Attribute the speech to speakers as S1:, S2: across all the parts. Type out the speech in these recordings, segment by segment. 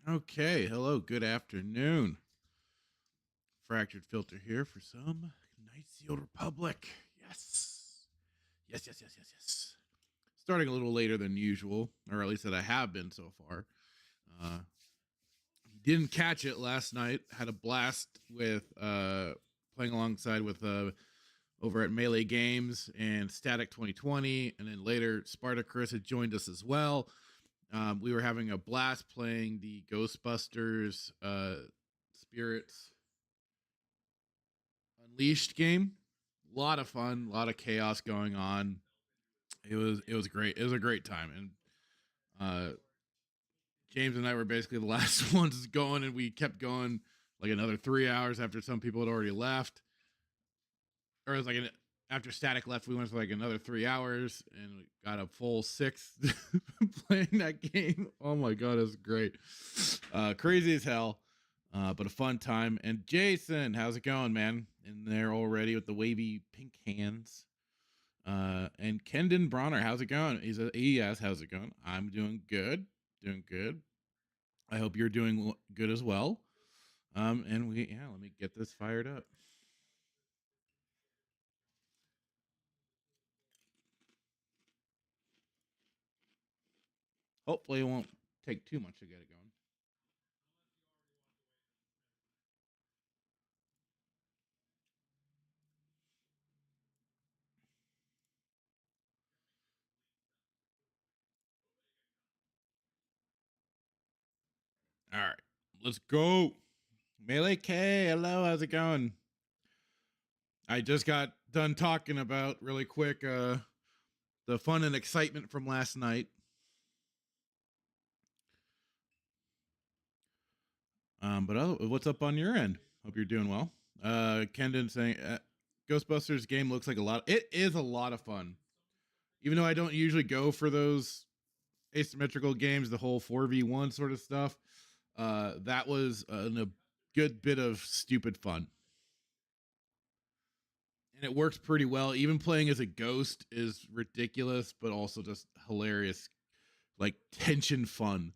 S1: Okay, hello, good afternoon. Fractured filter here for some Knights of the Old Republic. Yes. Yes. Starting a little later than usual, or at least that I have been so far. Uh didn't catch it last night. Had a blast with playing alongside with over at Melee Games and Static 2020, and then later Spartacus had joined us as well. We were having a blast playing the Ghostbusters Spirits Unleashed game. A lot of fun, a lot of chaos going on. It was great. It was a great time, and James and I were basically the last ones going, and we kept going like another 3 hours after some people had already left. Or it was like after Static left, we went for like another 3 hours, and we got a full 6 playing that game. Oh my god, it was great, crazy as hell, but a fun time. And Jason, how's it going, man? In there already with the wavy pink hands. And Kendon Bronner, how's it going? He asks, how's it going? I'm doing good, doing good. I hope you're doing good as well. And let me get this fired up. Hopefully, it won't take too much to get it going. All right, let's go. Melee K, hello, how's it going? I just got done talking about really quick the fun and excitement from last night. But what's up on your end? Hope you're doing well. Kendon saying Ghostbusters game looks like a lot. It is a lot of fun, even though I don't usually go for those asymmetrical games, the whole 4v1 sort of stuff. That was a good bit of stupid fun, and it works pretty well. Even playing as a ghost is ridiculous, but also just hilarious, like tension fun.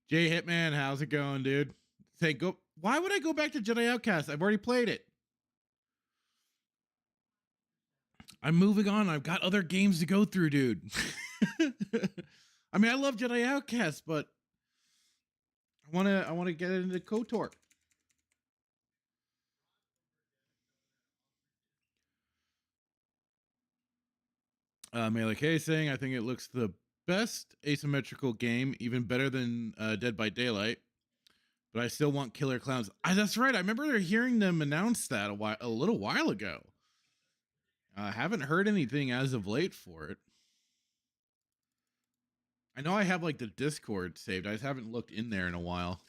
S1: Jay Hitman, how's it going, dude? Say go. Why would I go back to Jedi Outcast? I've already played it. I'm moving on. I've got other games to go through, dude. I mean, I love Jedi Outcast, but I wanna get into KOTOR. Melee K saying, I think it looks the best asymmetrical game, even better than Dead by Daylight. But I still want Killer Clowns. That's right. I remember hearing them announce that a little while ago. I haven't heard anything as of late for it. I know I have like the Discord saved. I just haven't looked in there in a while.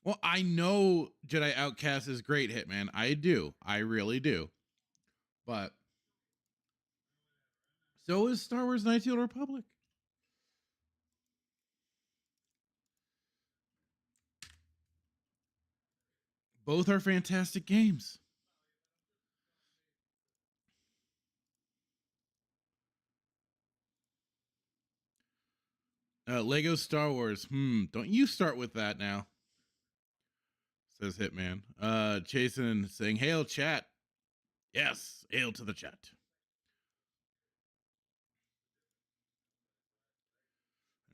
S1: Well, I know Jedi Outcast is great, Hitman. I do. I really do. But so is Star Wars Knights of the Old Republic. Both are fantastic games. Lego Star Wars. Don't you start with that now, says Hitman. Jason saying, hail chat. Yes, hail to the chat.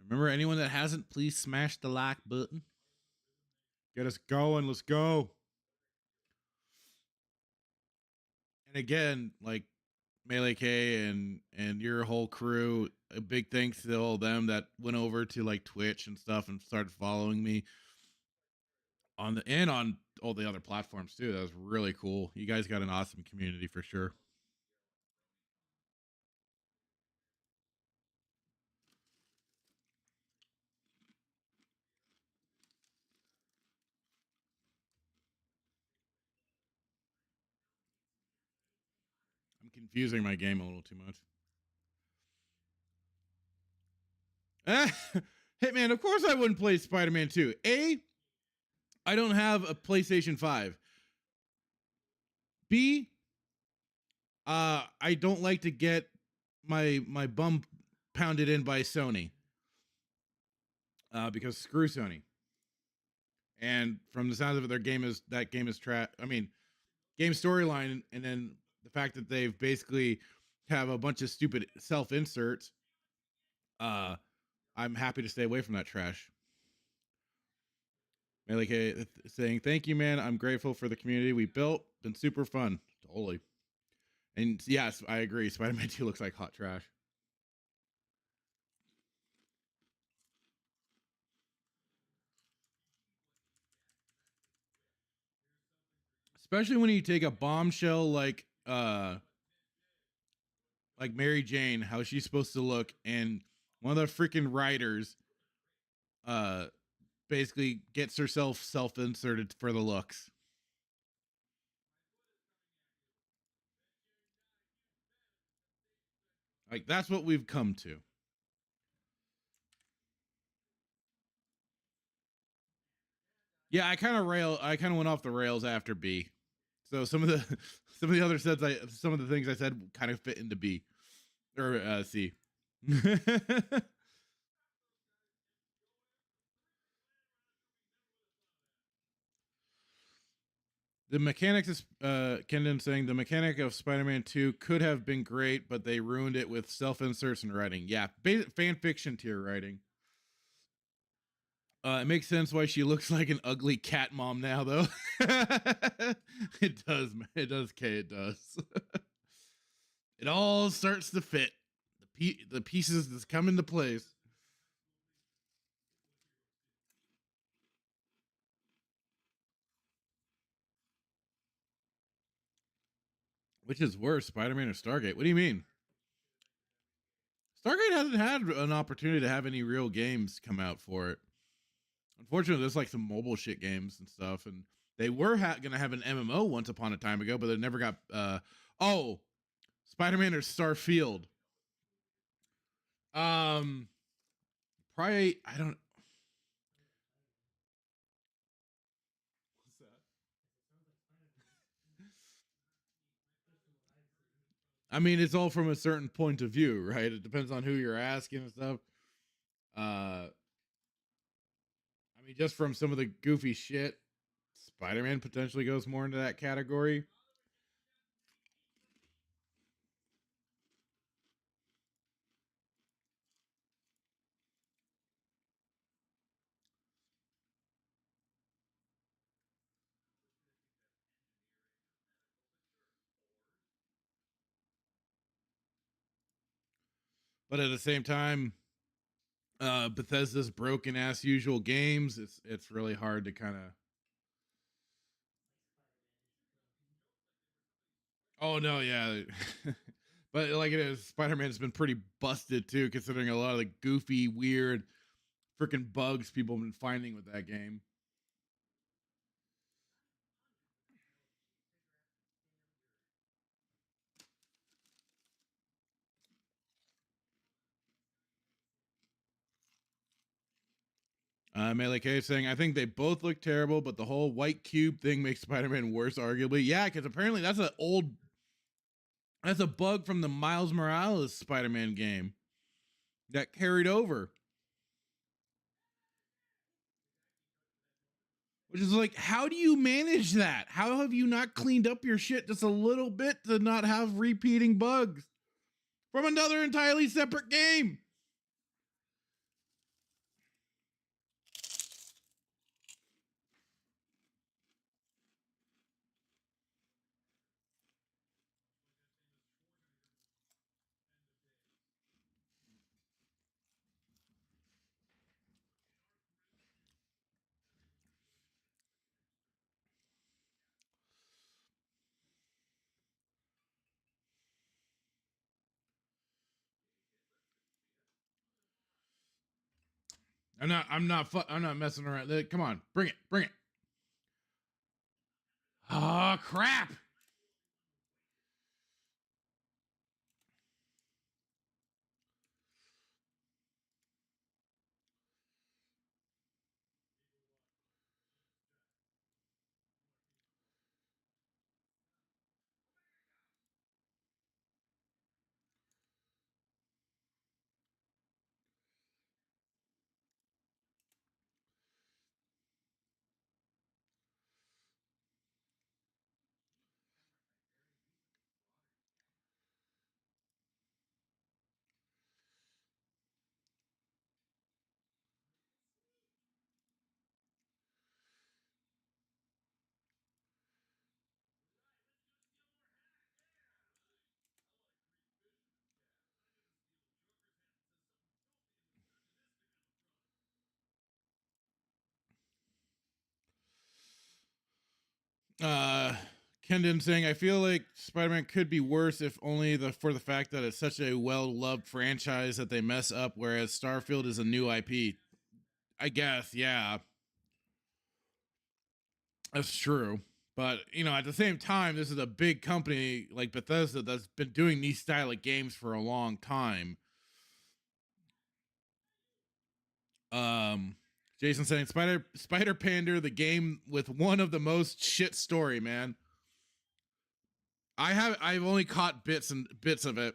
S1: Remember, anyone that hasn't, please smash the like button. Get us going. Let's go. And again, like Melee K and your whole crew, a big thanks to all of them that went over to like Twitch and stuff and started following me on all the other platforms too. That was really cool. You guys got an awesome community for sure. I'm confusing my game a little too much. Hitman, of course I wouldn't play Spider-Man 2. I don't have a PlayStation 5. B, I don't like to get my bum pounded in by Sony. Because screw Sony. And from the sounds of it, that game is trash. I mean, game storyline, and then the fact that they've basically have a bunch of stupid self inserts. I'm happy to stay away from that trash. Melee saying, "Thank you, man. I'm grateful for the community we built. Been super fun." Totally. And yes, I agree. Spider-Man 2 looks like hot trash. Especially when you take a bombshell like Mary Jane, how she's supposed to look, and one of the freaking writers basically gets herself self-inserted for the looks. Like, that's what we've come to. Yeah, I kind of went off the rails after B. So some of the other some of the things I said kind of fit into B or C. The mechanics is Kendon saying the mechanic of Spider-Man 2 could have been great, but they ruined it with self-inserts and writing. Yeah, fan fiction tier writing. It makes sense why she looks like an ugly cat mom now, though. It does, man. It does, Kay. It does. It all starts to fit. The pieces just come into place. Which is worse, Spider-Man or Stargate? What do you mean? Stargate hasn't had an opportunity to have any real games come out for it. Unfortunately, there's like some mobile shit games and stuff, and they were gonna have an MMO once upon a time ago, but they never got. Spider-Man or Starfield. Probably I don't. What's that? I mean, it's all from a certain point of view, right? It depends on who you're asking and stuff. I mean, just from some of the goofy shit, Spider-Man potentially goes more into that category. But at the same time, Bethesda's broken ass usual games. It's really hard to kind of. Oh no, yeah. But like it is, Spider-Man's been pretty busted too, considering a lot of the goofy, weird, freaking bugs people have been finding with that game. Melee K saying, I think they both look terrible, but the whole white cube thing makes Spider-Man worse, arguably. Yeah, because apparently that's a bug from the Miles Morales Spider-Man game that carried over. Which is like, how do you manage that? How have you not cleaned up your shit just a little bit to not have repeating bugs from another entirely separate game? I'm not messing around. Come on, bring it. Oh crap. Kendon saying, I feel like Spider-Man could be worse if only for the fact that it's such a well-loved franchise that they mess up, whereas Starfield is a new IP. I guess, yeah. That's true. But, at the same time, this is a big company like Bethesda that's been doing these style of games for a long time. Jason saying Spider Pander, the game with one of the most shit story, man. I've only caught bits of it.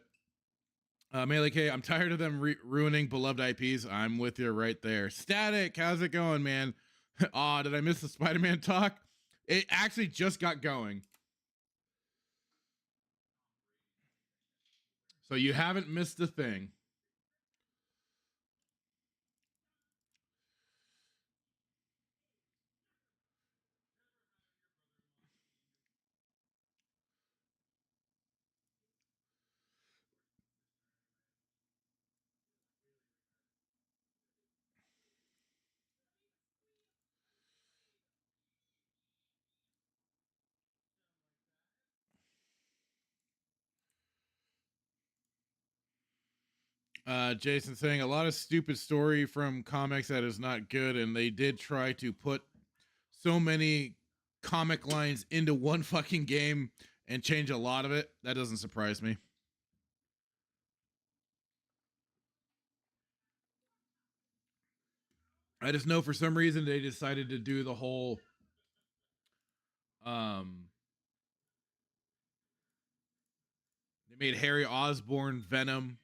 S1: Melee K, I'm tired of them ruining beloved IPs. I'm with you right there. Static, how's it going, man? Aw, did I miss the Spider-Man talk? It actually just got going. So you haven't missed a thing. Jason saying a lot of stupid story from comics that is not good, and they did try to put so many comic lines into one fucking game and change a lot of it. That doesn't surprise me. I just know for some reason they decided to do the whole they made Harry Osborn Venom,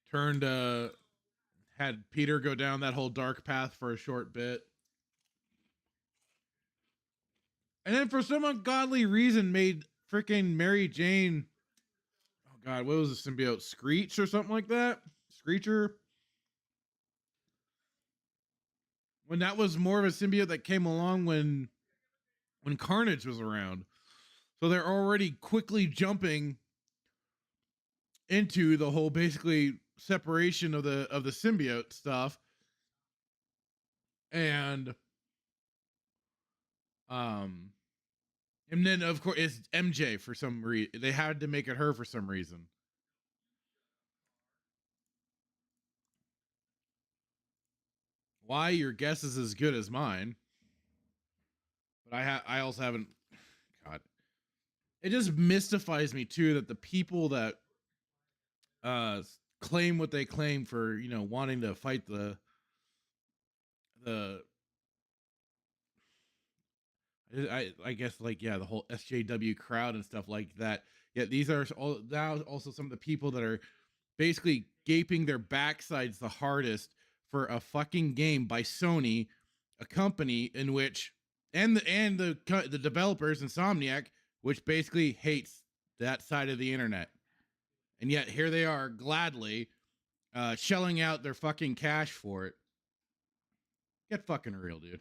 S1: turned had Peter go down that whole dark path for a short bit. And then for some ungodly reason made freaking Mary Jane, oh god, what was the symbiote? Screech or something like that? Screecher? When that was more of a symbiote that came along when Carnage was around. So they're already quickly jumping into the whole basically separation of the symbiote stuff. And and then of course it's MJ for some reason. They had to make it her for some reason. Why? Your guess is as good as mine. But I also haven't. God, it just mystifies me too that the people that claim what they claim for wanting to fight the I guess like the whole SJW crowd and stuff like that. Yet these are all now also some of the people that are basically gaping their backsides the hardest for a fucking game by Sony, a company in which the developers Insomniac, which basically hates that side of the internet, and yet here they are gladly shelling out their fucking cash for it. Get fucking real, dude.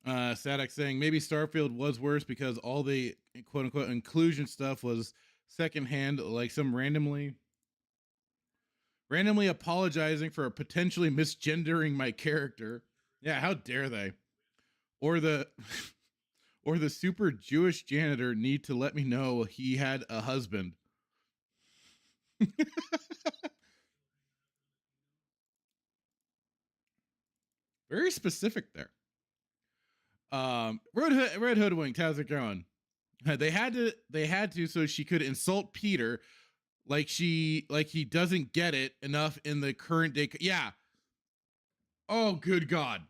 S1: Sadek saying maybe Starfield was worse because all the quote unquote inclusion stuff was secondhand, like some randomly apologizing for potentially misgendering my character. Yeah, how dare they? Or the or the super Jewish janitor need to let me know he had a husband. Very specific there. Red Hoodwinked, how's it going? They had to so she could insult Peter like he doesn't get it enough in the current day. Yeah. Oh, good God.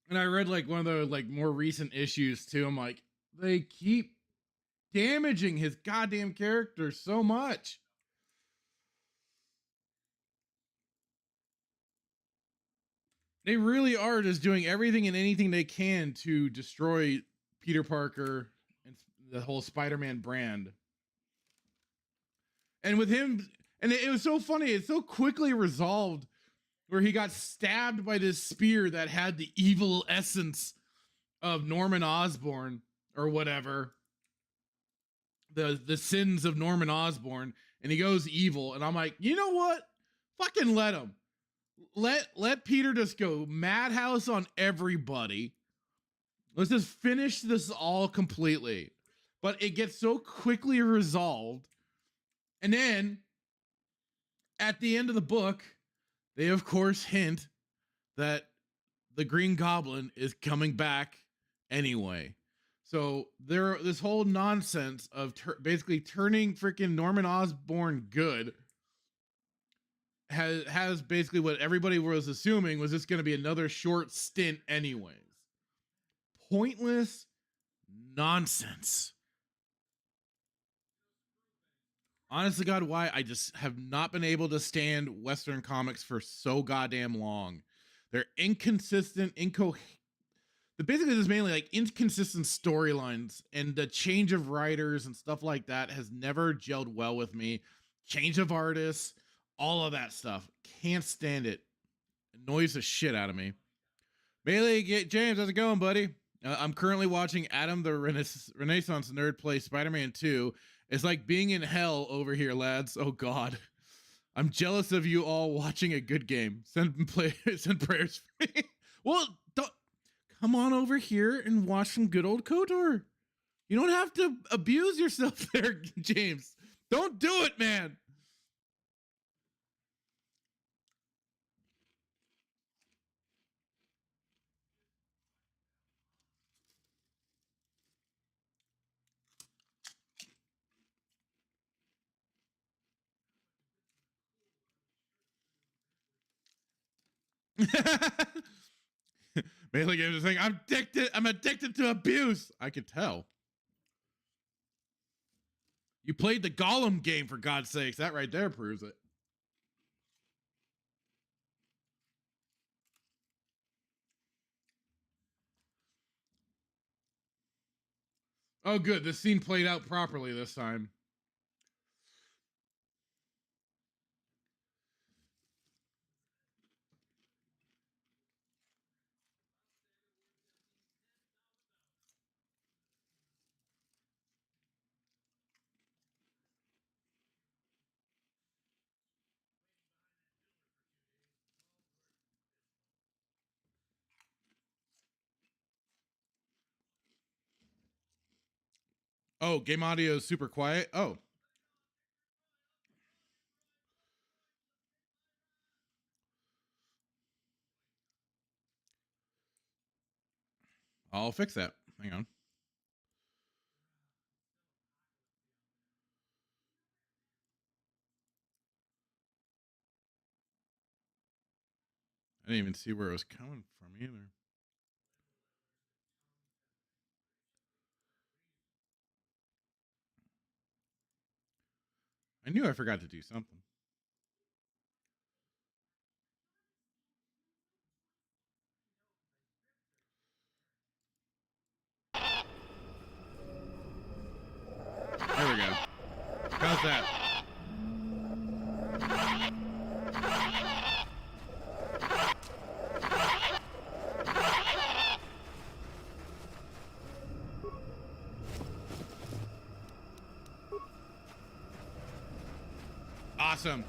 S1: And I read like one of the like more recent issues too. I'm like, they keep damaging his goddamn character so much. They really are just doing everything and anything they can to destroy Peter Parker and the whole Spider-Man brand. And with him, and it was so funny, it's so quickly resolved where he got stabbed by this spear that had the evil essence of Norman Osborn or whatever. The sins of Norman Osborn, and he goes evil, and I'm like, you know what? Fucking let him. Let Peter just go madhouse on everybody. Let's just finish this all completely. But it gets so quickly resolved. And then at the end of the book, they of course hint that the Green Goblin is coming back anyway. So this whole nonsense of basically turning freaking Norman Osborn good has basically what everybody was assuming was just going to be another short stint anyways. Pointless nonsense. Honestly, God, why I just have not been able to stand Western comics for so goddamn long. They're inconsistent, basically there's mainly like inconsistent storylines, and the change of writers and stuff like that has never gelled well with me. Change of artists, all of that stuff. Can't stand it. Annoys the shit out of me. Bailey, James, how's it going, buddy? I'm currently watching Adam the Renaissance Nerd play Spider-Man 2. It's like being in hell over here, lads. Oh, God. I'm jealous of you all watching a good game. Send prayers for me. Well, come on over here and watch some good old KOTOR. You don't have to abuse yourself there, James. Don't do it, man. Mainly games are saying, I'm addicted to abuse. I could tell. You played the Gollum game, for God's sakes. That right there proves it. Oh, good. This scene played out properly this time. Oh, game audio is super quiet. Oh. I'll fix that. Hang on. I didn't even see where it was coming from either. I knew I forgot to do something. There we go. How's that? Awesome.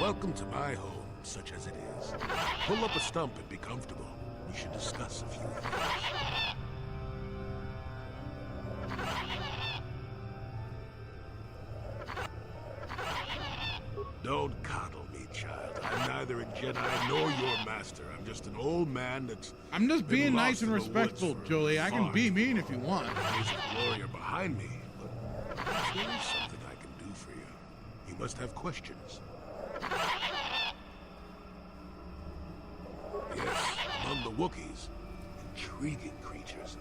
S2: Welcome to my home, such as it is. Pull up a stump and be comfortable. We should discuss a few things. Don't coddle me, child. I'm neither a Jedi nor your master. I'm just an old man that's...
S1: I'm just being nice and respectful, Jolie. I can be mean if you want.
S2: There's a warrior behind me, but there is something I can do for you. You must have questions. Yes, among the Wookiees, intriguing creatures.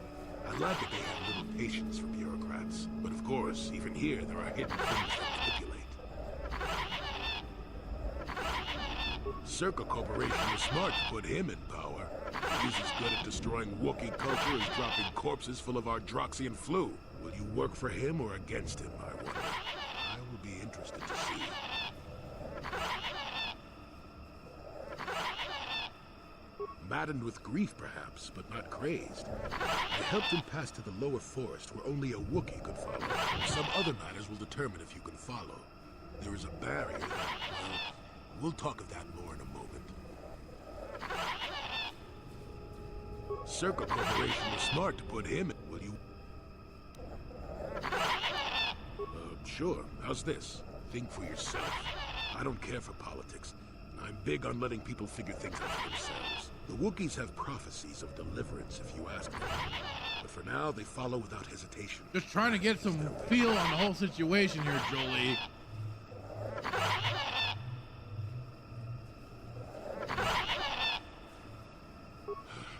S2: I like that they have little patience for bureaucrats. But of course, even here, there are hidden things that manipulate. Circa Corporation was smart to put him in power. He's as good at destroying Wookiee culture as dropping corpses full of Ardroxian flu. Will you work for him or against him, I wonder? I will be interested to see. Maddened with grief, perhaps, but not crazed. I helped him pass to the lower forest where only a Wookiee could follow. Some other matters will determine if you can follow. There is a barrier that, well, we'll talk of that more in a moment. Circa Corporation was smart to put him in. Will you... Sure. How's this? Think for yourself. I don't care for politics. I'm big on letting people figure things out for themselves. The Wookiees have prophecies of deliverance, if you ask them. But for now, they follow without hesitation.
S1: Just trying to get some feel on the whole situation here, Jolee.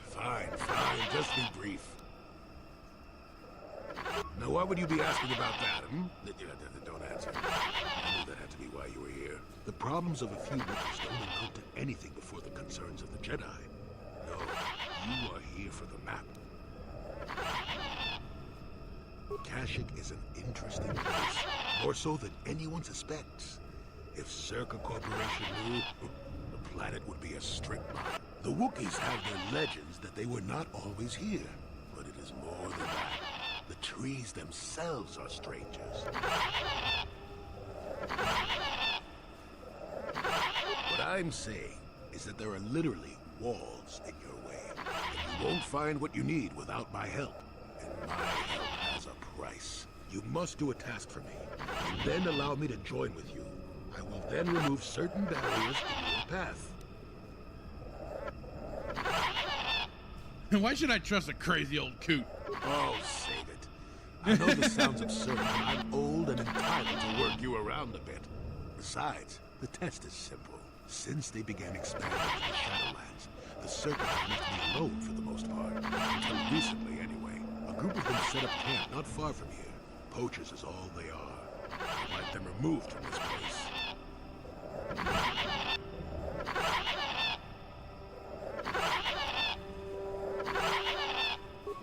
S2: Fine, just be brief. Now, why would you be asking about that, Don't answer. I knew that had to be why you were here. The problems of a few Wookiees don't amount to anything before the concerns of the Jedi. No, you are here for the map. Kashyyyk is an interesting place, more so than anyone suspects. If Circa Corporation knew, the planet would be a strip mine. The Wookiees have their legends that they were not always here, but it is more than that. The trees themselves are strangers. What I'm saying is that there are literally walls in your way, and you won't find what you need without my help. And my help has a price. You must do a task for me, and then allow me to join with you. I will then remove certain barriers in your path.
S1: Why should I trust a crazy old coot?
S2: Oh, save it. I know this sounds absurd, but I'm old and entitled to work you around a bit. Besides, the test is simple. Since they began expanding into the Shadowlands, the Circa have left me alone for the most part. Until recently, anyway. A group of them set up camp not far from here. Poachers is all they are. I'd like them removed from this place.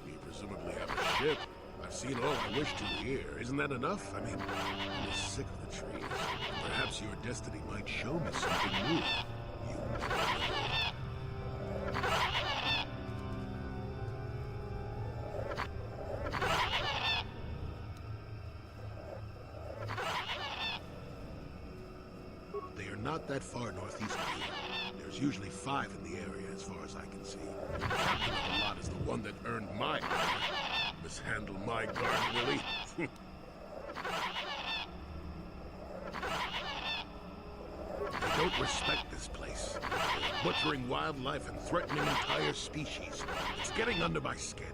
S2: You presumably have a ship. I've seen all I wish to here. Isn't that enough? I mean, I'm sick of the trees. Perhaps your destiny might show me something new. You never know. They are not that far northeast of here. There's usually 5 in the area, as far as I can see. The captain of the lot is the one that earned my honor. Mishandle my guard, Willie. They don't respect this place. They're butchering wildlife and threatening entire species. It's getting under my skin.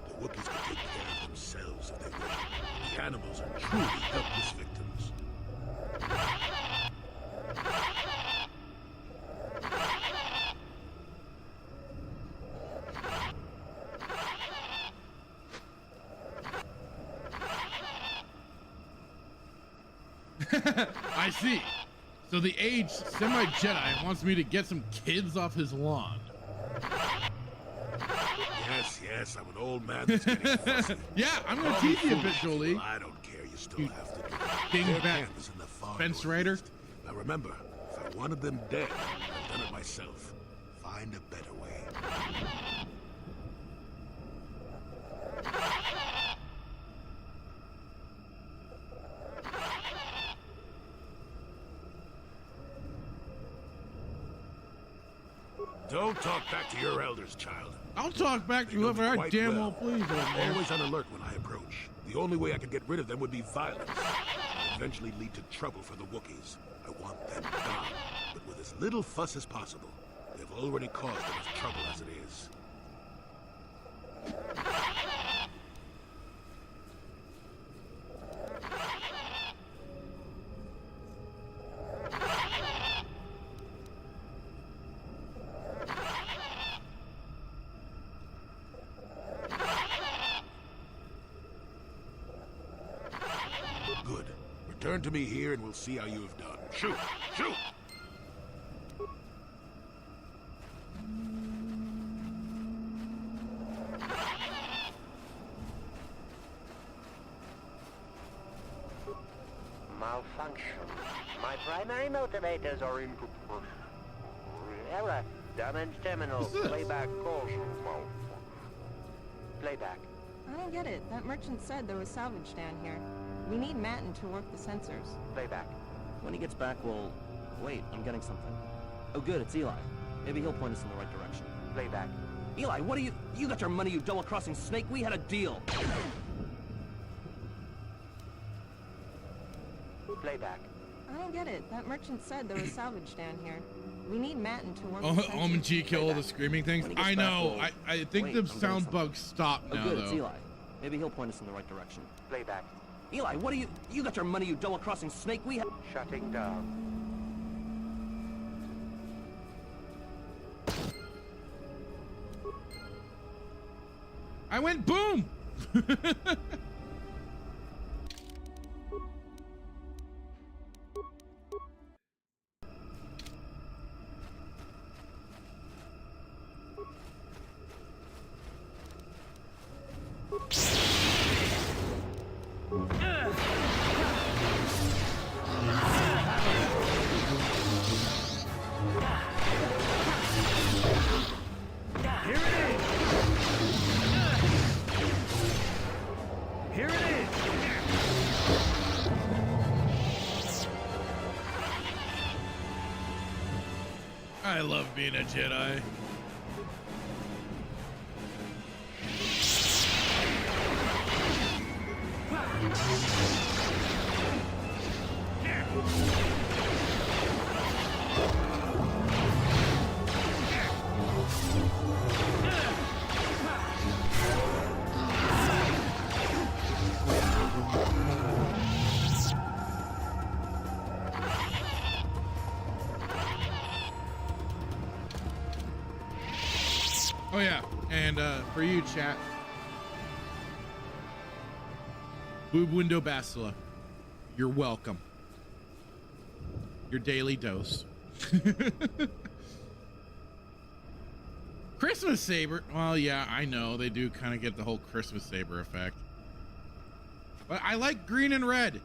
S2: The Wookiees can take care of themselves if they wish. The animals are truly helpless victims.
S1: I see. So the aged semi-Jedi wants me to get some kids off his lawn.
S2: Yes, I'm an old man that's getting fussy.
S1: Yeah, I'm gonna
S2: Call me
S1: tease you a bit,
S2: foolish.
S1: Jolee.
S2: Well, I don't care, you still
S1: You
S2: have to do it.
S1: dingbat
S2: Their camp is in the far
S1: fence
S2: northeast.
S1: rider.
S2: Now remember, if I wanted them dead, I've done it myself. Find a better way. Don't talk back to your elders, child.
S1: I'll talk back to
S2: They know
S1: whoever
S2: me
S1: I
S2: quite
S1: damn
S2: well.
S1: well please, old man.
S2: Always on alert when I approach. The only way I can get rid of them would be violence. It would eventually lead to trouble for the Wookiees. I want them gone, but with as little fuss as possible. They've already caused enough trouble as it is. Return to me here and we'll see how you have done. Shoot! Shoot!
S3: Malfunction. My primary motivators are in error. Damage terminal. Playback call. Playback.
S4: I don't get it. That merchant said there was salvage down here. We need Manaan to work the sensors.
S3: Playback.
S5: When he gets back, we'll... Wait, I'm getting something. Oh good, it's Eli. Maybe he'll point us in the right direction.
S3: Playback.
S5: Eli, what are you... You got your money, you double-crossing snake? We had a deal!
S3: Playback.
S4: I don't get it. That merchant said there was salvage down here. We need Manaan to work the
S1: Oh,
S4: sensors.
S1: G kill all the screaming things.
S5: When he gets
S1: I
S5: back,
S1: know.
S5: we'll...
S1: I think
S5: Wait,
S1: the
S5: I'm getting
S1: sound
S5: something.
S1: bugs stopped
S5: Oh
S1: now,
S5: good, it's
S1: though.
S5: Eli. Maybe he'll point us in the right direction.
S3: Playback.
S5: Eli, what are you... You got your money, you double-crossing snake? We had...
S3: Shutting down.
S1: I went boom. I love being a Jedi. Oh yeah, and for you, chat, boob window bastila, you're welcome. Your daily dose. Christmas saber. Well, yeah, I know they do kind of get the whole Christmas saber effect, but I like green and red.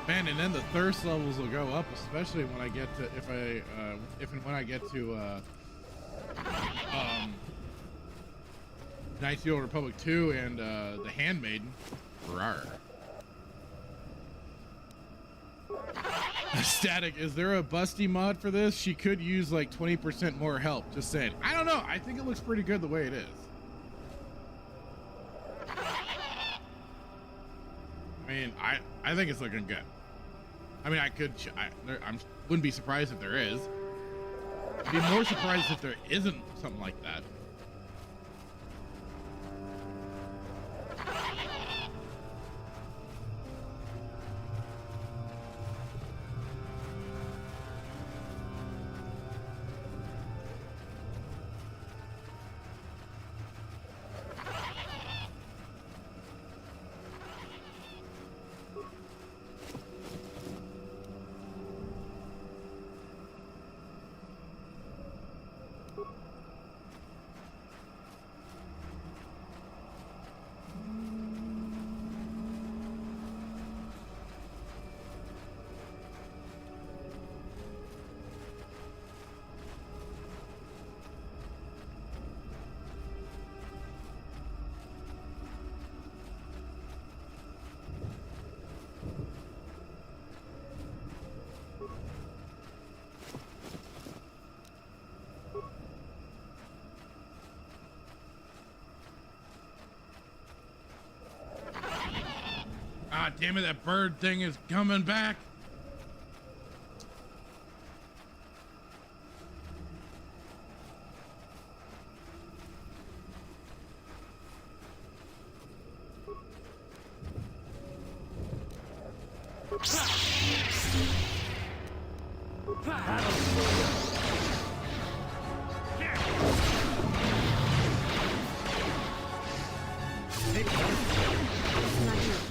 S1: Man, and then the thirst levels will go up, especially when I get to if and when I get to Knights of the Old Republic 2 and the Handmaiden. Rawr. Static, is there a busty mod for this? She could use like 20% more help. Just saying. I don't know. I think it looks pretty good the way it is. I mean, I think it's looking good. I mean, I wouldn't be surprised if there is. I'd be more surprised if there isn't something like that. God damn it, that bird thing is coming back.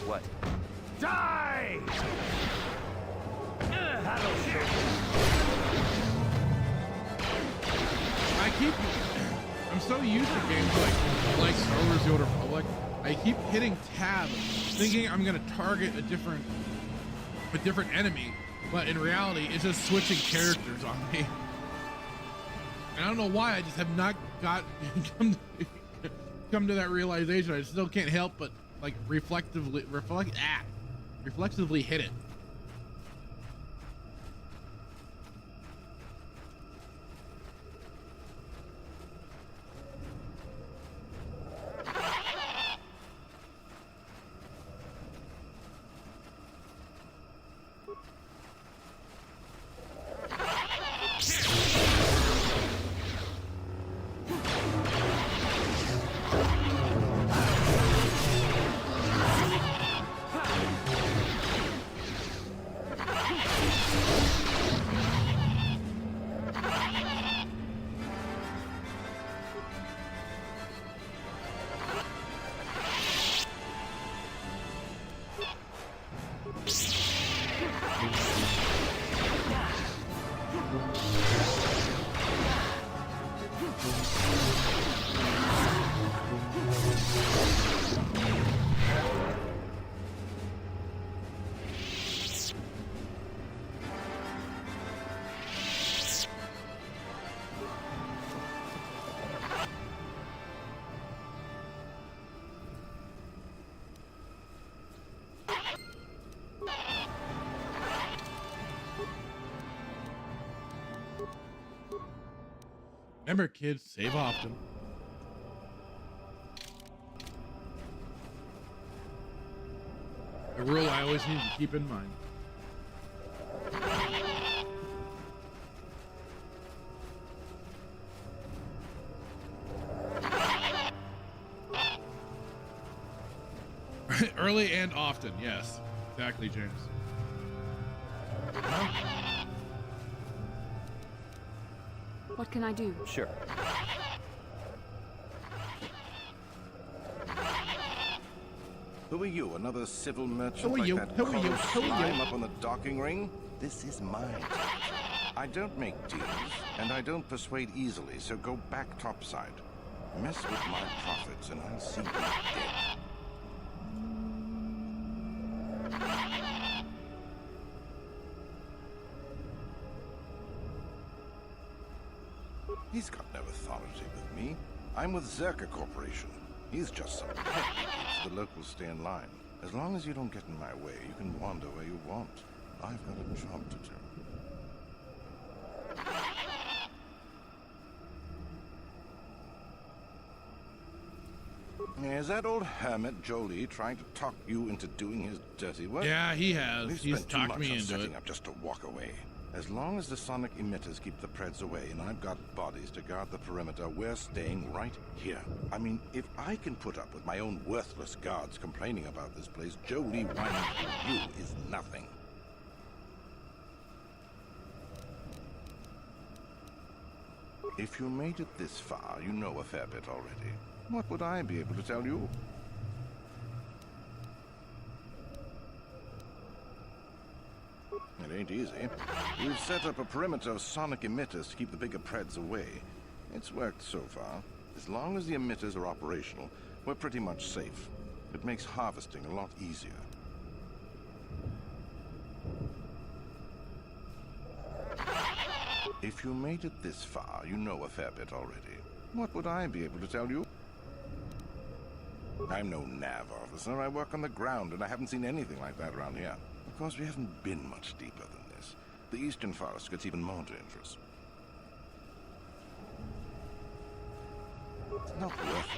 S5: What?
S2: Die!
S1: I'm so used to games like Star Wars: The Old Republic. I keep hitting tab, thinking I'm gonna target a different enemy, but in reality, it's just switching characters on me. And I don't know why. I just have not come to that realization. I still can't help but like reflexively hit it. Remember, kids, save often. A rule I always need to keep in mind. Early and often, yes. Exactly, James.
S6: What can I do?
S5: Sure.
S7: Who are you, another civil merchant
S1: Who are
S7: like
S1: you?
S7: that
S1: Who are you?
S7: coral
S1: Who are you?
S7: slime up on the docking ring? This is mine. I don't make deals, and I don't persuade easily, so go back topside. Mess with my profits, and I'll see you dead. He's got no authority with me. I'm with Zerka Corporation. He's just some pet who keeps the locals stay in line. As long as you don't get in my way, you can wander where you want. I've got a job to do. Is that old hermit Jolee trying to talk you into doing his dirty work?
S1: Yeah, he has.
S7: We've
S1: He's
S7: spent too
S1: talked
S7: much
S1: me
S7: on
S1: into
S7: setting
S1: it.
S7: up just to walk away. As long as the sonic emitters keep the Preds away and I've got bodies to guard the perimeter, we're staying right here. I mean, if I can put up with my own worthless guards complaining about this place, Jolee whining for you is nothing. If you made it this far, you know a fair bit already. What would I be able to tell you? It ain't easy. We've set up a perimeter of sonic emitters to keep the bigger Preds away. It's worked so far. As long as the emitters are operational, we're pretty much safe. It makes harvesting a lot easier. If you made it this far, you know a fair bit already. What would I be able to tell you? I'm no nav officer. I work on the ground, and I haven't seen anything like that around here. Of course, we haven't been much deeper than this. The eastern forest gets even more dangerous. It's not worth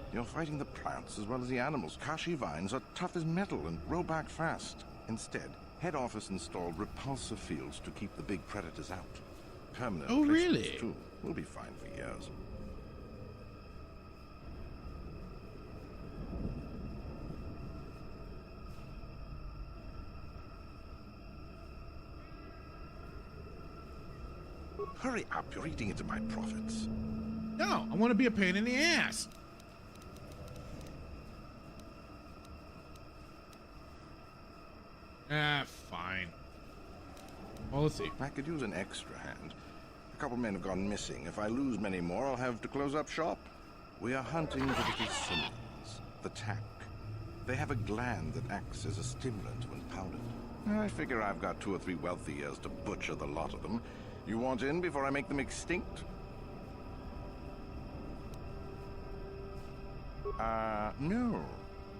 S7: it. You're fighting the plants as well as the animals. Kashi vines are tough as metal and grow back fast. Instead, head office installed repulsor fields to keep the big predators out. Permanent
S1: Oh,
S7: placements,
S1: really?
S7: too. We'll be fine for years. Hurry up, you're eating into my profits.
S1: No, I want to be a pain in the ass. Ah, fine. Well, let's see.
S7: I could use an extra hand. A couple men have gone missing. If I lose many more, I'll have to close up shop. We are hunting the little simians, the tack. They have a gland that acts as a stimulant when powdered. I figure I've got 2 or 3 wealthy years to butcher the lot of them. You want in before I make them extinct? No.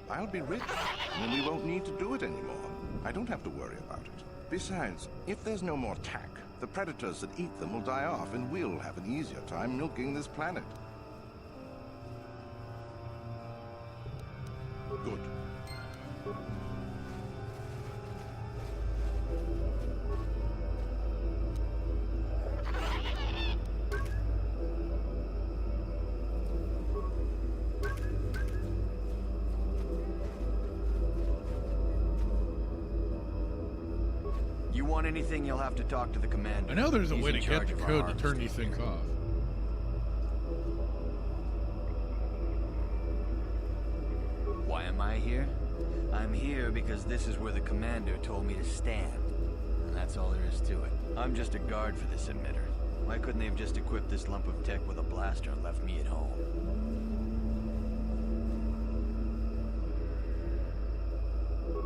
S7: I'll be rich, and then we won't need to do it anymore. I don't have to worry about it. Besides, if there's no more tack, the predators that eat them will die off, and we'll have an easier time milking this planet. Good.
S8: You want anything, you'll have to talk to the commander.
S1: I know there's a
S8: He's
S1: way to
S8: in
S1: get
S8: charge
S1: the
S8: of our
S1: code to turn
S8: harvesting.
S1: these things off.
S8: Why am I here? I'm here because this is where the commander told me to stand. And that's all there is to it. I'm just a guard for this emitter. Why couldn't they have just equipped this lump of tech with a blaster and left me at home?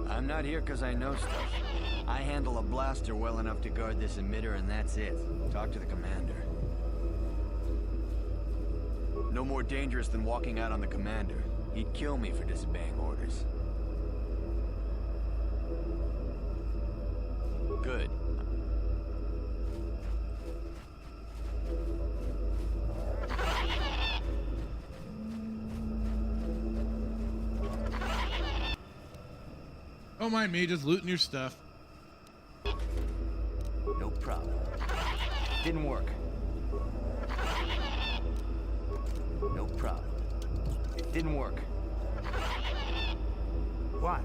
S8: I'm not here because I know stuff. I handle a blaster well enough to guard this emitter, and that's it. Talk to the commander. No more dangerous than walking out on the commander. He'd kill me for disobeying orders. Good.
S1: Don't mind me, just looting your stuff.
S8: No problem. Didn't work. No problem. Didn't work. What?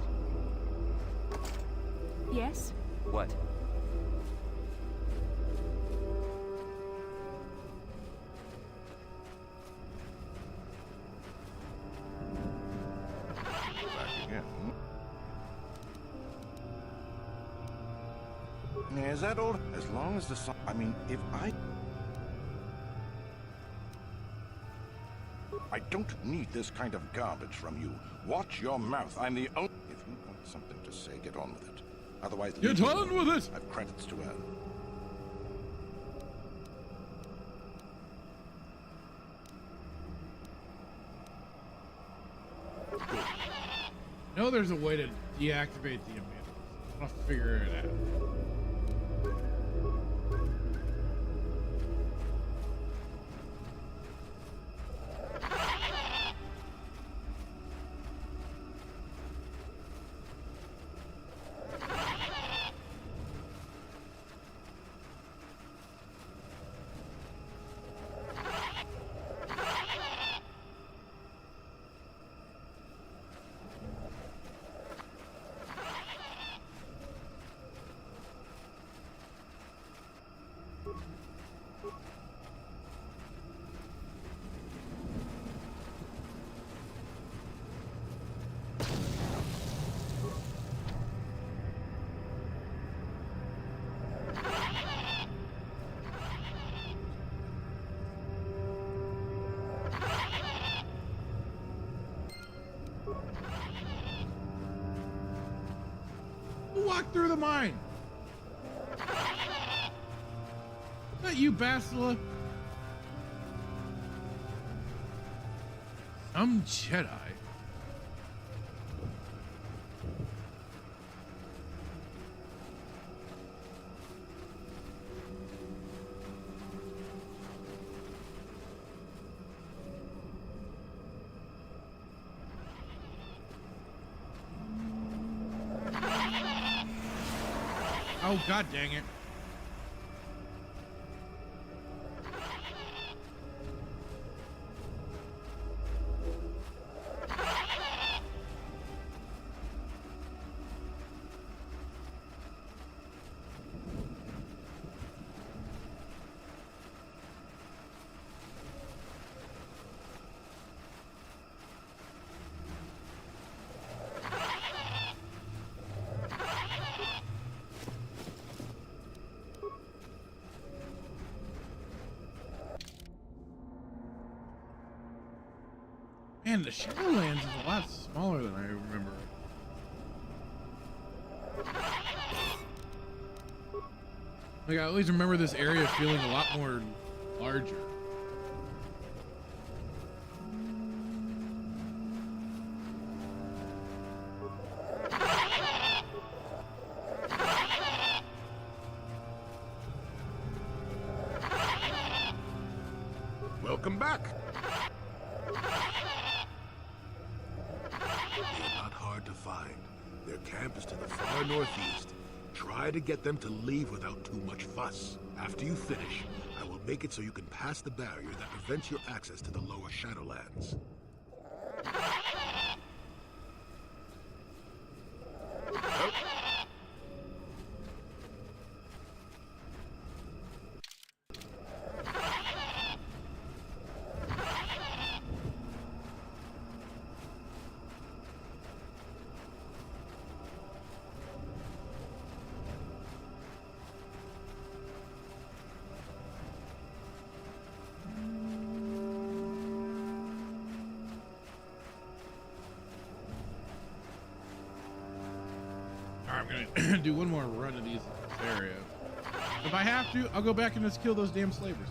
S6: Yes?
S8: What?
S7: Back again. Is that all? As long as the sun... I mean, if I don't need this kind of garbage from you. Watch your mouth. I'm the only... If you've got something to say, get on with it. Otherwise...
S1: Get on with it!
S7: I've credits to earn.
S1: No, there's a way to deactivate the emitter. I'll figure it out. Walk through the mine. Not you, bastila. Some Jedi. Oh, god dang it. Man, the Shadowlands is a lot smaller than I remember. Like, I always remember this area feeling a lot more larger.
S2: Welcome back. They're not hard to find. Their camp is to the far northeast. Try to get them to leave without too much fuss. After you finish, I will make it so you can pass the barrier that prevents your access to the lower Shadowlands.
S1: I'm gonna do one more run of this area. If I have to, I'll go back and just kill those damn slavers.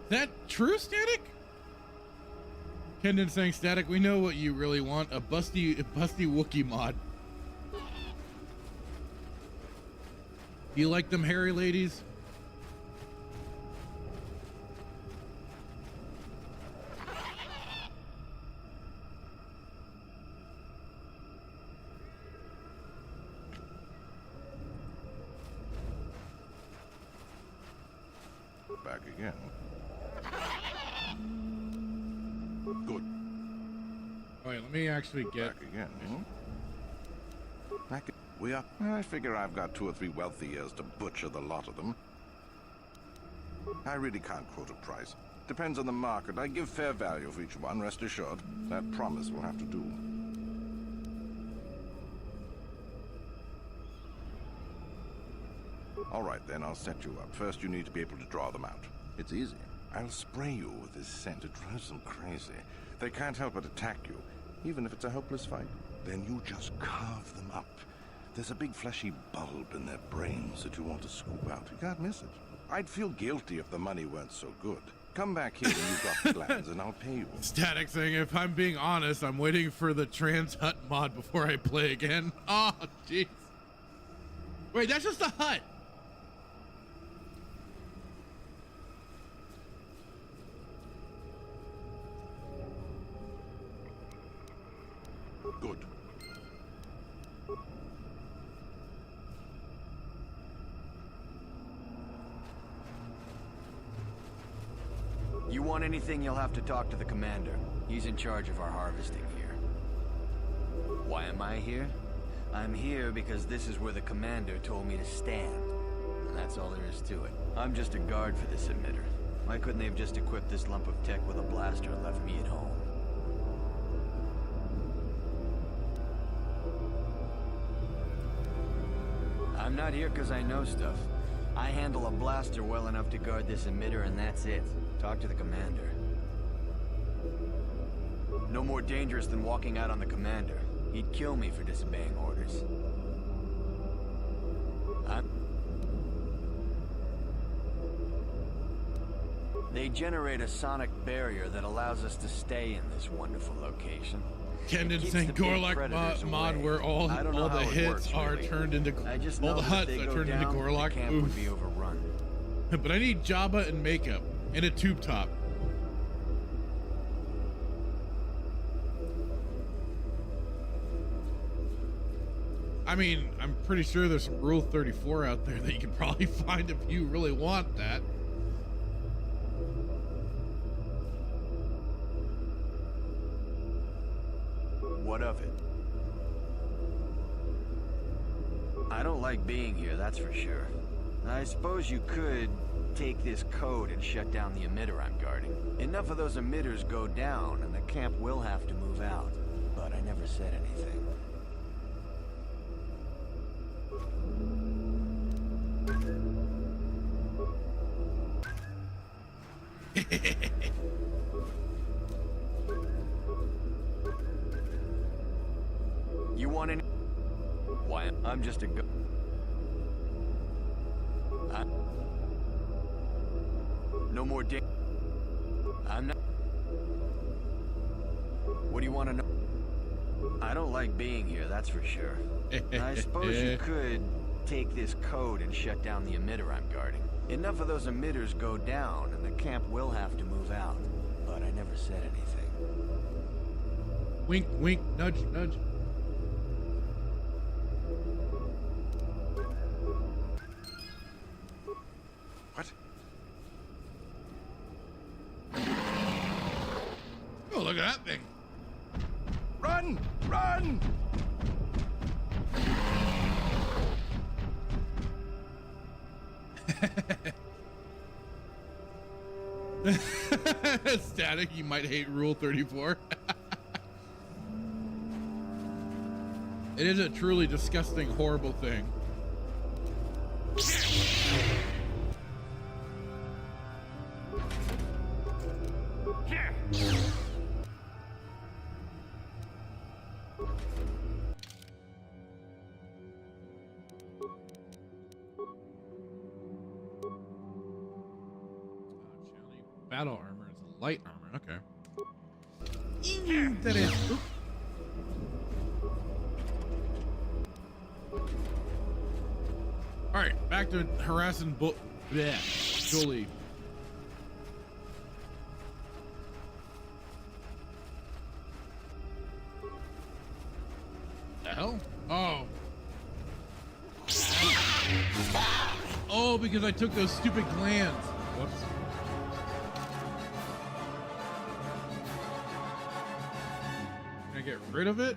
S1: That true, Static? Kendon saying, Static, we know what you really want, a busty Wookiee mod. You like them hairy ladies?
S7: Back again.
S2: Good.
S1: Oh, wait, let me actually get...
S7: Back again. Back. We are. I figure I've got 2 or 3 wealthy years to butcher the lot of them. I really can't quote a price. Depends on the market. I give fair value for each one, rest assured. That promise will have to do. All right, then, I'll set you up. First, you need to be able to draw them out. It's easy. I'll spray you with this scent. It drives them crazy. They can't help but attack you, even if it's a hopeless fight. Then you just carve them up. There's a big fleshy bulb in their brains that you want to scoop out. You can't miss it. I'd feel guilty if the money weren't so good. Come back here when you've got the plans, and I'll pay you.
S1: Static saying, if I'm being honest, I'm waiting for the trans hut mod before I play again. Oh, jeez. Wait, that's just a hut.
S7: Good.
S8: You want anything, you'll have to talk to the commander. He's in charge of our harvesting here. Why am I here? I'm here because this is where the commander told me to stand. And that's all there is to it. I'm just a guard for this emitter. Why couldn't they have just equipped this lump of tech with a blaster and left me at home? I'm not here because I know stuff. I handle a blaster well enough to guard this emitter, and that's it. Talk to the commander. No more dangerous than walking out on the commander. He'd kill me for disobeying orders. They generate a sonic barrier that allows us to stay in this wonderful location.
S1: Kendon saying Gorlok mod where all the hits are turned into all the huts are turned into Gorlok.
S8: Camp would be overrun.
S1: But I need Jabba and makeup and a tube top. I mean, I'm pretty sure there's some Rule 34 out there that you can probably find if you really want that.
S8: What of it? I don't like being here, that's for sure. I suppose you could take this code and shut down the emitter I'm guarding. Enough of those emitters go down, and the camp will have to move out. But I never said anything. You want any? Why? I'm just a no more day. I'm not. What do you want to know? I don't like being here, that's for sure. I suppose you could take this code and shut down the emitter I'm guarding. Enough of those emitters go down, and the camp will have to move out. But I never said anything.
S1: Wink, wink, nudge, nudge.
S7: What?
S1: Oh, look at that thing.
S7: Run! Run!
S1: Static, you might hate Rule 34. It is a truly disgusting, horrible thing. Battle armor is a light armor. Okay. That is. Oop. All right, back to harassing Jolee. The hell? Oh. Oh, because I took those stupid glands. Whoops. Can I get rid of it?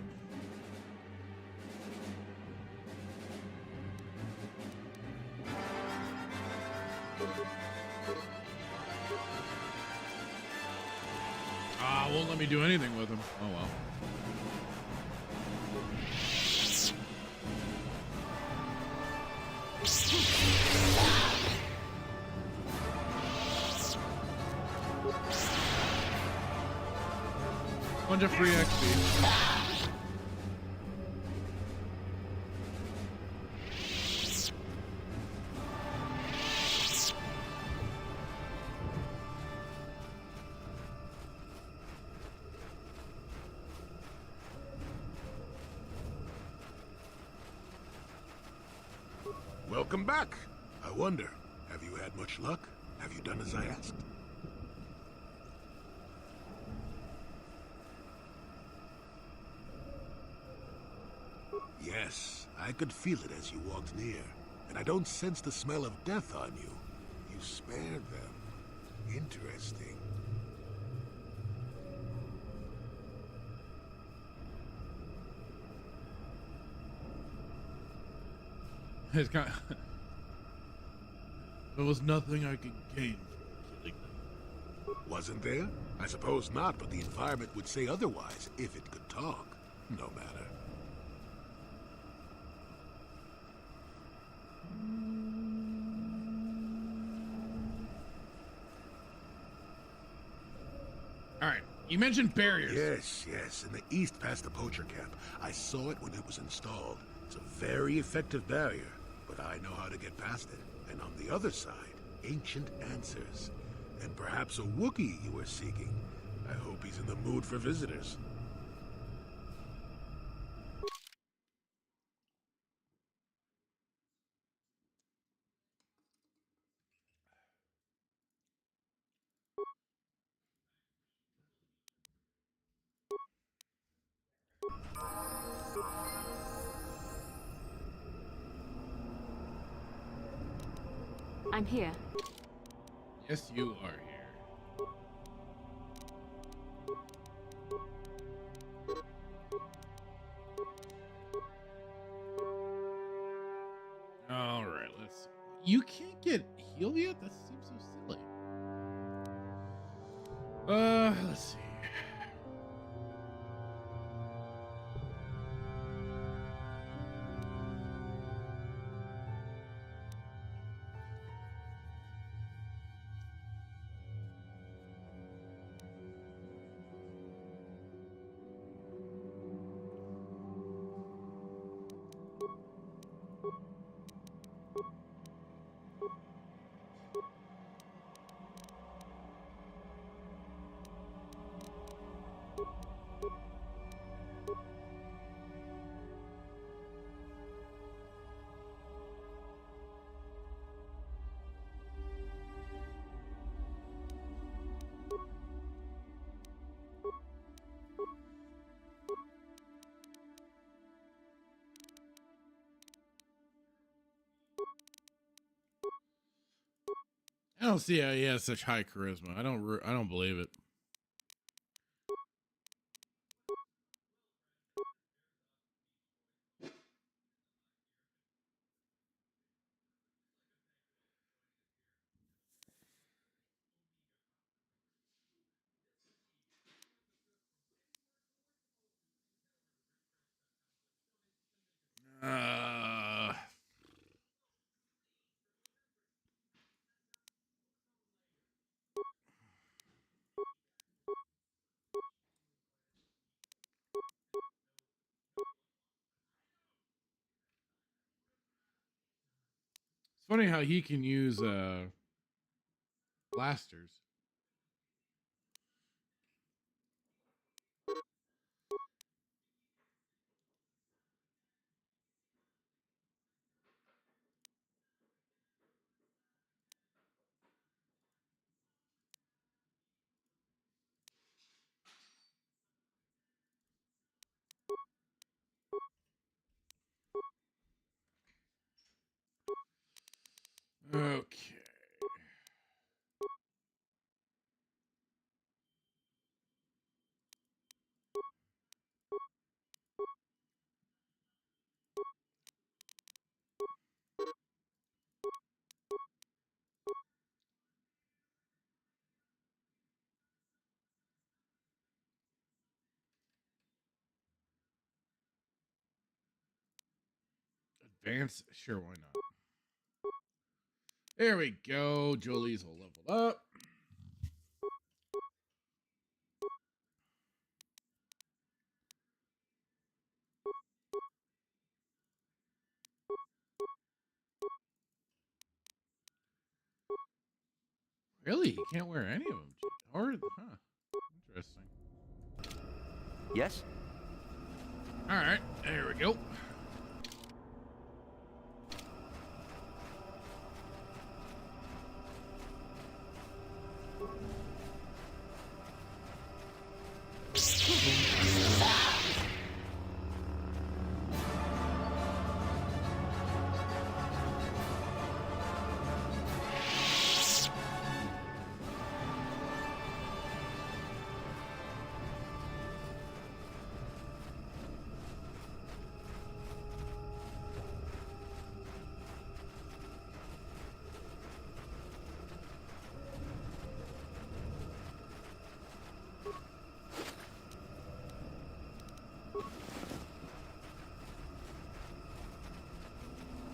S1: Ah, won't let me do anything with them. Oh well. Bunch of free XP.
S2: Welcome back. I wonder, have you had much luck? Have you done as I asked? Yes, I could feel it as you walked near, and I don't sense the smell of death on you. You spared them. Interesting.
S1: It's kind of, there was nothing I could gain from killing them.
S2: Wasn't there? I suppose not, but the environment would say otherwise if it could talk. No matter.
S1: All right, you mentioned barriers.
S2: Yes, in the east past the poacher camp. I saw it when it was installed. It's a very effective barrier, but I know how to get past it. And on the other side, ancient answers. And perhaps a Wookiee you were seeking. I hope he's in the mood for visitors.
S6: I'm here.
S1: Yes, you are here. All right, let's see. You can't get healed yet? That seems so silly. Let's see. I don't see how he has such high charisma. I don't believe it. It's funny how he can use blasters. Okay. Advance? Sure, why not? There we go. Jolee's all leveled up. Really? You can't wear any of them? Or, huh? Interesting.
S5: Yes?
S1: All right, there we go.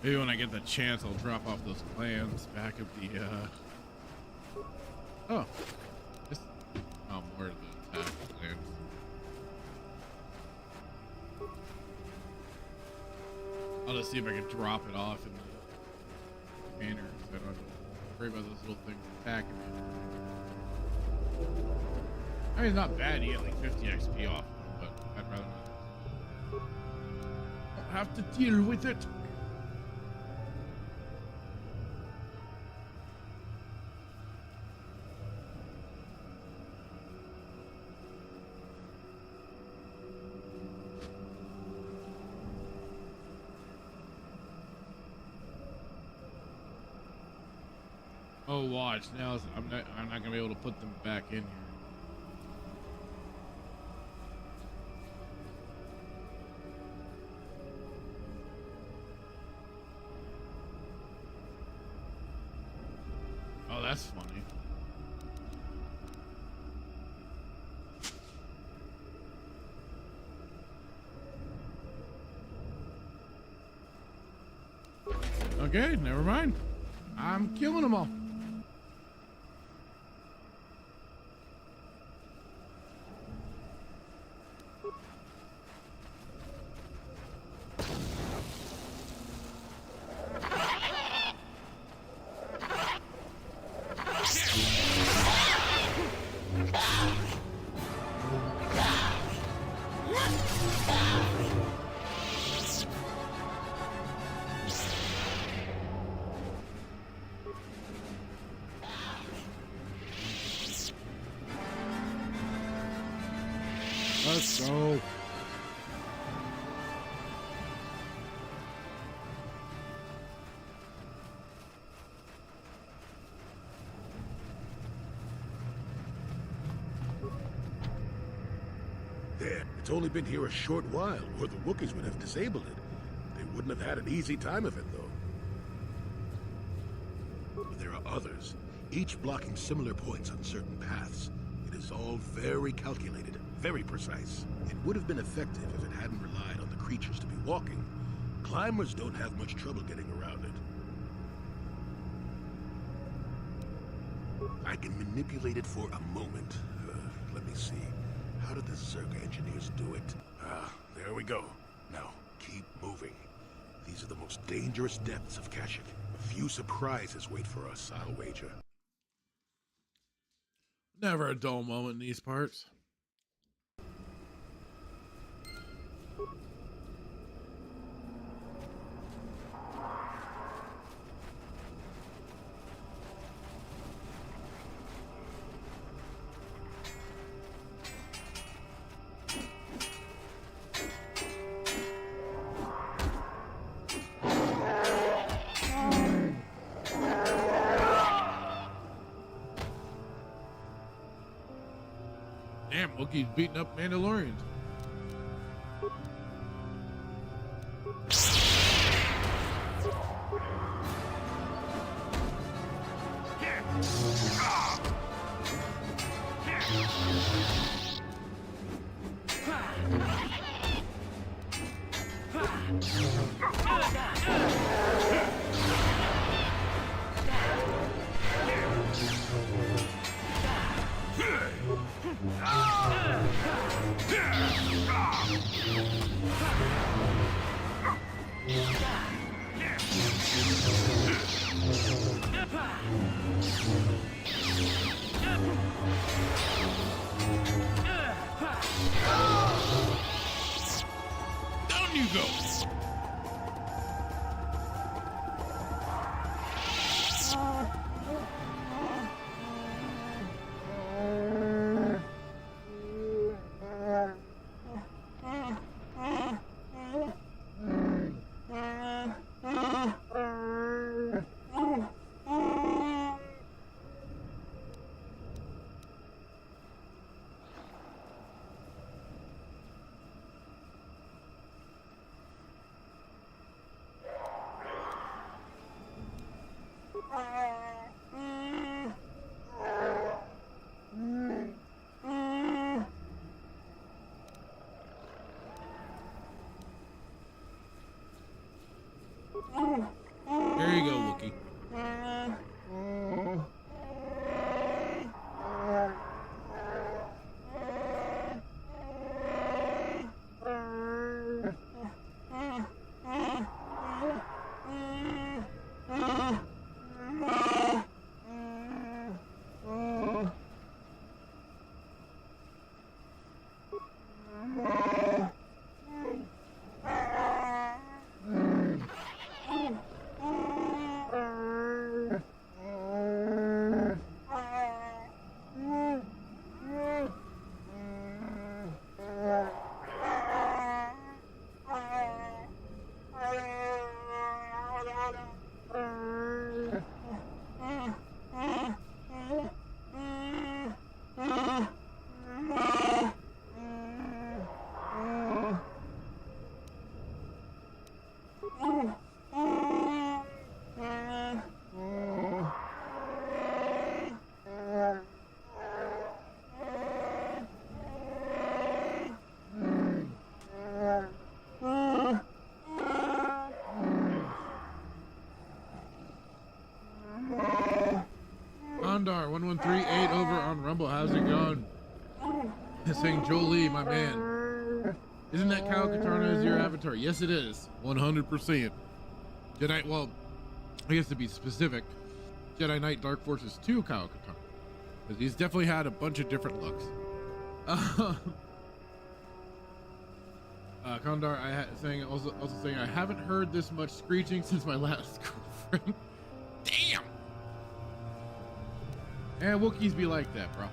S1: Maybe when I get the chance, I'll drop off those clams back at the, oh. Oh, more of the attack clams. I'll just see if I can drop it off in the container so I don't have to worry about those little things attacking me. I mean, it's not bad. You get like 50 XP off of them, but I'd rather not. I'll have to deal with it. Oh, watch now. I'm not gonna be able to put them back in here. Oh, that's funny. Okay, never mind. I'm killing them all. Let's go.
S2: There, it's only been here a short while, or the Wookiees would have disabled it. They wouldn't have had an easy time of it, though. But there are others, each blocking similar points on certain paths. It is all very calculated, very precise. It would have been effective if it hadn't relied on the creatures to be walking. Climbers don't have much trouble getting around it. I can manipulate it for a moment. Let me see. How did the Zerg engineers do it? Ah, there we go. Now, keep moving. These are the most dangerous depths of Kashyyyk. A few surprises wait for us, I'll wager.
S1: Never a dull moment in these parts. Damn, Wookiees beating up Mandalorians. Down you go. There you go, Wookie. Condar 1138 over on Rumble. How's it going? Saying Jolee, my man. Isn't that Kyle Katarna as your avatar? Yes, it is. 100%. Jedi, well, I guess to be specific, Jedi Knight Dark Forces 2 Kyle Katarna. Because he's definitely had a bunch of different looks. Condar, also saying I haven't heard this much screeching since my last girlfriend. Damn. And Wookiees be like that, bro.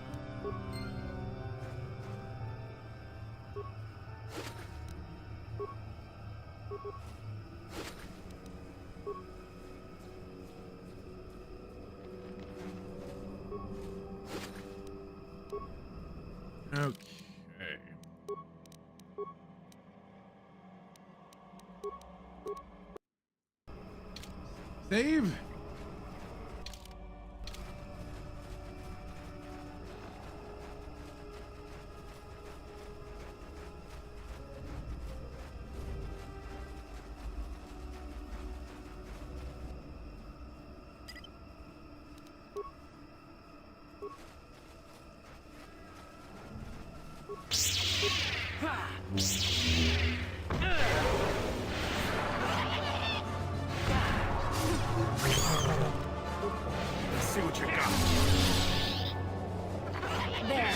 S1: Okay. Save.
S2: Let's see what you got.
S6: There.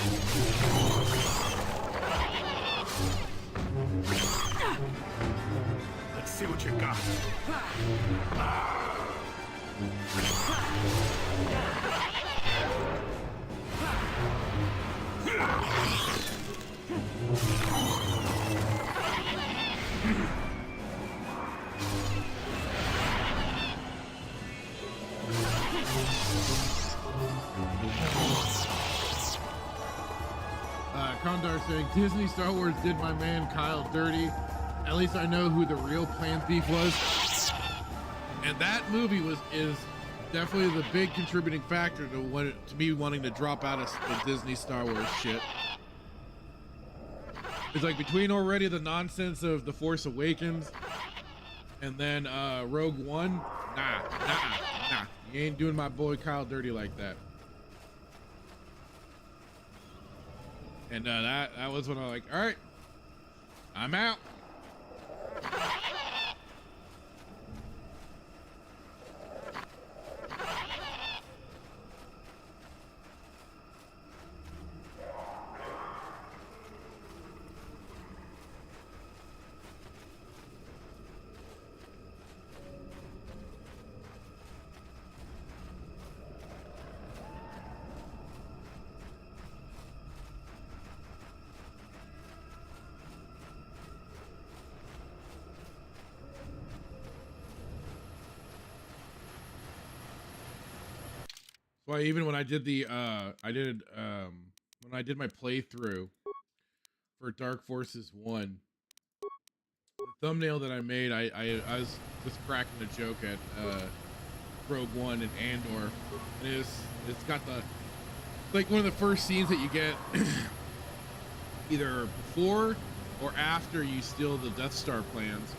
S2: Let's see what you got.
S1: Condar saying Disney Star Wars did my man Kyle dirty. At least I know who the real plan thief was. And that movie is definitely the big contributing factor to me wanting to drop out of the Disney Star Wars shit. It's like between already the nonsense of The Force Awakens and then Rogue One, nah. You ain't doing my boy Kyle dirty like that. And that was when I was like, all right, I'm out. Well, even when I did the when I did my playthrough for Dark Forces 1, the thumbnail that I made, I was just cracking a joke at Rogue One and Andor, and it's got the, like, one of the first scenes that you get either before or after you steal the Death Star plans.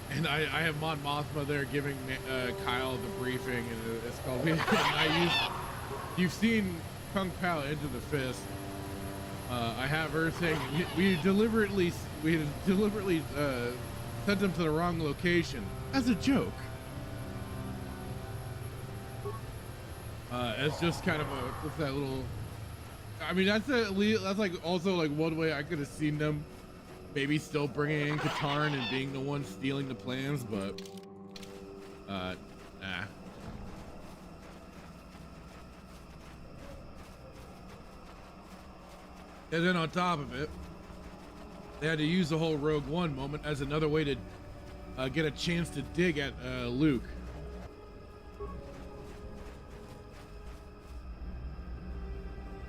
S1: And I have Mon Mothma there giving Kyle the briefing, and it's called. You've seen Kung Pao Into the Fist. I have her saying we deliberately sent him to the wrong location as a joke. It's just kind of what's that little. I mean, that's like also like one way I could have seen them. Maybe still bringing in Katarn and being the one stealing the plans, but nah. And then on top of it, they had to use the whole Rogue One moment as another way to get a chance to dig at Luke.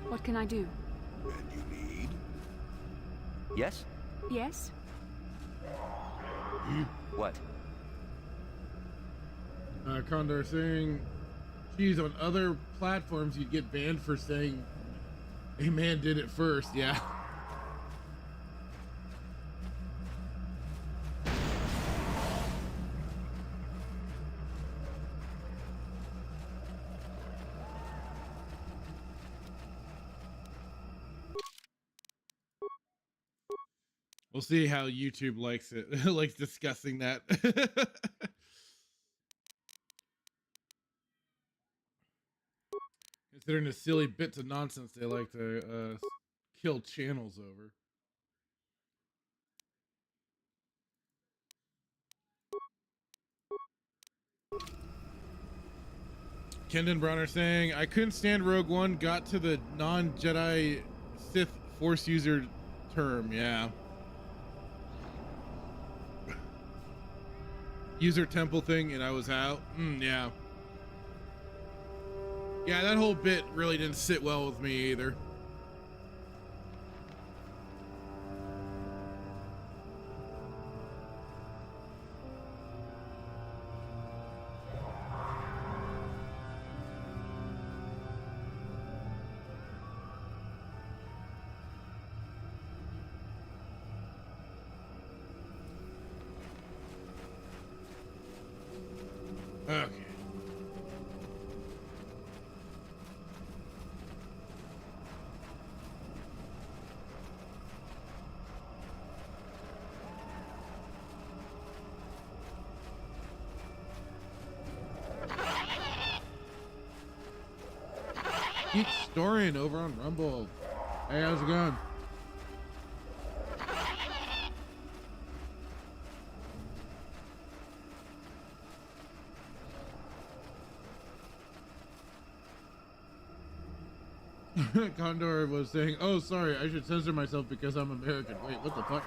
S6: What can I do?
S2: And you need?
S5: Yes?
S6: Yes?
S5: What?
S1: Condor saying, geez, on other platforms you'd get banned for saying a man did it first. Yeah. We'll see how YouTube likes it, likes discussing that. Considering the silly bits of nonsense they like to kill channels over. Kendon Browner saying, I couldn't stand Rogue One, got to the non-Jedi Sith Force user term, yeah. User temple thing, and I was out. Yeah. Yeah, that whole bit really didn't sit well with me either. Okay. Keep storing over on Rumble. Hey, how's it going? Condor was saying, oh, sorry, I should censor myself because I'm American. Wait, what the fuck?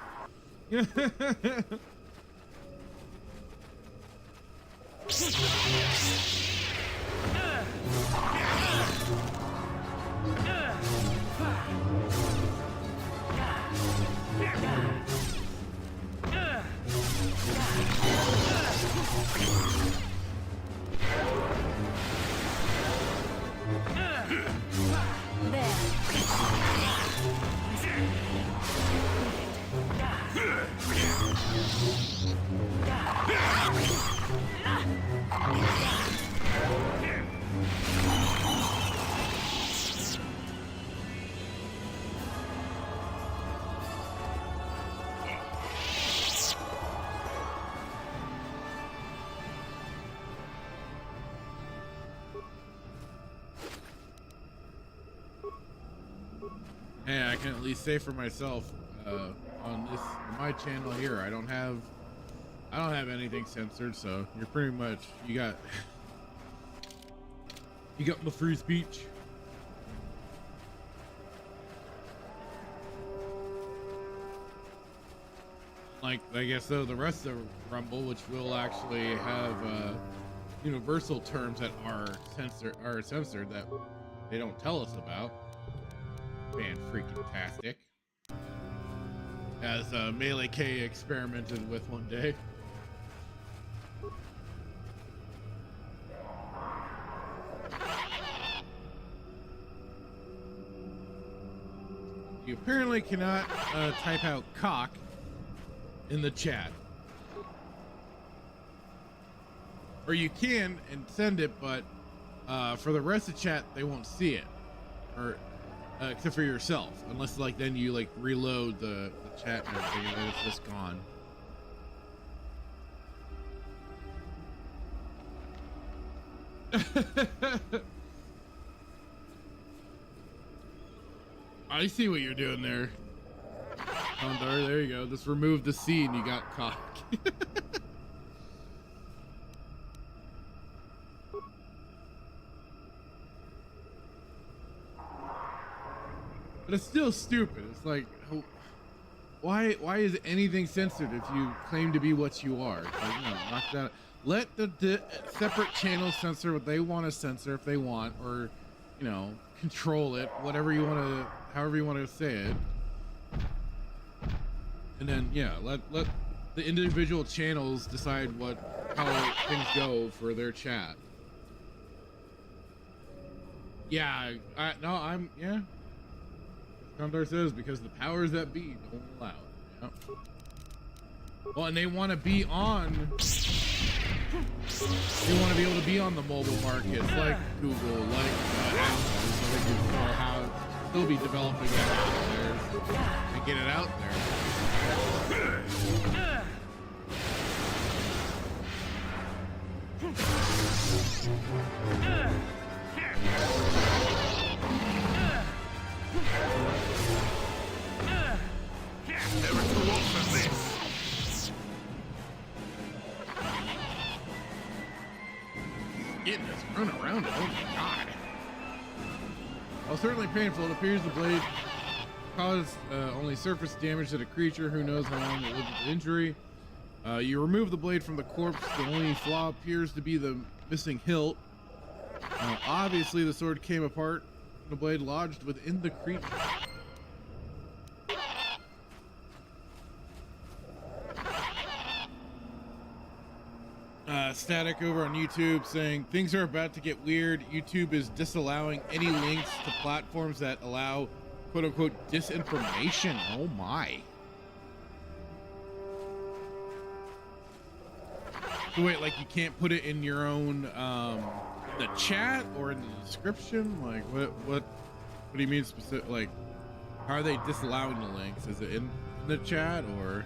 S1: Hey, I can at least say for myself, on my channel here, I don't have anything censored, so you're pretty much, you got my free speech. Like, I guess though the rest of Rumble, which will actually have universal terms that are censored that they don't tell us about. Man, freaking tastic. As Melee K experimented with one day. You apparently cannot type out cock in the chat. Or you can and send it, but for the rest of the chat, they won't see it. Or except for yourself, unless like then you like reload the chat and everything, and then it's just gone. I see what you're doing there, Condor. There you go. Just remove the C and you got cock. But it's still stupid. It's like, why is anything censored if you claim to be what you are? It's like, no, knock that out. Let the separate channels censor what they want to censor if they want, or, you know, control it, whatever you want to, however you want to say it. And then, yeah, let the individual channels decide how things go for their chat. Yeah, yeah. Condor says because the powers that be don't allow it. Yep. Well, and they want to be on. They want to be able to be on the mobile markets like Google, like Apple, so they can know how still be developing that out there and get it out there.
S2: Never too old for this.
S1: Getting us run around it. Oh my god. While certainly painful, it appears the blade caused only surface damage to the creature. Who knows how long it lived with the injury. You remove the blade from the corpse. The only flaw appears to be the missing hilt. Obviously, the sword came apart. The blade lodged within the creature. Static over on YouTube saying things are about to get weird. YouTube is disallowing any links to platforms that allow quote-unquote disinformation. Oh my. So wait, like you can't put it in your own the chat or in the description? Like what do you mean specific? Like how are they disallowing the links? Is it in the chat or?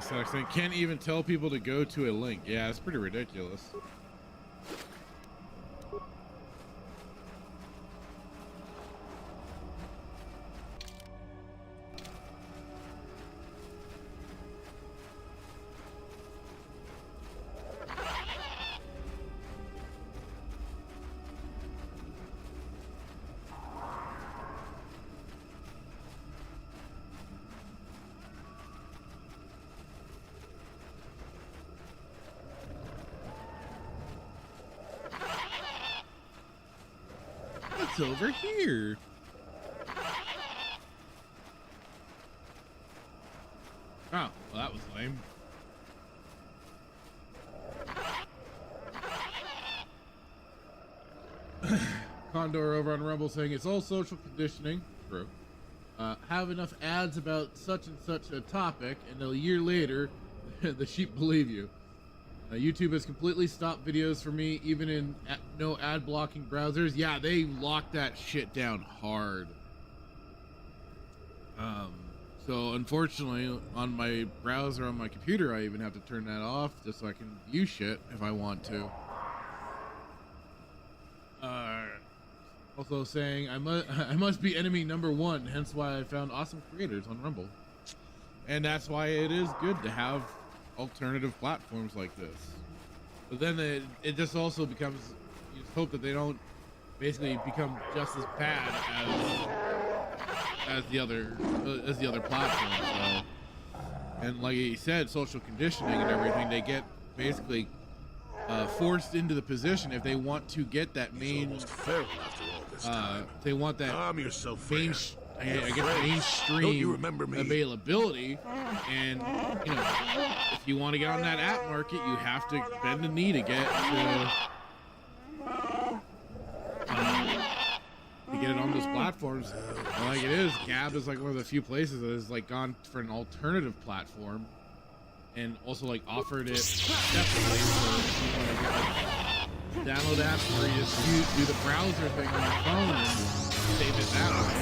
S1: So I think can't even tell people to go to a link. Yeah, it's pretty ridiculous. Over here. Oh, well, that was lame. Condor over on Rumble saying it's all social conditioning. True. Have enough ads about such and such a topic, and a year later, the sheep believe you. YouTube has completely stopped videos for me, even in no ad blocking browsers. Yeah, they locked that shit down hard. So unfortunately, on my browser on my computer, I even have to turn that off just so I can view shit if I want to. Also saying I must be enemy number one, hence why I found awesome creators on Rumble, and that's why it is good to have alternative platforms like this. But then it just also becomes, you just hope that they don't basically become just as bad as the other platforms. So, and like he said, social conditioning and everything, they get basically forced into the position if they want to get that main.
S2: Almost feral after all this time.
S1: They want that
S2: Calm yourself,
S1: main,
S2: friend.
S1: I guess
S2: Friends.
S1: mainstream
S2: Don't you remember me?
S1: availability, and you know, if you want to get on that app market, you have to bend the knee to get it on those platforms. Like it is, Gab is like one of the few places that has like gone for an alternative platform, and also like offered it separately for if you want to get like, download apps where you just do the browser thing on your phone and save it that way.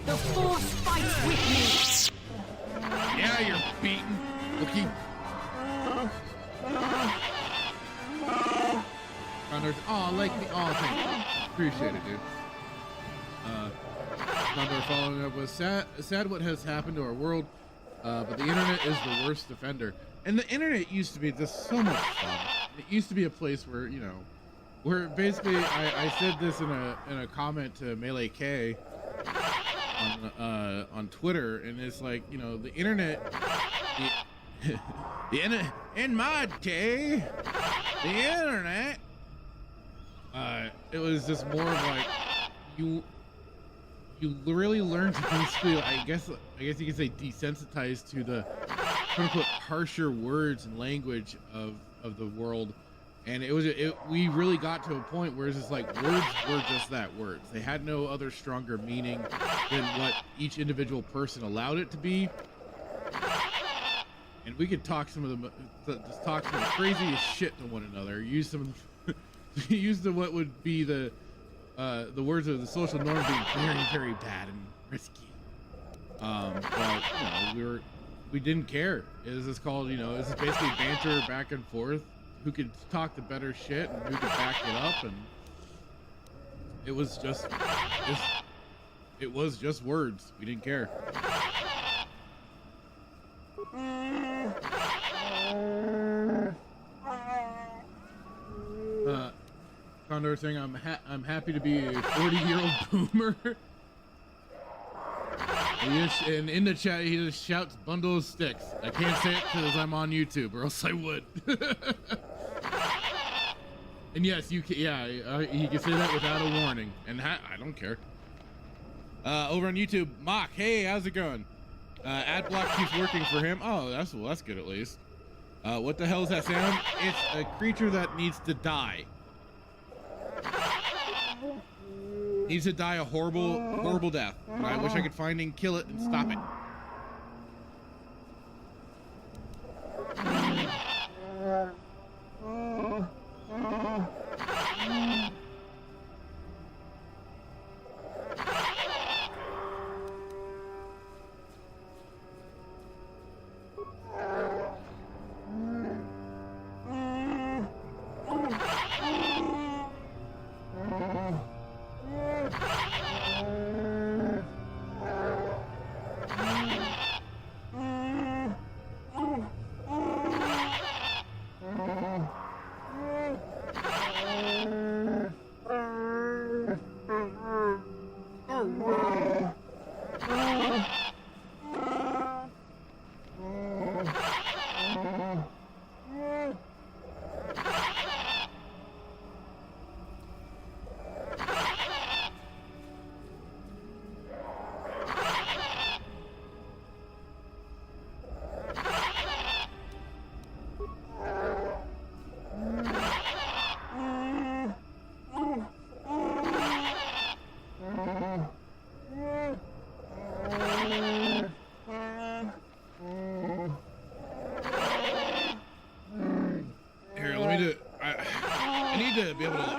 S6: The Force fights with me!
S1: Yeah, you're beaten. Wookie. Oh, like me. Oh, thank you. Appreciate it, dude. Condor following up was sad what has happened to our world, but the internet is the worst offender. And the internet used to be just so much fun. It used to be a place where, you know, where basically I said this in a comment to Melee K on Twitter, and it's like, you know, the internet, in mod K, the internet, it was just more of like you really learn to basically, I guess you could say, desensitized to the quote unquote harsher words and language of the world. And we really got to a point where it's just like words were just that, words. They had no other stronger meaning than what each individual person allowed it to be. And we could talk some of just talk some of the craziest shit to one another. Use some of what would be the words of the social norm being very, very bad and risky. But you know, we didn't care. This is called, you know, this is basically banter back and forth. Who could talk the better shit and who could back it up, and it was just words. We didn't care. Condor saying I'm happy to be a 40-year-old boomer. And in the chat he just shouts bundle of sticks. I can't say it because I'm on YouTube, or else I would. And yes, you can. Yeah, you can say that without a warning, and I don't care. Over on YouTube, Mock, hey, how's it going? Ad block keeps working for him. Oh, that's good at least. What the hell is that sound? It's a creature that needs to die. Needs to die a horrible, horrible death. And I wish I could find and kill it and stop it.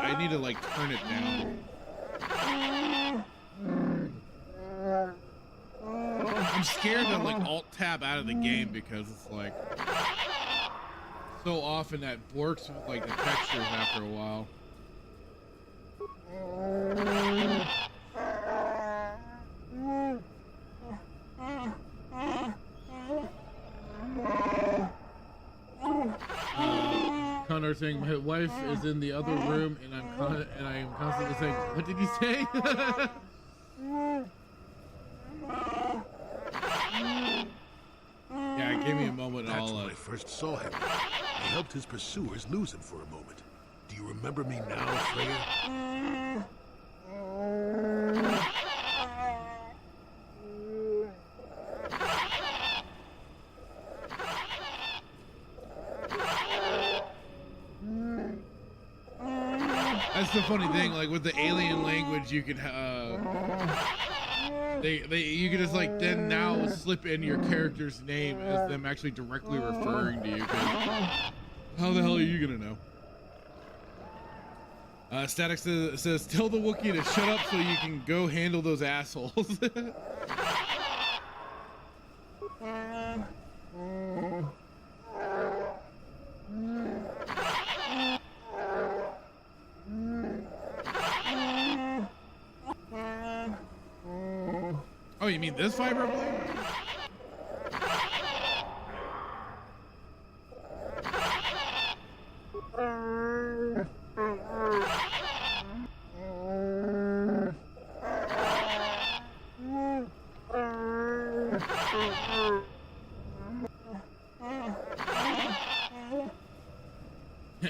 S1: I need to like turn it down. I'm scared to like alt tab out of the game because it's like so often that works with like the textures after a while. Condor saying my wife is in the other room, and I am constantly saying, "What did you say?" Yeah, give me a moment.
S2: That's when I first saw him. I helped his pursuers lose him for a moment. Do you remember me now, Freya?
S1: That's the funny thing, like with the alien language, you could you could just like then now slip in your character's name as them actually directly referring to you. 'Cause how the hell are you gonna know? Static says tell the Wookiee to shut up so you can go handle those assholes. Oh, you mean this vibroblade?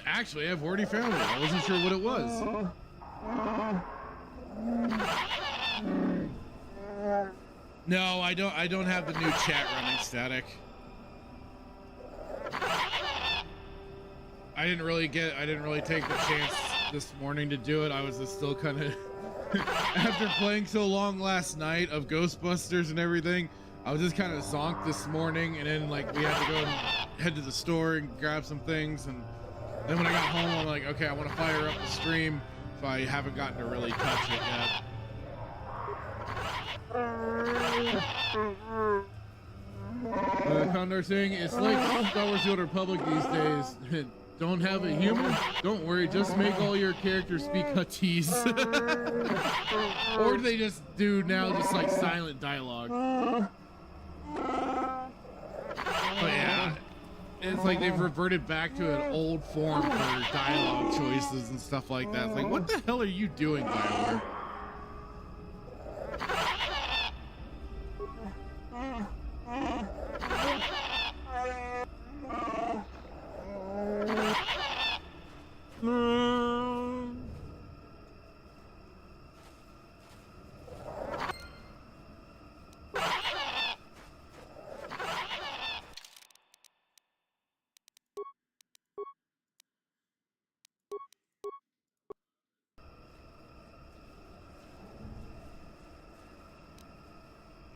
S1: Actually, I've already found it. I wasn't sure what it was. No, I don't have the new chat running, Static. I didn't really take the chance this morning to do it. I was just still kind of after playing so long last night of Ghostbusters and everything, I was just kind of zonked this morning, and then like we had to go and head to the store and grab some things, and then when I got home I'm like, okay, I want to fire up the stream, so I haven't gotten to really touch it yet. Condor saying it's like Star Wars: The Old Republic these days. Don't have a human? Don't worry, just make all your characters speak Huttese. Or they just do now just like silent dialogue. But yeah, it's like they've reverted back to an old form for dialogue choices and stuff like that. It's like, what the hell are you doing, BioWare?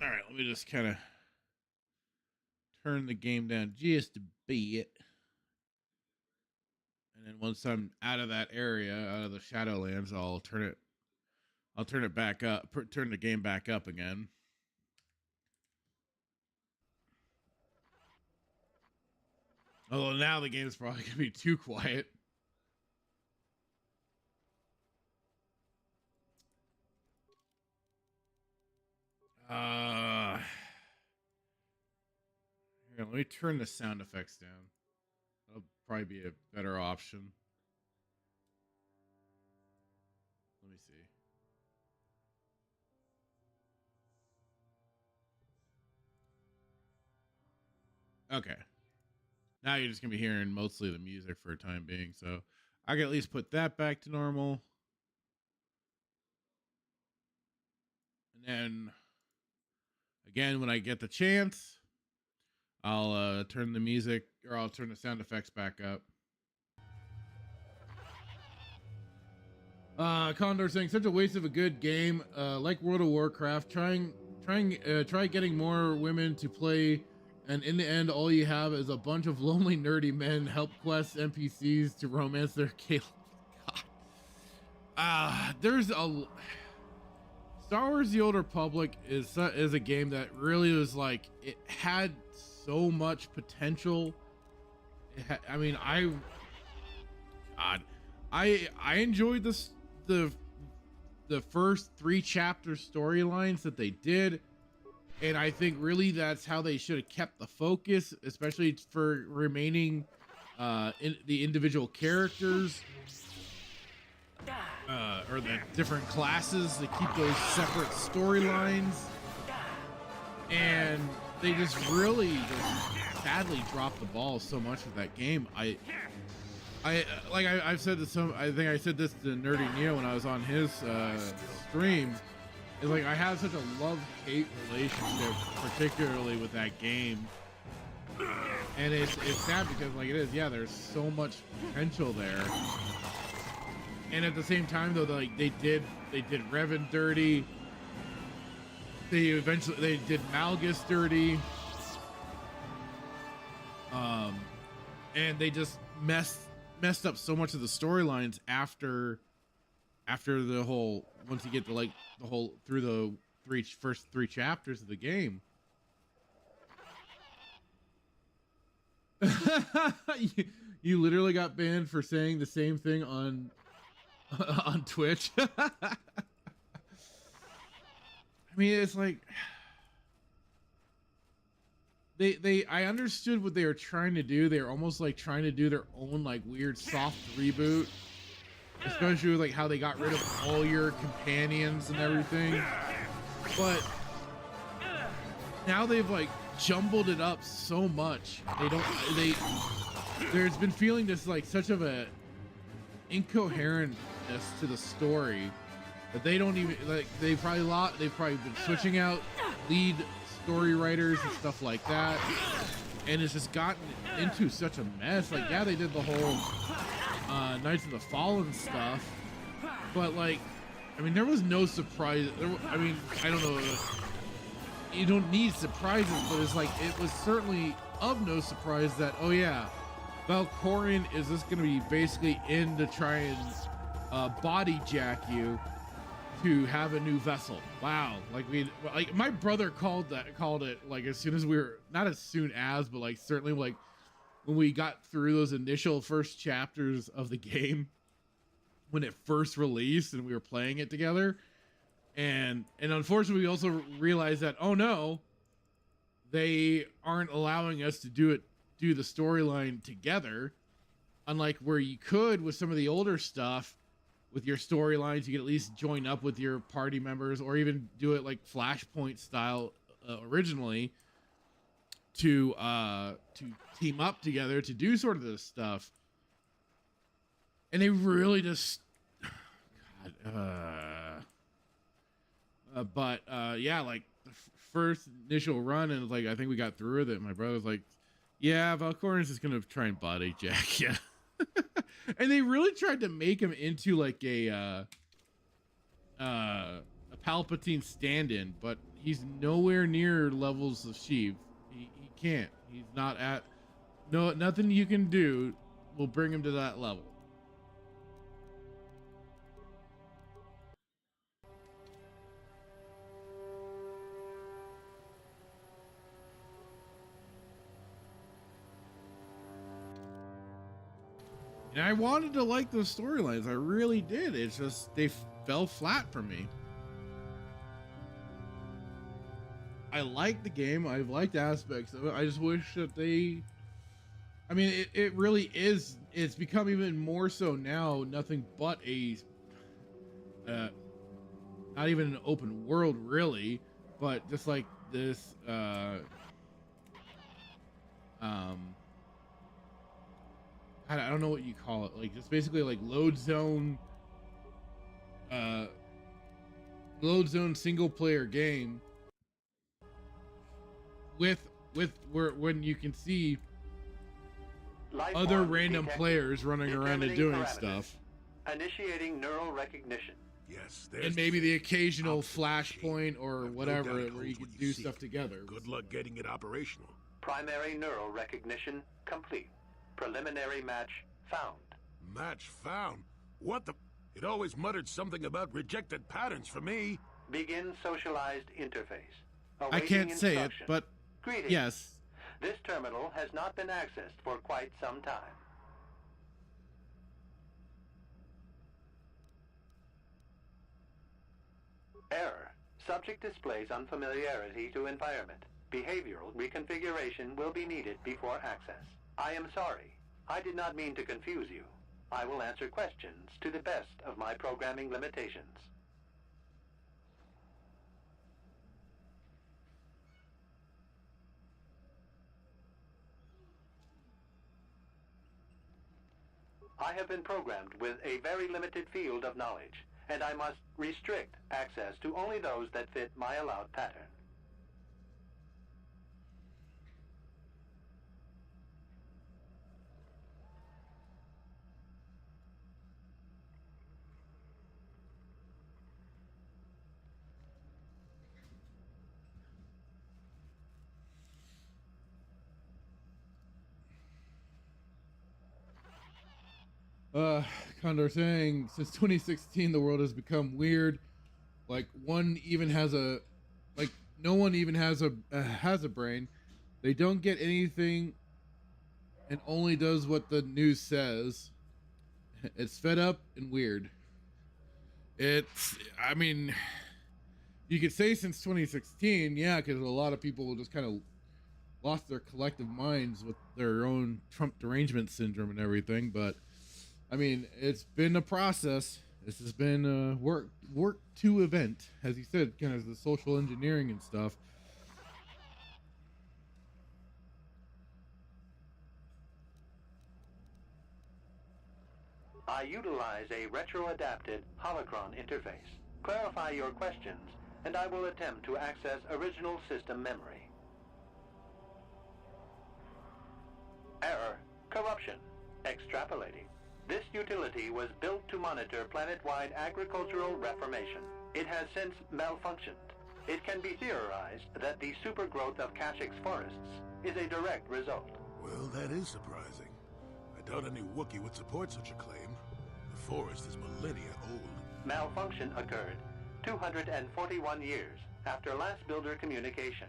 S1: All right, let me just kind of turn the game down just a bit. And then once I'm out of that area, out of the Shadowlands, I'll turn it back up, turn the game back up again. Although now the game's probably gonna be too quiet. Here, let me turn the sound effects down. That'll probably be a better option. Let me see. Okay. Now you're just gonna be hearing mostly the music for a time being, so I can at least put that back to normal. And then again, when I get the chance, I'll turn the music, or I'll turn the sound effects back up. Condor saying such a waste of a good game. Like World of Warcraft, try getting more women to play, and in the end, all you have is a bunch of lonely, nerdy men help quest NPCs to romance their Caleb. God. There's a Star Wars: The Old Republic is a game that really was like, it had so much potential. I mean, I enjoyed the first 3 chapter storylines that they did, and I think really that's how they should have kept the focus, especially for remaining the individual characters, or the different classes. They keep those separate storylines, and they just really sadly dropped the ball so much with that game. I've said this. I think I said this to Nerdy Neo when I was on his stream. It's like I have such a love-hate relationship, particularly with that game, and it's sad because like it is. Yeah, there's so much potential there, and at the same time though, like they did Revan dirty. They did Malgus dirty, and they just messed up so much of the storylines after the whole, once you get to like the whole through the first three chapters of the game. You literally got banned for saying the same thing on Twitch. I mean, it's like I understood what they were trying to do. They were almost like trying to do their own like weird soft reboot, especially with like how they got rid of all your companions and everything. But now they've like jumbled it up so much. There's been feeling this like such of a incoherentness to the story that they don't even like. They've probably been switching out lead story writers and stuff like that, and it's just gotten into such a mess. Like, yeah, they did the whole Knights of the Fallen stuff, but like, I mean, there was no surprise. I mean, I don't know. You don't need surprises, but it's like it was certainly of no surprise that, oh yeah, Valkorion is just going to be basically in to try and body jack you to have a new vessel. Wow. Like my brother called it like as soon as we were, not as soon as, but like certainly like when we got through those initial first chapters of the game when it first released and we were playing it together. And unfortunately we also realized that, oh no, they aren't allowing us to do the storyline together, unlike where you could with some of the older stuff. With your storylines, you could at least join up with your party members, or even do it like Flashpoint style originally, to team up together to do sort of this stuff. And they really just, yeah, like the first initial run, and like I think we got through with it. My brother was like, "Yeah, Valkorion's just gonna try and body jack you." And they really tried to make him into like a Palpatine stand-in, but he's nowhere near levels of Sheev. He can't. He's not at. No, nothing you can do will bring him to that level. And I wanted to like those storylines. I really did. It's just they fell flat for me. I like the game. I've liked aspects of it. I just wish that they... I mean, it really is... It's become even more so now nothing but a... not even an open world, really. But just like this... I don't know what you call it, like just basically like load zone single player game with where when you can see other random players running around and doing stuff.
S9: Initiating neural recognition.
S2: Yes,
S1: and maybe the occasional flashpoint or whatever where you can do stuff together.
S2: Good luck getting it operational.
S9: Primary neural recognition complete. Preliminary match found.
S2: Match found? What the... It always muttered something about rejected patterns for me.
S9: Begin socialized interface.
S1: I can't say it, but
S9: greetings.
S1: Yes.
S9: This terminal has not been accessed for quite some time. Error. Subject displays unfamiliarity to environment. Behavioral reconfiguration will be needed before access. I am sorry. I did not mean to confuse you. I will answer questions to the best of my programming limitations. I have been programmed with a very limited field of knowledge, and I must restrict access to only those that fit my allowed pattern.
S1: Condor saying, since 2016, the world has become weird. Like no one even has a brain. They don't get anything and only does what the news says. It's fed up and weird. I mean, you could say since 2016, yeah, because a lot of people just kind of lost their collective minds with their own Trump derangement syndrome and everything. But I mean, it's been a process. This has been a work to event, as he said, kind of the social engineering and stuff.
S9: I utilize a retro-adapted holocron interface. Clarify your questions, and I will attempt to access original system memory. Error. Corruption. Extrapolating. This utility was built to monitor planet-wide agricultural reformation. It has since malfunctioned. It can be theorized that the supergrowth of Kashyyyk's forests is a direct result.
S2: Well, that is surprising. I doubt any Wookiee would support such a claim. The forest is millennia old.
S9: Malfunction occurred 241 years after last builder communication.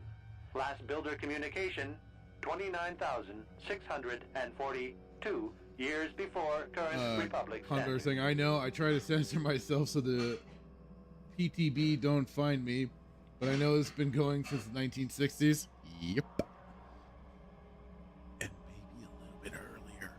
S9: Last builder communication, 29,642 years before current Republic
S1: Condor
S9: standard.
S1: saying, I know, I try to censor myself so the PTB don't find me, but I know it's been going since the 1960s. Yep. And maybe a little bit earlier.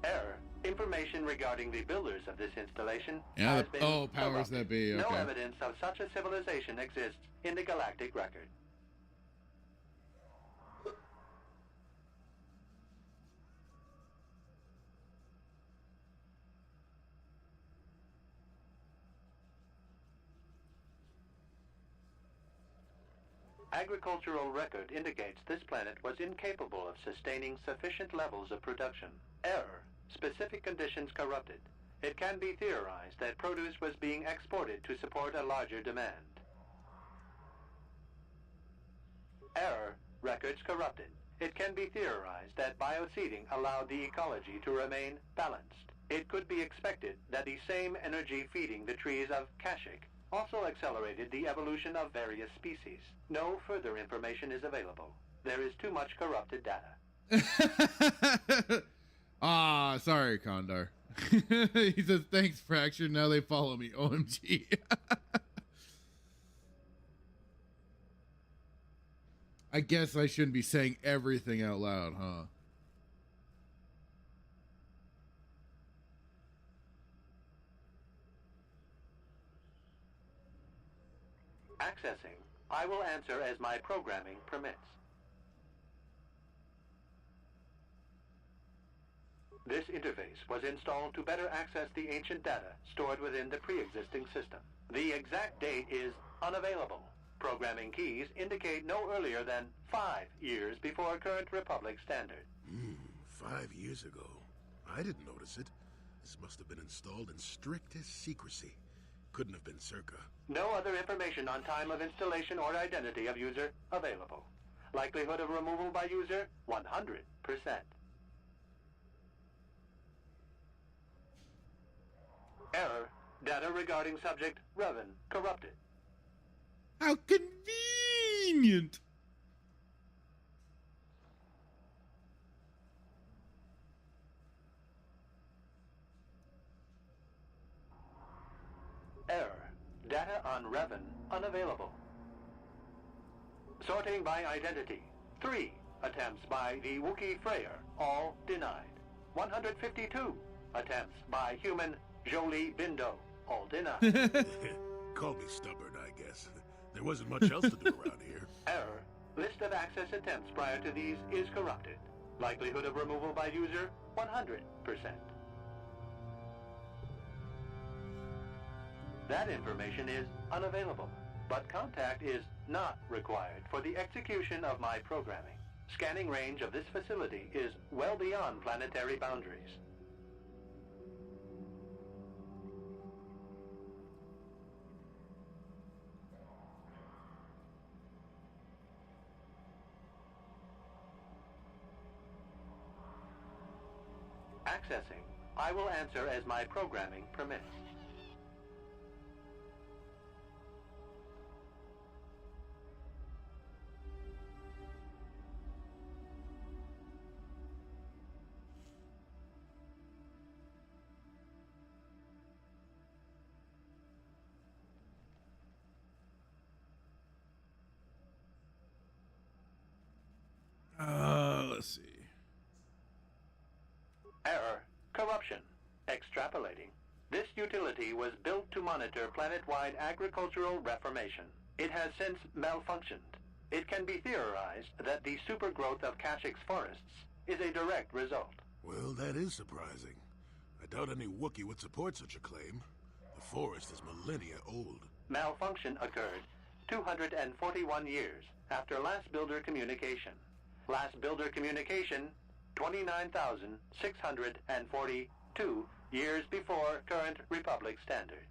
S9: Error. Information regarding the builders of this installation
S1: Yeah,
S9: has been
S1: powers
S9: corrupted.
S1: that be,
S9: No
S1: okay.
S9: evidence of such a civilization exists in the galactic record. Agricultural record indicates this planet was incapable of sustaining sufficient levels of production. Error. Specific conditions corrupted. It can be theorized that produce was being exported to support a larger demand. Error. Records corrupted. It can be theorized that bioseeding allowed the ecology to remain balanced. It could be expected that the same energy feeding the trees of Kashyyyk also accelerated the evolution of various species. No further information is available. There is too much corrupted data.
S1: Sorry, Condor. He says, thanks, Fracture. Now they follow me. OMG. I guess I shouldn't be saying everything out loud, huh?
S9: Accessing. I will answer as my programming permits. This interface was installed to better access the ancient data stored within the pre-existing system. The exact date is unavailable. Programming keys indicate no earlier than 5 years before current Republic standard.
S2: 5 years ago. I didn't notice it. This must have been installed in strictest secrecy. Couldn't have been circa.
S9: No other information on time of installation or identity of user available. Likelihood of removal by user, 100%. Error. Data regarding subject, revan, corrupted.
S1: How convenient!
S9: Data on Revan unavailable. Sorting by identity. 3 attempts by the Wookiee Freyr, all denied. 152 attempts by human Jolee Bindo, all denied.
S2: Call me stubborn, I guess. There wasn't much else to do around here.
S9: Error. List of access attempts prior to these is corrupted. Likelihood of removal by user, 100%. That information is unavailable, but contact is not required for the execution of my programming. Scanning range of this facility is well beyond planetary boundaries. Accessing. I will answer as my programming permits.
S1: Let's see.
S9: Error. Corruption. Extrapolating. This utility was built to monitor planet-wide agricultural reformation. It has since malfunctioned. It can be theorized that the supergrowth of Kashyyyk's forests is a direct result.
S2: Well, that is surprising. I doubt any Wookiee would support such a claim. The forest is millennia old.
S9: Malfunction occurred 241 years after last builder communication. Last builder communication, 29,642 years before current Republic standard.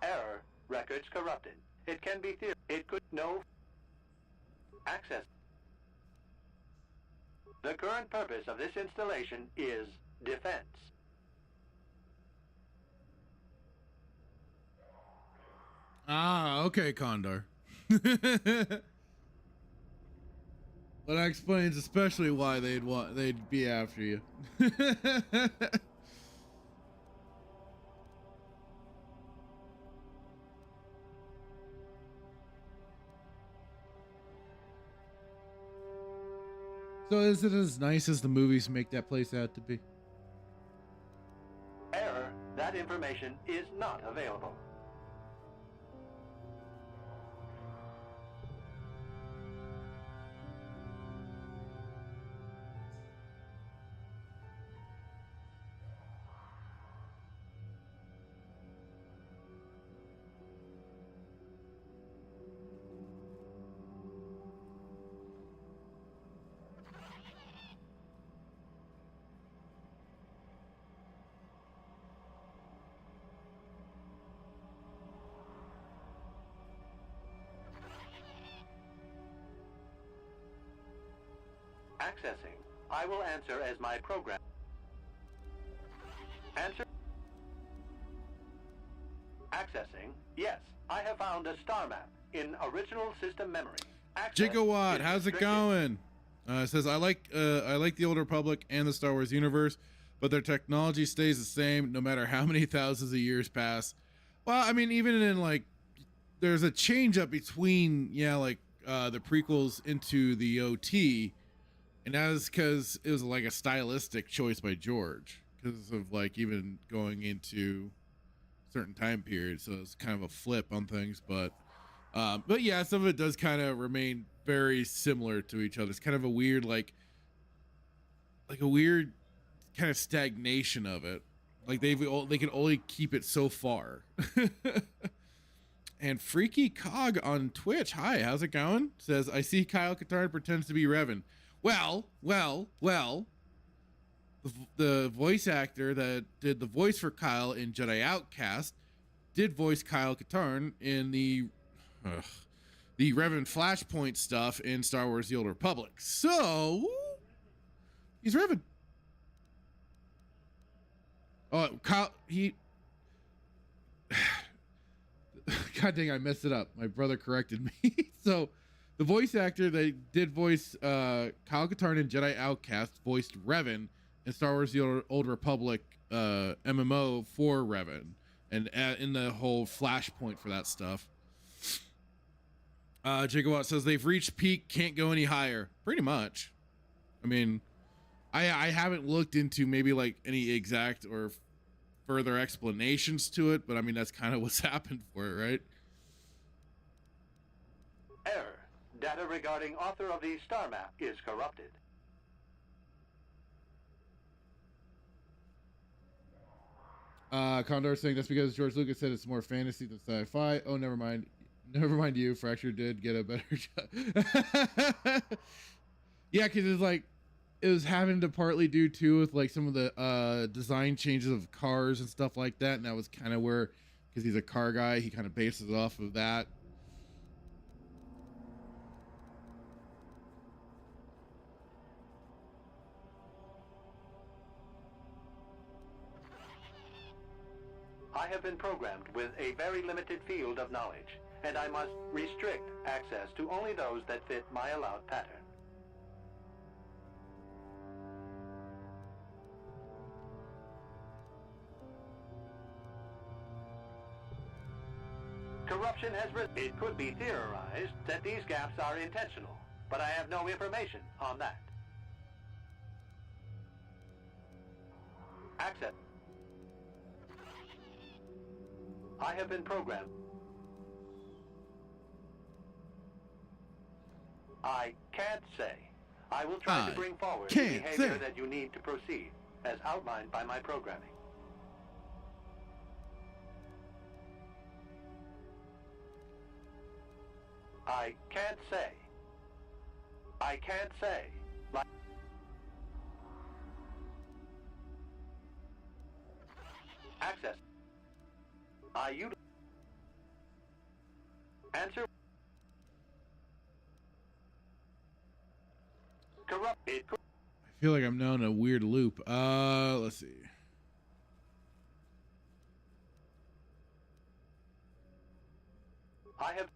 S9: Error. Records corrupted. It can be it could no access. The current purpose of this installation is defense.
S1: Ah, okay, Condor. Well, that explains especially why they'd be after you. So is it as nice as the movies make that place out to be?
S9: Error. That information is not available. Accessing. I will answer as my program. Answer. Accessing. Yes, I have found a star map in original system memory. Access
S1: Gigawatt,
S9: is
S1: how's it
S9: restricted.
S1: going? It says I like the Old Republic and the Star Wars universe, but their technology stays the same no matter how many thousands of years pass. Well, I mean, even in like, there's a change up between the prequels into the OT. And that was because it was like a stylistic choice by George because of like even going into certain time periods. So it's kind of a flip on things, but yeah, some of it does kind of remain very similar to each other. It's kind of a weird, like a weird kind of stagnation of it. Like they can only keep it so far. And Freaky Cog on Twitch, hi, how's it going? Says, I see Kyle Katarn pretends to be Revan. Well, the voice actor that did the voice for Kyle in Jedi Outcast did voice Kyle Katarn in the Revan Flashpoint stuff in Star Wars The Old Republic. So, he's Revan. Oh, Kyle, God dang, I messed it up. My brother corrected me. So the voice actor that did voice Kyle Katarn in Jedi Outcast voiced Revan in Star Wars The Old Republic MMO for Revan, and in the whole flashpoint for that stuff. Gigawatt says they've reached peak, can't go any higher. Pretty much. I mean, I haven't looked into maybe like any exact or further explanations to it, but I mean, that's kind of what's happened for it, right?
S9: Error. Data regarding author of the star map is corrupted.
S1: Condor saying that's because George Lucas said it's more fantasy than sci-fi. Oh, never mind. Never mind you. Fracture did get a better job. Yeah, because it's like, it was having to partly do too with like some of the design changes of cars and stuff like that. And that was kind of where, because he's a car guy, he kind of bases it off of that.
S9: I have been programmed with a very limited field of knowledge, and I must restrict access to only those that fit my allowed pattern. Corruption has risen. It could be theorized that these gaps are intentional, but I have no information on that. Access. I have been programmed. I can't say. I will try to bring forward the behavior that you need to proceed, as outlined by my programming. I can't say. I can't say. Like access. Answer. Corrupt. It could.
S1: I feel like I'm now in a weird loop. Let's see.
S9: I have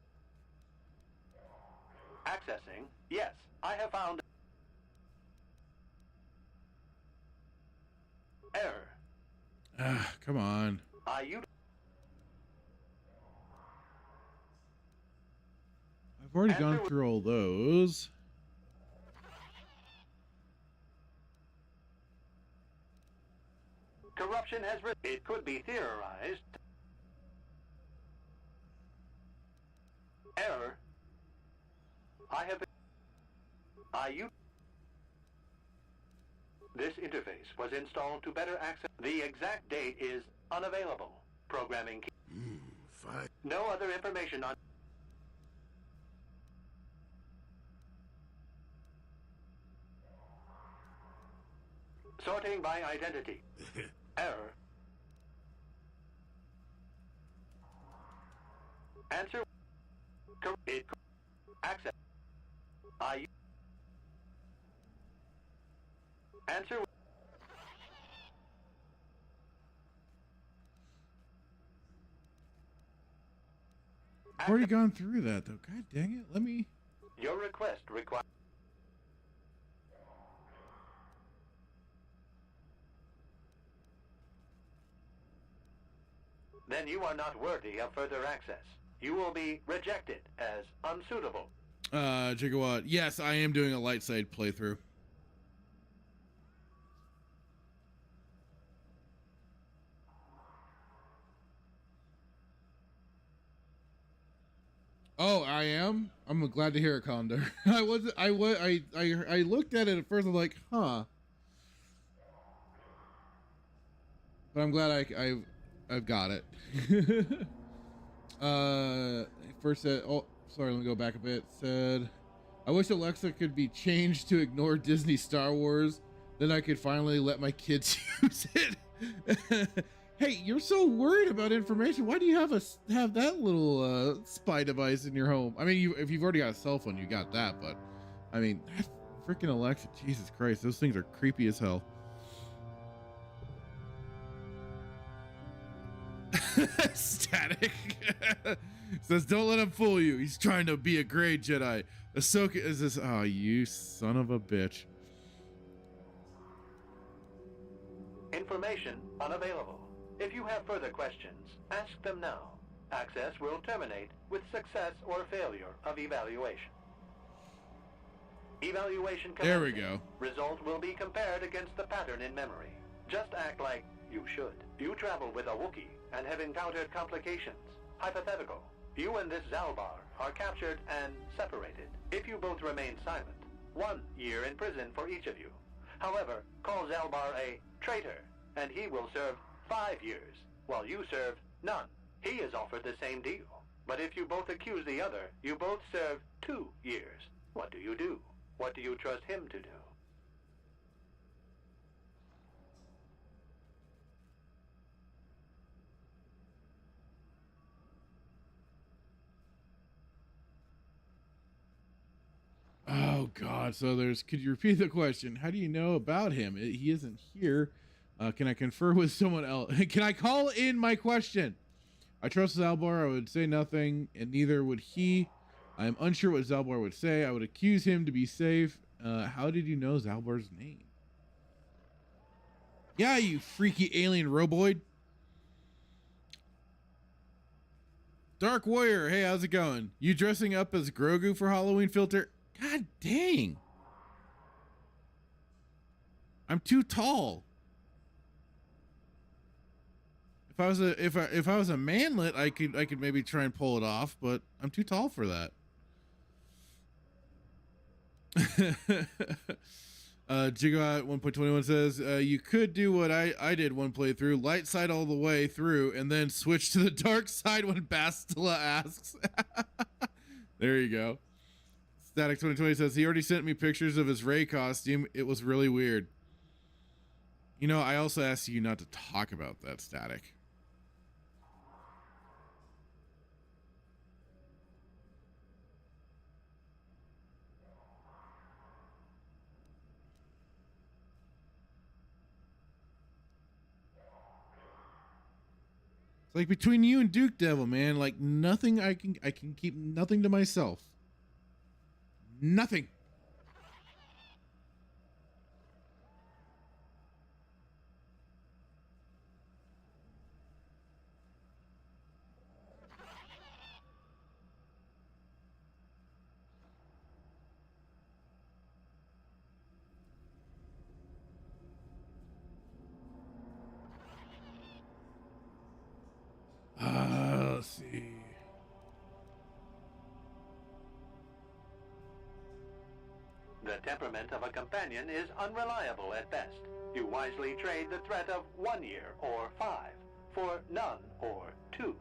S9: accessing. Yes, I have found error.
S1: Come on. I've already gone through all those.
S9: Corruption has risen. It could be theorized. Error. I have. This interface was installed to better access. The exact date is unavailable. Programming key.
S2: Fine.
S9: No other information on. Sorting by identity. Error. Answer. Access. Answer.
S1: I've already gone through that though. God dang it. Let me.
S9: Your request requires. Then you are not worthy of further access. You will be rejected as unsuitable.
S1: Gigawatt. Yes, I am doing a light side playthrough. Oh, I am. I'm glad to hear it, Condor. I looked at it at first. I'm like, huh. But I'm glad I've got it. First said, oh, sorry, let me go back a bit. Said, I wish Alexa could be changed to ignore Disney Star Wars. Then I could finally let my kids use it. Hey, you're so worried about information. Why do you have that little spy device in your home? I mean, if you've already got a cell phone, you got that. But I mean, that freaking Alexa, Jesus Christ, those things are creepy as hell. Static says, "Don't let him fool you. He's trying to be a great Jedi." Ahsoka is this. Oh, you son of a bitch.
S9: Information unavailable. If you have further questions, ask them now. Access will terminate with success or failure of evaluation. Evaluation commencing.
S1: There we go.
S9: Result will be compared against the pattern in memory. Just act like you should. You travel with a Wookiee and have encountered complications. Hypothetical. You and this Zaalbar are captured and separated. If you both remain silent, 1 year in prison for each of you. However, call Zaalbar a traitor, and he will serve 5 years, while you serve none. He is offered the same deal. But if you both accuse the other, you both serve 2 years. What do you do? What do you trust him to do?
S1: Oh God! So there's. Could you repeat the question? How do you know about him? He isn't here. Can I confer with someone else? Can I call in my question? I trust Zaalbar. I would say nothing, and neither would he. I am unsure what Zaalbar would say. I would accuse him to be safe. How did you know Zaalbar's name? Yeah, you freaky alien roboid. Dark Warrior, hey, how's it going? You dressing up as Grogu for Halloween filter? God dang. I'm too tall. If I was a if I was a manlet, I could maybe try and pull it off, but I'm too tall for that. Gigawatt 1.21 says you could do what I did one playthrough, light side all the way through, and then switch to the dark side when Bastila asks. There you go. Static 2020 says he already sent me pictures of his Rey costume. It was really weird. You know, I also asked you not to talk about that, Static. Like between you and Duke Devil, man, like nothing I can keep nothing to myself. Nothing. Let's see.
S9: The temperament of a companion is unreliable at best. You wisely trade the threat of 1 year or 5 for none or 2.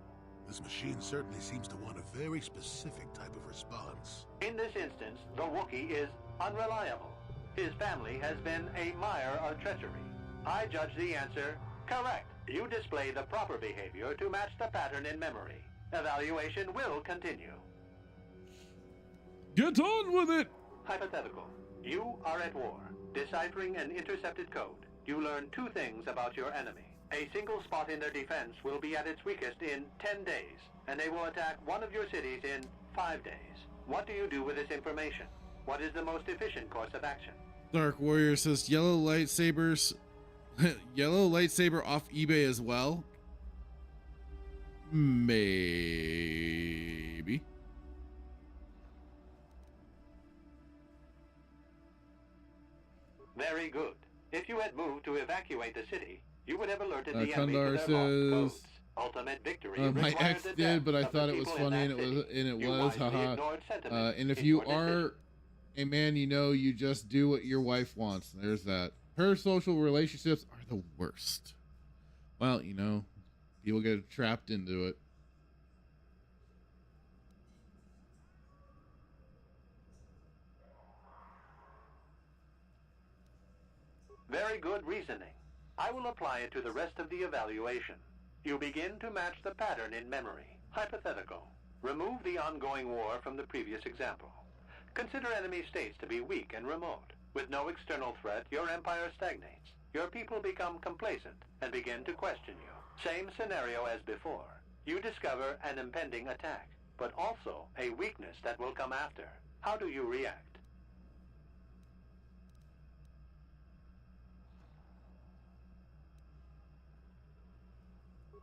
S2: This machine certainly seems to want a very specific type of response.
S9: In this instance, the Wookiee is unreliable. His family has been a mire of treachery. I judge the answer correct. You display the proper behavior to match the pattern in memory. Evaluation will continue.
S1: Get on with it!
S9: Hypothetical. You are at war. Deciphering an intercepted code, you learn 2 things about your enemy. A single spot in their defense will be at its weakest in 10 days, and they will attack one of your cities in 5 days. What do you do with this information? What is the most efficient course of action?
S1: Dark Warrior says yellow lightsabers. Yellow lightsaber off eBay as well? Maybe.
S9: Very good. If you had moved to evacuate the city, you would have alerted the enemy
S1: Kandar
S9: to their lost codes.
S1: says
S9: Ultimate victory
S1: my
S9: requires
S1: ex
S9: the
S1: did,
S9: death
S1: but I
S9: of the
S1: thought it was
S9: people in
S1: funny,
S9: that
S1: and
S9: city.
S1: it
S9: You
S1: was,
S9: wisely
S1: haha.
S9: ignored sentiment
S1: And if
S9: in
S1: you
S9: your decision.
S1: are a man, you know you just do what your wife wants. There's that. Her social relationships are the worst. Well, you know, people get trapped into it.
S9: Very good reasoning. I will apply it to the rest of the evaluation. You begin to match the pattern in memory. Hypothetical. Remove the ongoing war from the previous example. Consider enemy states to be weak and remote. With no external threat, your empire stagnates. Your people become complacent and begin to question you. Same scenario as before. You discover an impending attack, but also a weakness that will come after. How do you react?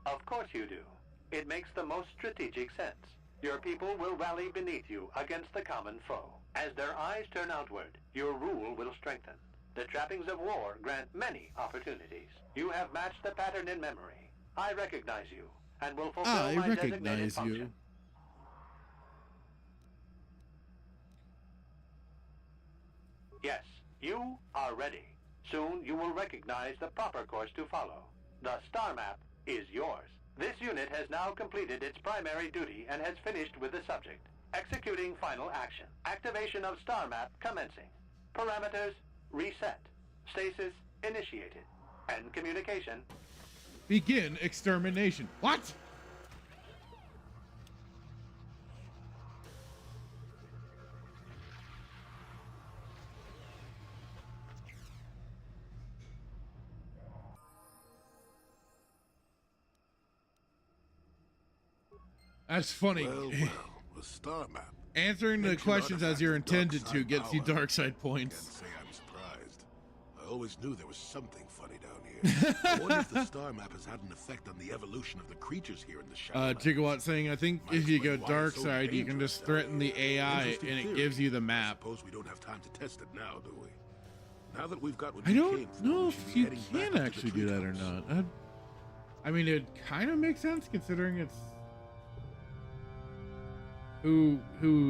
S9: Of course you do. It makes the most strategic sense. Your people will rally beneath you against the common foe. As their eyes turn outward, your rule will strengthen. The trappings of war grant many opportunities. You have matched the pattern in memory. I recognize you, and will fulfill my designated function. Yes, you are ready. Soon you will recognize the proper course to follow. The star map is yours. This unit has now completed its primary duty and has finished with the subject. Executing final action. Activation of star map commencing. Parameters reset. Stasis initiated. End communication.
S1: Begin extermination. What? That's funny.
S2: Well, a star map.
S1: Answering the questions as you're intended to gets you dark side points.
S2: Can't say I'm surprised. I always knew there was something funny down here. I wonder if the star map has had an effect on the evolution of the creatures here in the Shadowlands.
S1: Gigawatt saying, I think if you go dark side, you can just threaten the AI and it gives you the map.
S2: Suppose we don't have time to test it now, do we? Now that we've got what
S1: I
S2: we
S1: don't
S2: came for,
S1: know
S2: we
S1: if
S2: should be
S1: you
S2: heading back
S1: can
S2: up to the
S1: actually do that or
S2: treetops.
S1: not. I mean, it kind of makes sense considering it's who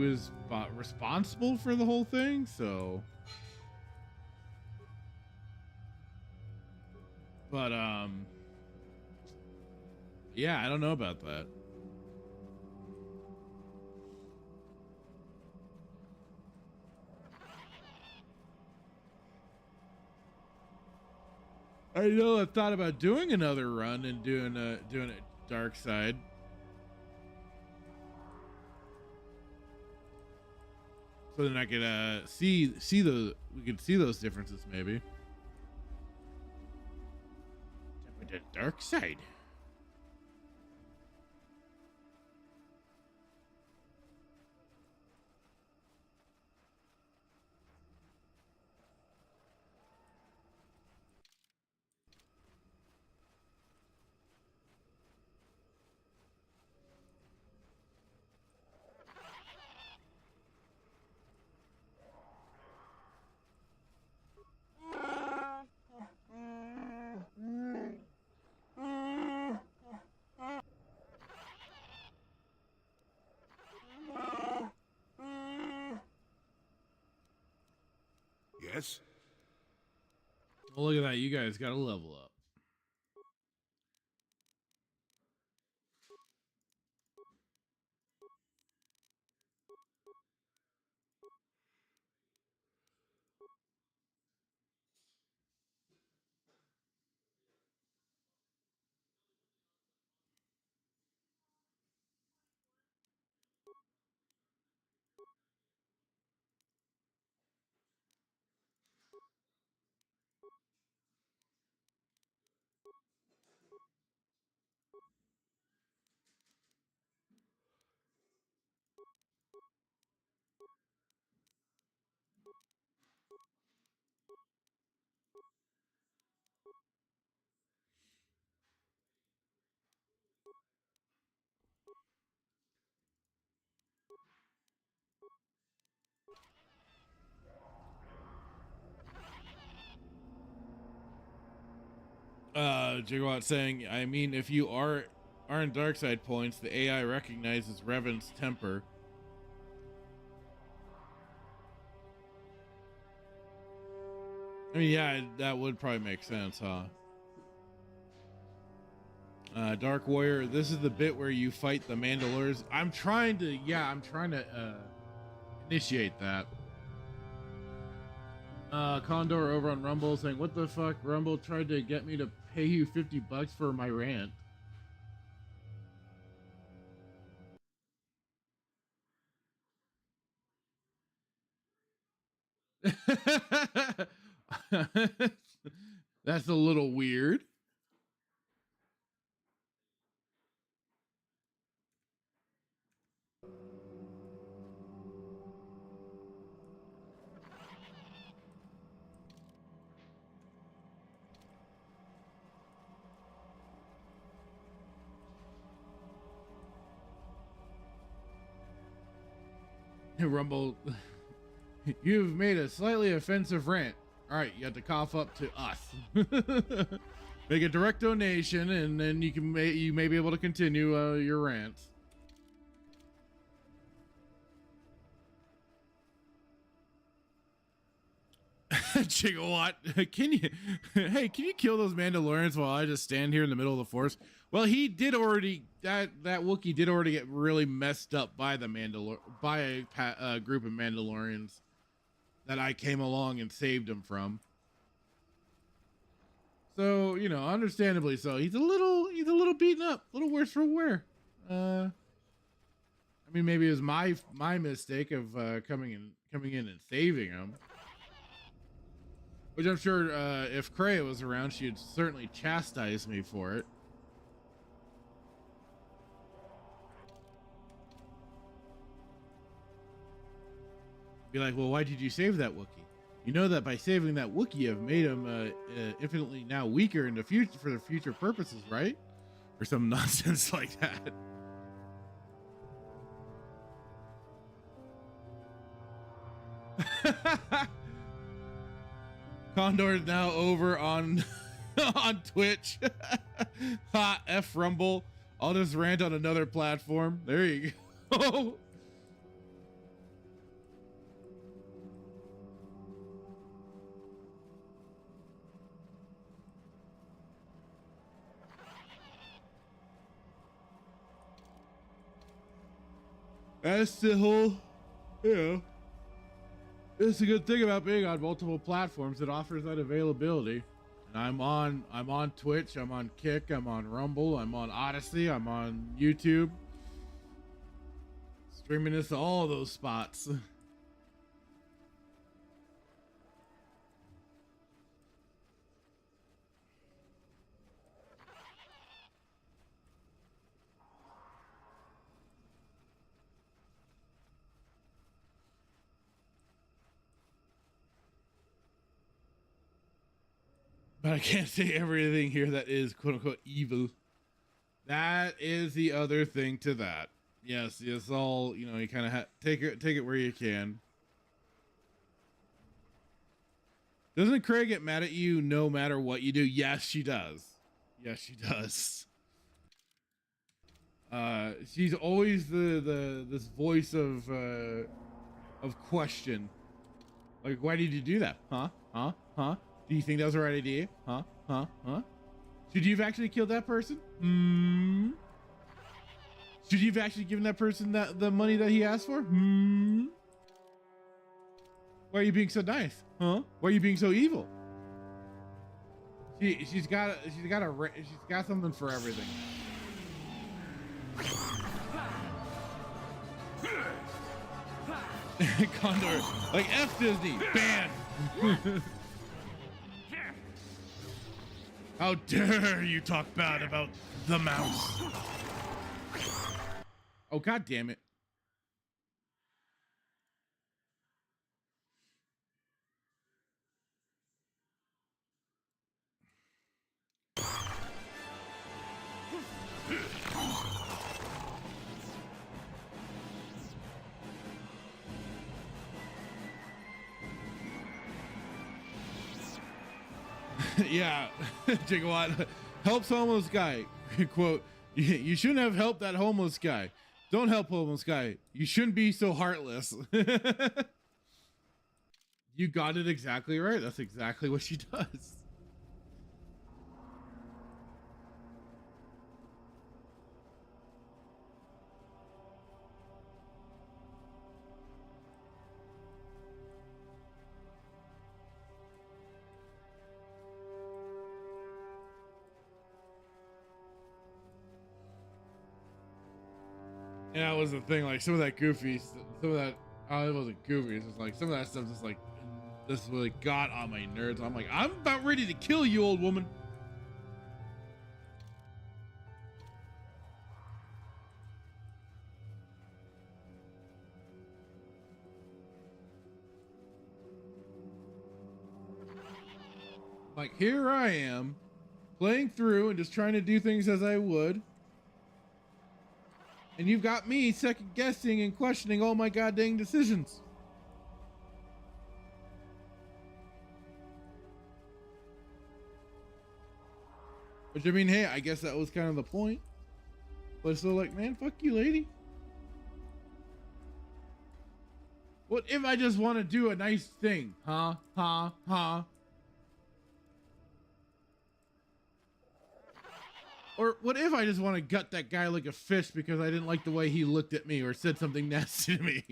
S1: is responsible for the whole thing, so. But yeah, I don't know about that. I know I've thought about doing another run and doing a dark side. So then I could see we could see those differences maybe. The dark side.
S2: Yes?
S1: Well, look at that. You guys got to level up. Gigawatt saying, I mean, if you are in dark side points, the AI recognizes Revan's temper. I mean, yeah, that would probably make sense, huh? Dark Warrior, this is the bit where you fight the Mandalores. I'm trying to initiate that. Condor over on Rumble saying, what the fuck? Rumble tried to get me to pay you $50 for my rant. That's a little weird. Rumble, you've made a slightly offensive rant. All right, you have to cough up to us. Make a direct donation, and then you may be able to continue your rants. Gigawatt, can you kill those Mandalorians while I just stand here in the middle of the Force? Well, he did already. That Wookiee did already get really messed up by the a group of Mandalorians that I came along and saved him from. So, you know, understandably so. He's a little beaten up, a little worse for wear. I mean, maybe it was my mistake of coming in and saving him. Which I'm sure if Kreia was around, she'd certainly chastise me for it. Be like, well, why did you save that Wookiee? You know that by saving that Wookiee, I've made him infinitely now weaker in the future for the future purposes, right? Or some nonsense like that. Condor is now over on on Twitch. Ha, F Rumble. I'll just rant on another platform. There you go. That's the whole, you know, it's a good thing about being on multiple platforms. It offers that availability. And I'm on Twitch, I'm on Kick, I'm on Rumble, I'm on Odyssey, I'm on YouTube. Streaming this to all those spots. But I can't say everything here that is quote unquote evil. That is the other thing to that. Yes, it's all, you know, you kind of take it where you can. Doesn't Kreia get mad at you no matter what you do? Yes, she does. Yes, she does. She's always this voice of question. Like, why did you do that? Huh? Do you think that was the right idea? Huh? Should you have actually killed that person? Should you have actually given that person the money that he asked for? Why are you being so nice? Huh? Why are you being so evil? She's got something for everything. Condor, like F Disney, ban. How dare you talk bad about the mouse? Oh, God damn it. Yeah, Gigawatt helps homeless guy. Quote, you shouldn't have helped that homeless guy. Don't help homeless guy. You shouldn't be so heartless. You got it exactly right. That's exactly what she does. And that was the thing, like some of that goofy, some of that, oh, it wasn't goofy, it's just like some of that stuff just like, this really got on my nerves. I'm like, I'm about ready to kill you, old woman. Like, here I am, playing through and just trying to do things as I would. And you've got me second guessing and questioning all my goddamn decisions. Which, I mean, hey, I guess that was kind of the point. But still, like, man, fuck you, lady. What if I just want to do a nice thing? Huh? Or what if I just want to gut that guy like a fish because I didn't like the way he looked at me or said something nasty to me?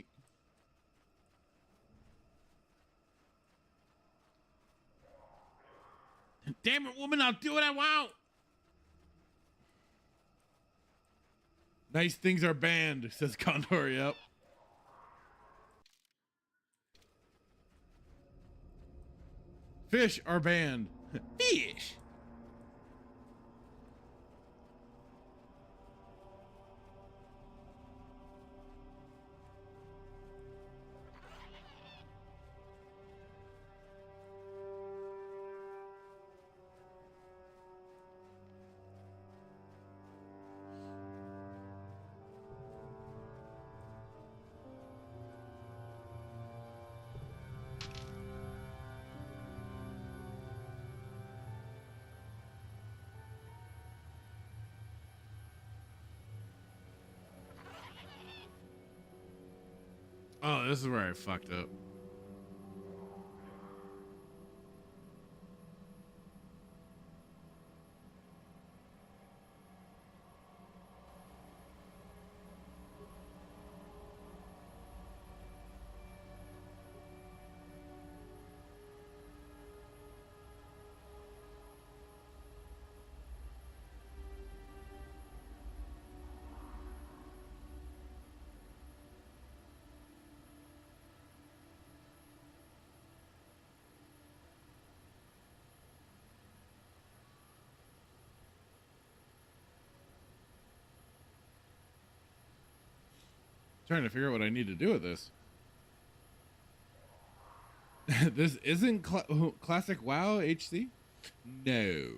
S1: Damn it, woman, I'll do what I want. Nice things are banned, says Condor. Yep. Fish are banned. Fish. Oh, this is where I fucked up. Trying to figure out what I need to do with this. This isn't classic WoW HC? No.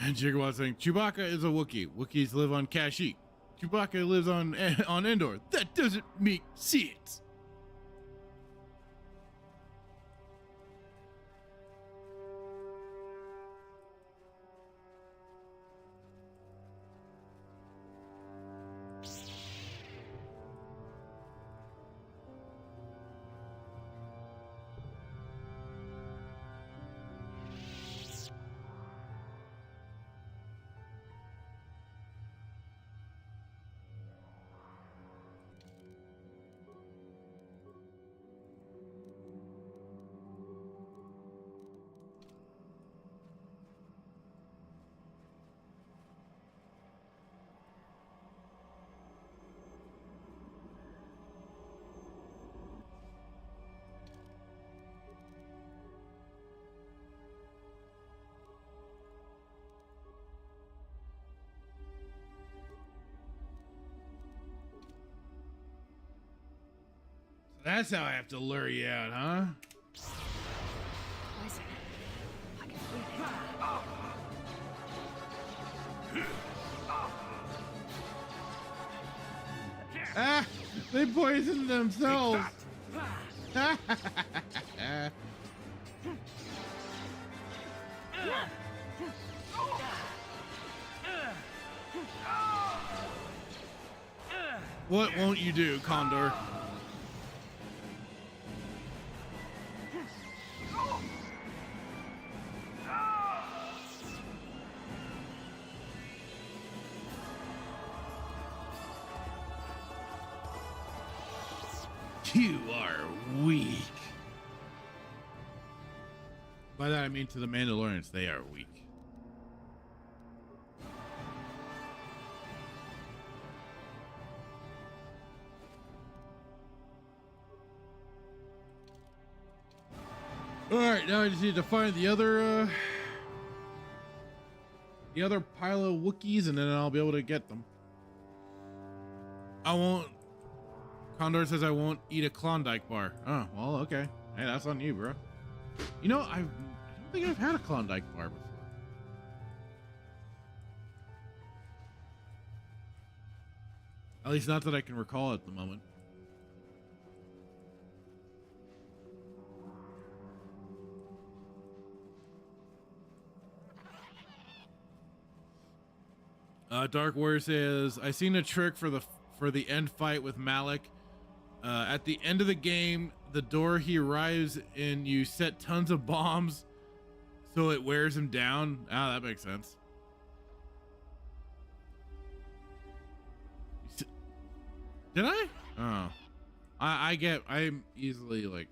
S1: And Gigawatt saying Chewbacca is a Wookiee. Wookiees live on Kashyyyk. Chewbacca lives on Endor. That doesn't make sense. That's how I have to lure you out, huh? Ah, they poisoned themselves. What won't you do, Condor? You are weak. By that I mean to the Mandalorians, they are weak. All right, now I just need to find the other pile of Wookiees, and then I'll be able to get them. I won't. Condor says I won't eat a Klondike bar. Oh, well, okay. Hey, that's on you, bro. You know, I don't think I've had a Klondike bar before. At least not that I can recall at the moment. Dark Warrior says, I seen a trick for the end fight with Malik. At the end of the game, the door he arrives in, you set tons of bombs so it wears him down. Ah, that makes sense. Did I? Oh. I'm easily like,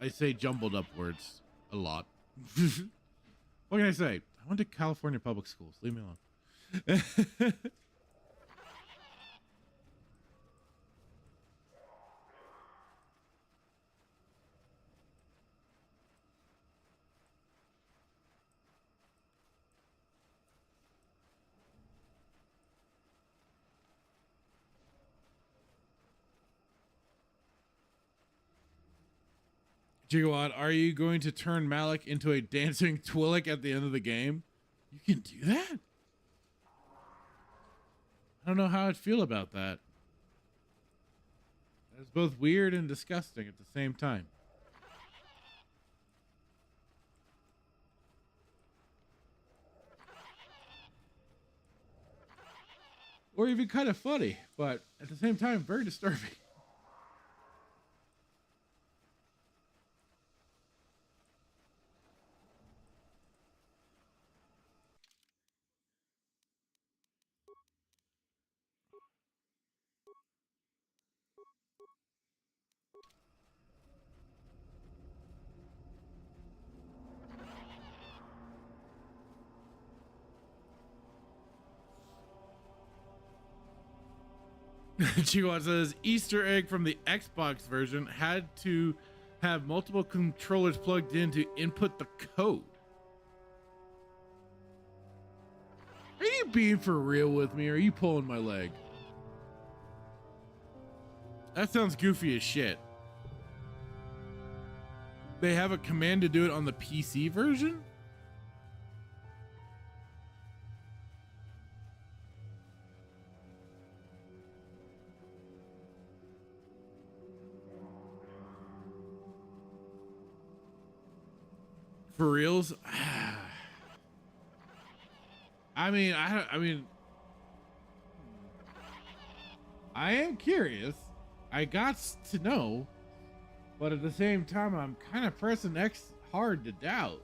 S1: I say jumbled up words a lot. What can I say? I went to California public schools. Leave me alone. Gigawatt, are you going to turn Malik into a dancing Twi'lek at the end of the game? You can do that? I don't know how I'd feel about that. That's both weird and disgusting at the same time. Or even kind of funny, but at the same time, very disturbing. Chihuahua says Easter egg from the Xbox version had to have multiple controllers plugged in to input the code. Are you being for real with me, or are you pulling my leg? That sounds goofy as shit. They have a command to do it on the PC version? For reals? I mean, I am curious. I got to know, but at the same time, I'm kind of pressing X hard to doubt.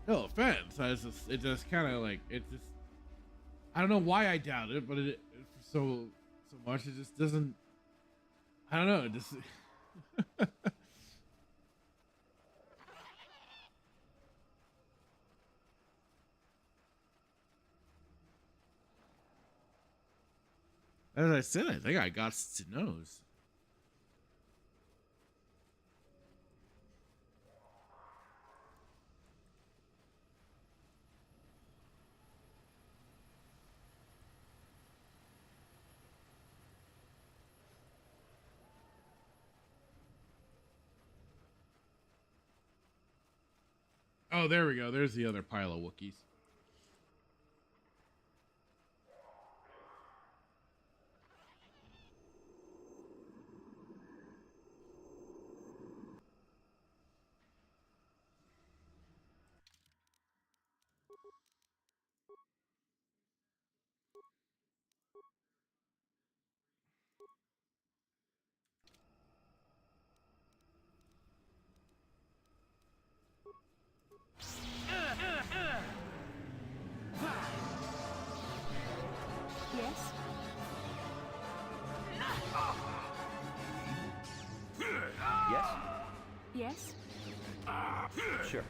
S1: No offense. It just kind of like, it just, I don't know why I doubt it, but it so much. It just doesn't, I don't know. It just, as I said, I think I got to knows. Oh, there we go. There's the other pile of Wookiees.
S6: Yes?
S5: Sure.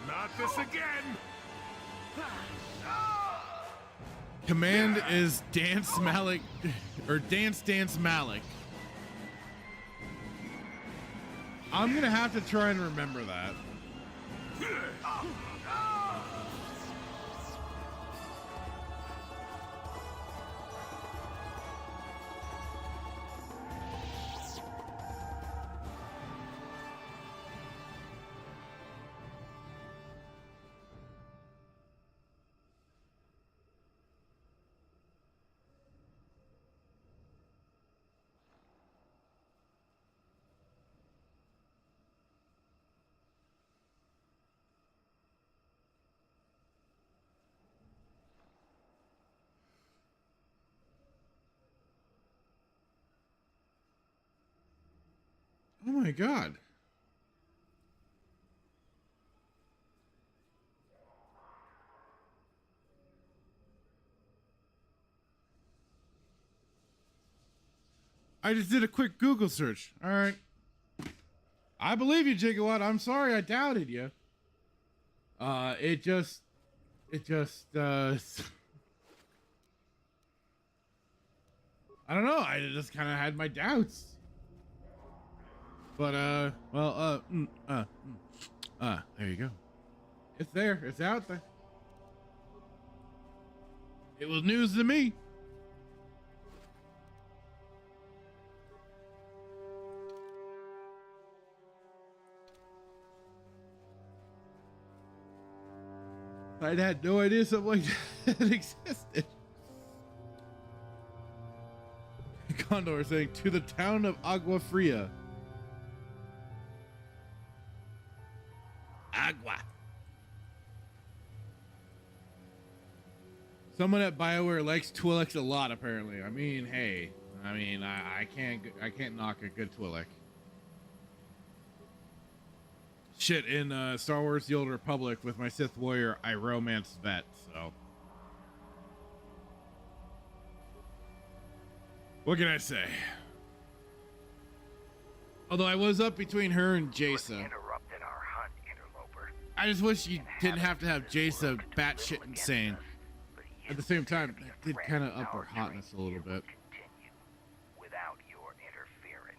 S2: Not this again!
S1: Command is Dance Malik, or Dance Malik. I'm gonna have to try and remember that. Oh my god. I just did a quick Google search. All right. I believe you, Gigawatt. I'm sorry I doubted you. It just I don't know. I just kind of had my doubts. But, there you go. It's there. It's out there. It was news to me. I'd had no idea something like that existed. Condor saying, to the town of Agua Fria. Agua. Someone at BioWare likes Twi'leks a lot, apparently. I mean, hey. I can't knock a good Twi'lek. Shit, in Star Wars The Old Republic with my Sith warrior, I romanced Vet, so. What can I say? Although I was up between her and Jason.
S3: Interrupted our hunt, interloper.
S1: I just wish you didn't have to have Jason batshit insane. At the same time, that did kind of up her hotness a little bit.
S3: Without your interference.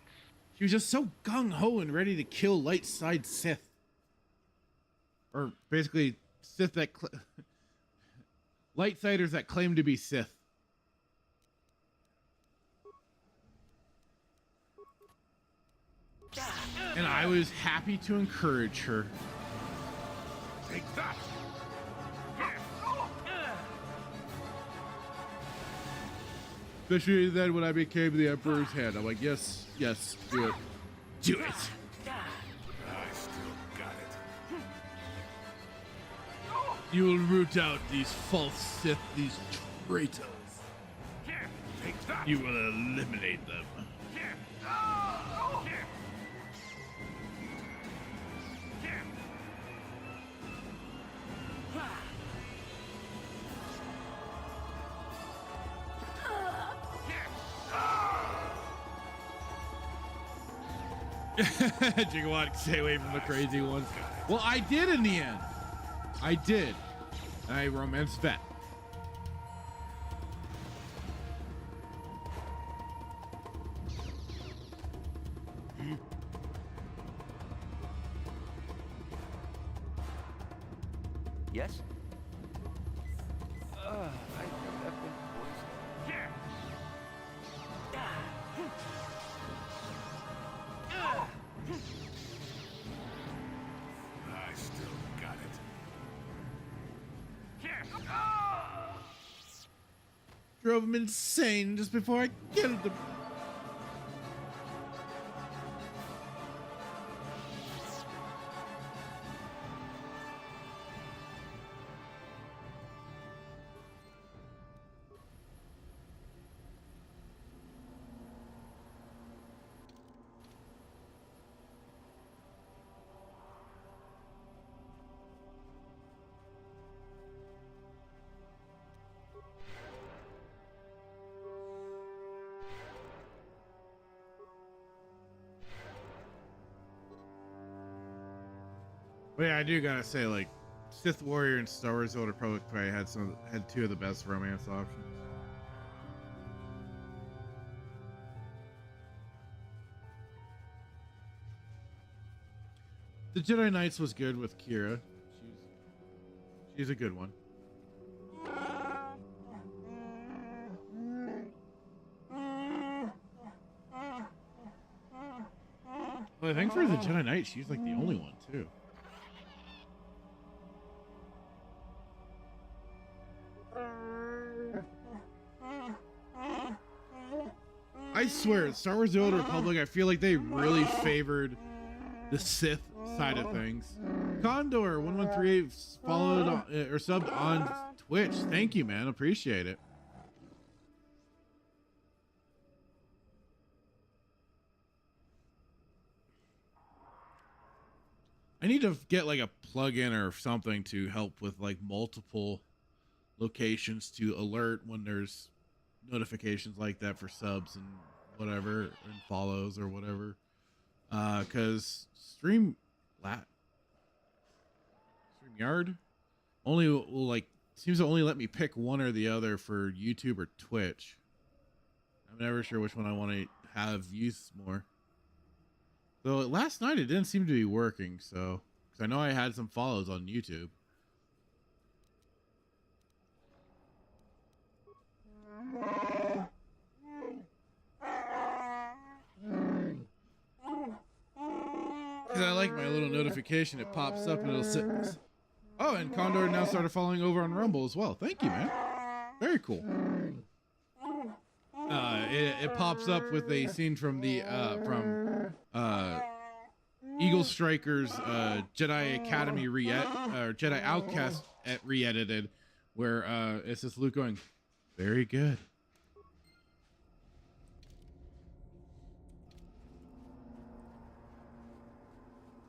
S1: She was just so gung-ho and ready to kill light side Sith. Or basically, Sith that... Lightsiders that claim to be Sith. And I was happy to encourage her.
S2: Take that!
S1: Especially then when I became the Emperor's hand. I'm like, yes, yes, do it. Do it.
S2: I still got it.
S1: You will root out these false Sith, these traitors.
S2: Take that!
S1: You will eliminate them. Gigawatt, stay away from the crazy ones. Well, I did in the end. I did. I romanced Vet.
S5: Yes?
S2: I still got it.
S1: Drove him insane just before I killed him. But yeah, I do gotta say, like, Sith Warrior and Star Wars: The Old Republic probably had two of the best romance options. The Jedi Knights was good with Kira. She's a good one. Well, I think for the Jedi Knight, she's like the only one too. I swear, Star Wars: The Old Republic, I feel like they really favored the Sith side of things. Condor 1138 followed or subbed on Twitch. Thank you, man. Appreciate it. I need to get like a plugin or something to help with like multiple locations to alert when there's notifications like that for subs and whatever and follows or whatever. Because StreamYard only will like seems to only let me pick one or the other for YouTube or Twitch. I'm never sure which one I want to have use more. Though last night it didn't seem to be working, so because I know I had some follows on YouTube. Because I like my little notification, it pops up and it'll sit. Oh, and Condor now started following over on Rumble as well. Thank you, man. Very cool. It pops up with a scene from the Eagle Strikers Jedi Academy Jedi Outcast re-edited, where it's just Luke going, very good.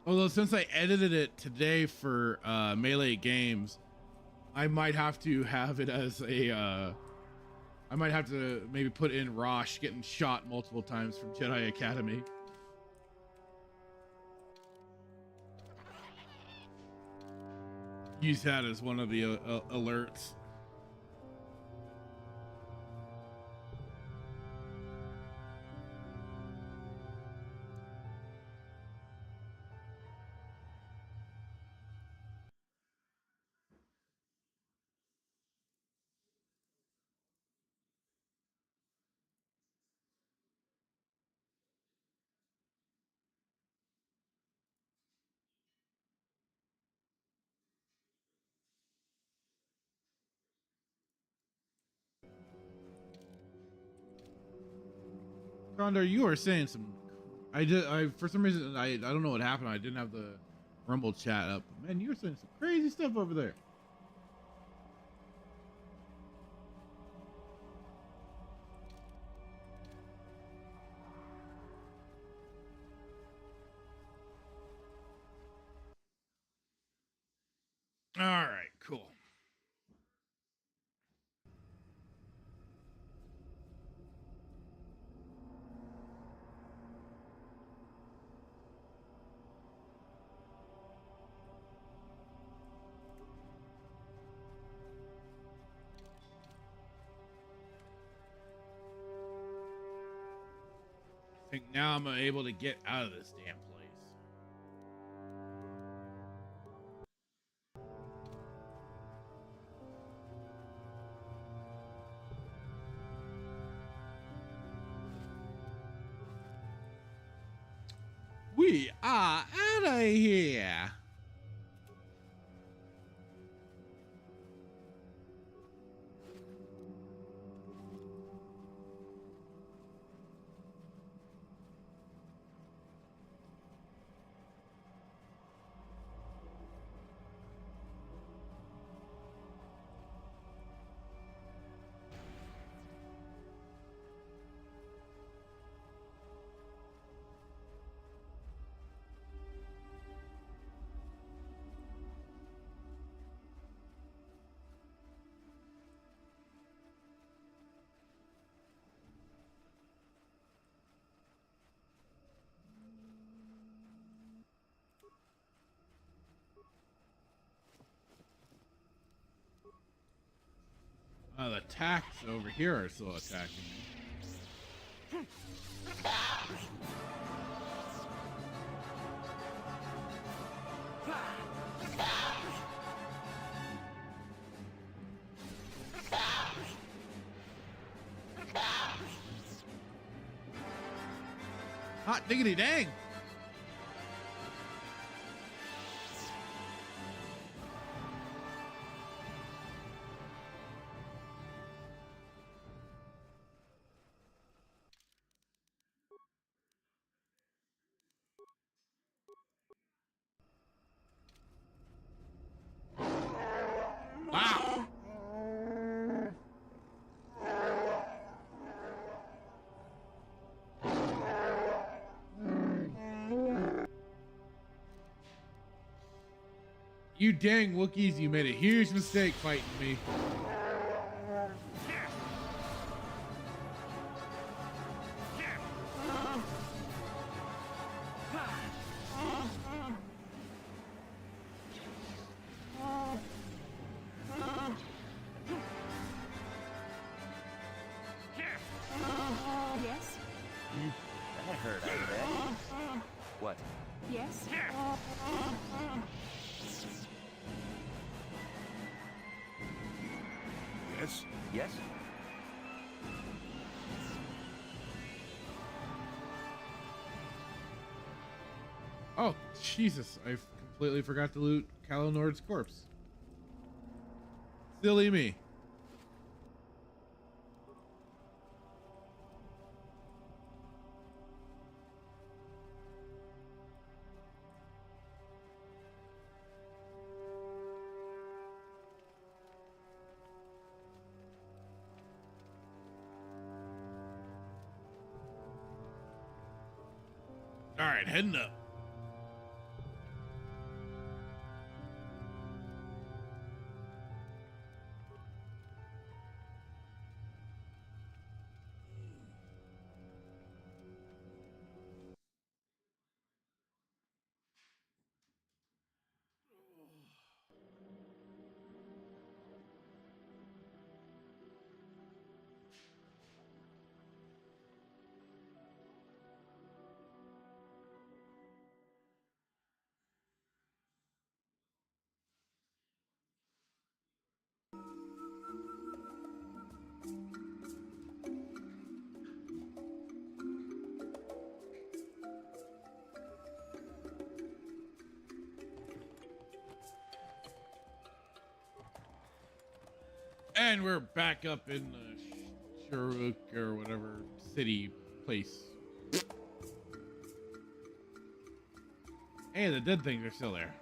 S1: Although since I edited it today for Melee Games, I might have to have it as a I might have to maybe put in Rosh getting shot multiple times from Jedi Academy. Use that as one of the alerts. Condor, you are saying some. I for some reason I don't know what happened. I didn't have the Rumble chat up. Man, you were saying some crazy stuff over there. All right, cool. I think now I'm able to get out of this damn place. We are out of here. The attacks over here are still attacking me. Hot diggity dang! Wow! You dang Wookiees, you made a huge mistake fighting me.
S6: Yes?
S5: That hurt, I bet. What?
S6: Yes?
S2: Yes?
S5: Yes?
S1: Oh, Jesus. I completely forgot to loot Calo Nord's corpse. Silly me. All right, heading up. And we're back up in the Shuruk or whatever city place. Hey, the dead things are still there.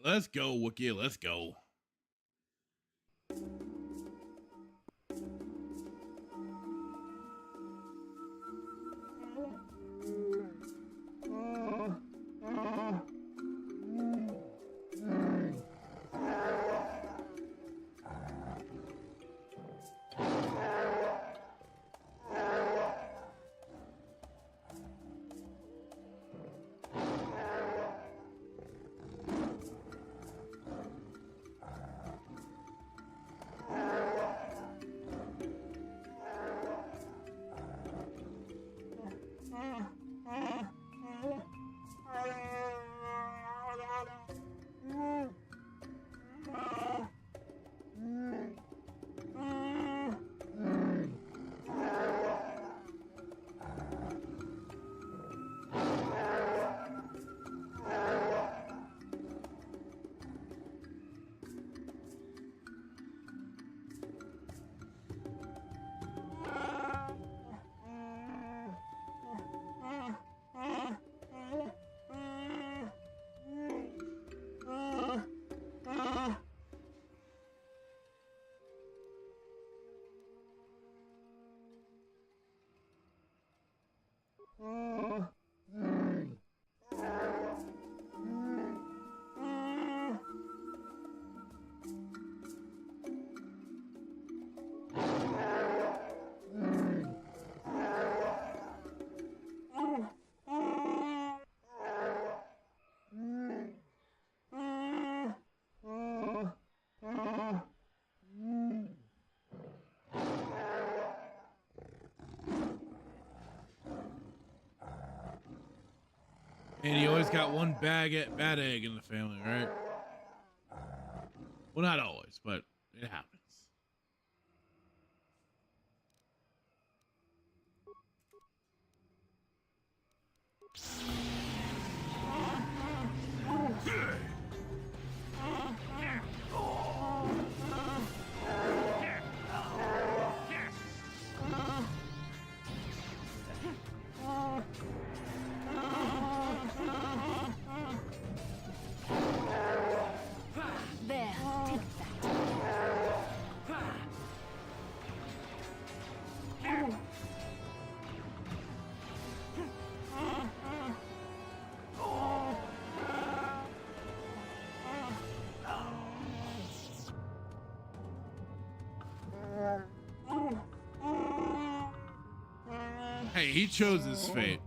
S1: Let's go, Wookiee. Let's go. And you always got one bad egg in the family, right? Well, not always, but it happens.
S6: There, take that.
S1: Hey, he chose his fate.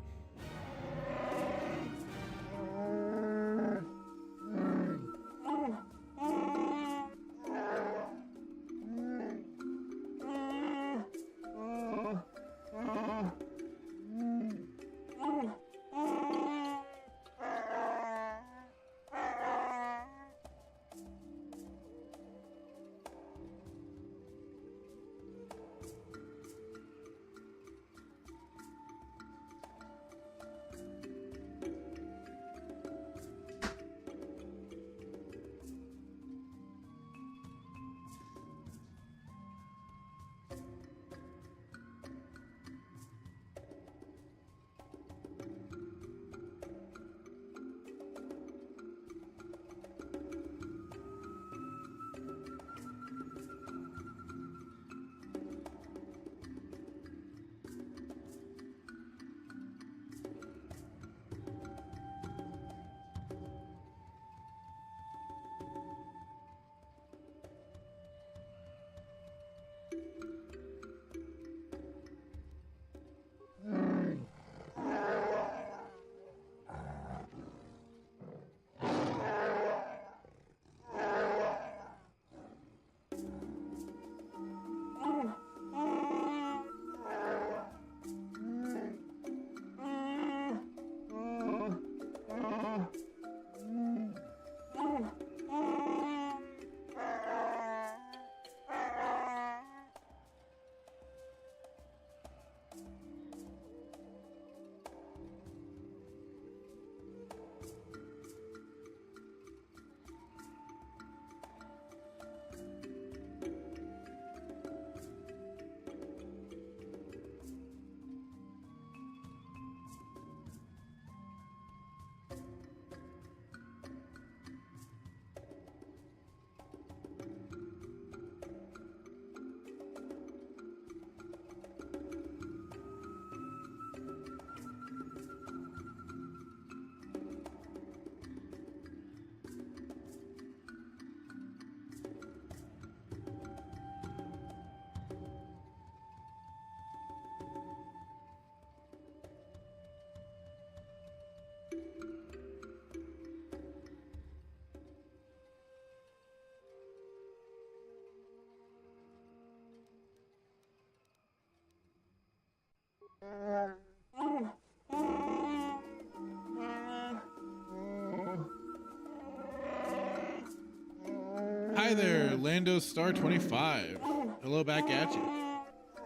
S1: Hi there, Lando Star 25. Hello back at you.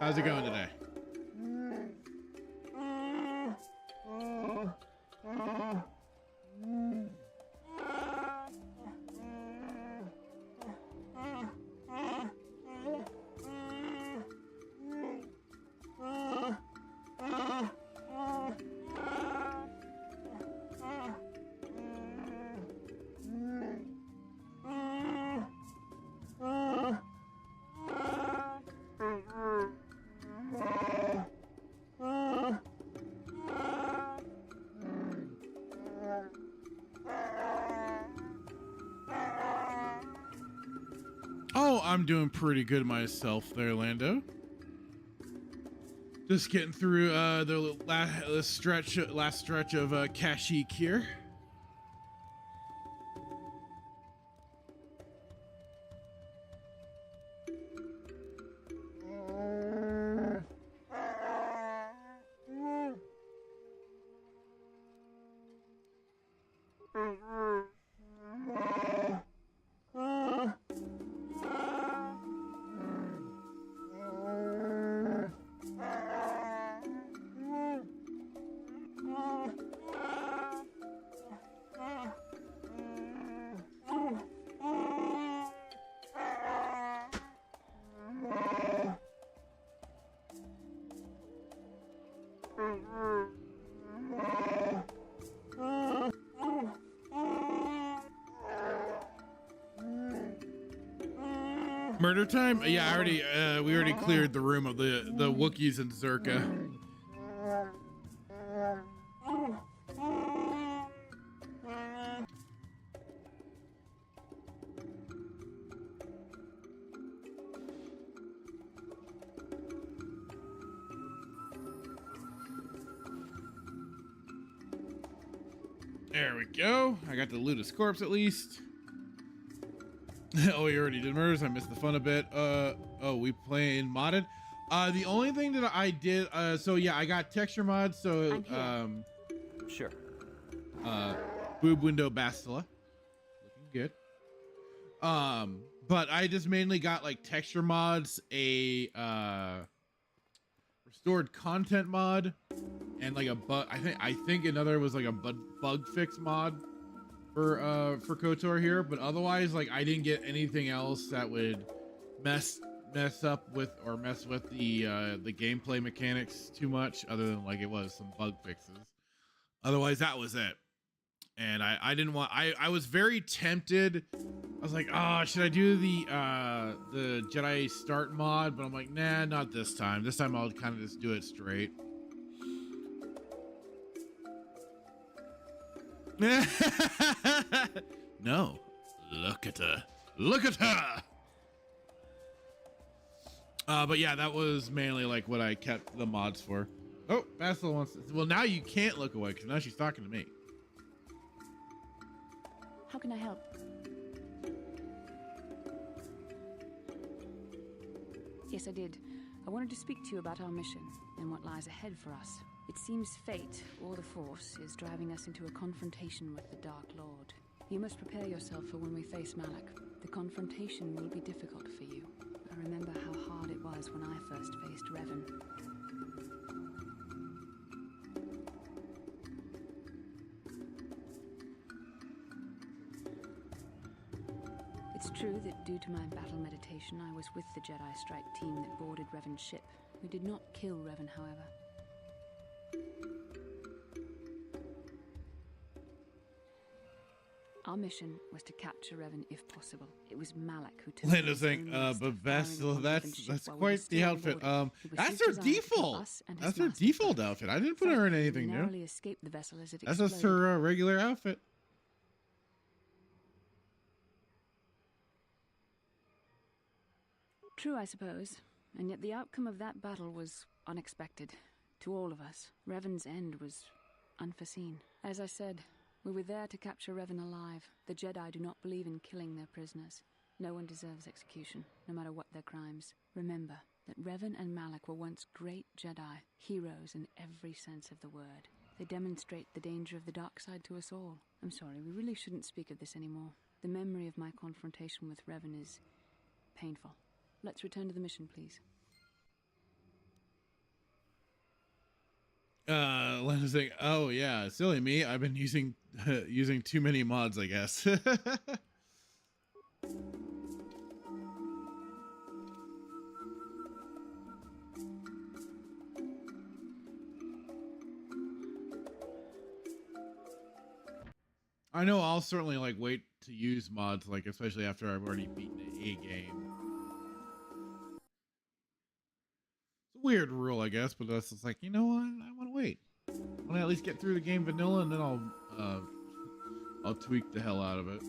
S1: How's it going today? I'm doing pretty good myself there, Lando. Just getting through the last stretch of Kashyyyk here. Murder time? Yeah, I already we already cleared the room of the Wookiees and Zerka. There we go. I got the Ludus corpse at least. Oh, you already did murders. I missed the fun a bit. Oh, we playing modded. The only thing that I did, so yeah, I got texture mods. So,
S5: Sure.
S1: boob window bastila, looking good. But I just mainly got like texture mods, a restored content mod, and like a bug. I think another was like a bug fix mod for KOTOR here, but otherwise, like, I didn't get anything else that would mess up with or mess with the gameplay mechanics too much, other than like it was some bug fixes. Otherwise, that was it. And I didn't want. I was very tempted. I was like, oh, should I do the Jedi start mod? But I'm like, nah, not this time. This time I'll kind of just do it straight. No, look at her. Look at her. But yeah, that was mainly like what I kept the mods for. Oh, Bastila wants to, well, now you can't look away because now she's talking to me.
S6: How can I help? Yes, I did. I wanted to speak to you about our mission and what lies ahead for us. It seems fate, or the Force, is driving us into a confrontation with the Dark Lord. You must prepare yourself for when we face Malak. The confrontation will be difficult for you. I remember how hard it was when I first faced Revan. It's true that due to my battle meditation, I was with the Jedi strike team that boarded Revan's ship. We did not kill Revan, however. Our mission was to capture Revan if possible. It was Malak who took
S1: Lando's saying, but Bastila, that's quite the outfit. That's her default. That's her default outfit. I didn't put her in anything new. That's just her regular outfit.
S6: True, I suppose. And yet the outcome of that battle was unexpected. To all of us. Revan's end was unforeseen. As I said, we were there to capture Revan alive. The Jedi do not believe in killing their prisoners. No one deserves execution, no matter what their crimes. Remember that Revan and Malak were once great Jedi, heroes in every sense of the word. They demonstrate the danger of the dark side to us all. I'm sorry, we really shouldn't speak of this anymore. The memory of my confrontation with Revan is painful. Let's return to the mission, please.
S1: Lena's saying, oh yeah, silly me. I've been using using too many mods, I guess. I know I'll certainly like wait to use mods, like especially after I've already beaten a game. It's a weird rule, I guess, but that's just like, you know what? I want to wait. I want to at least get through the game vanilla, and then I'll tweak the hell out of it.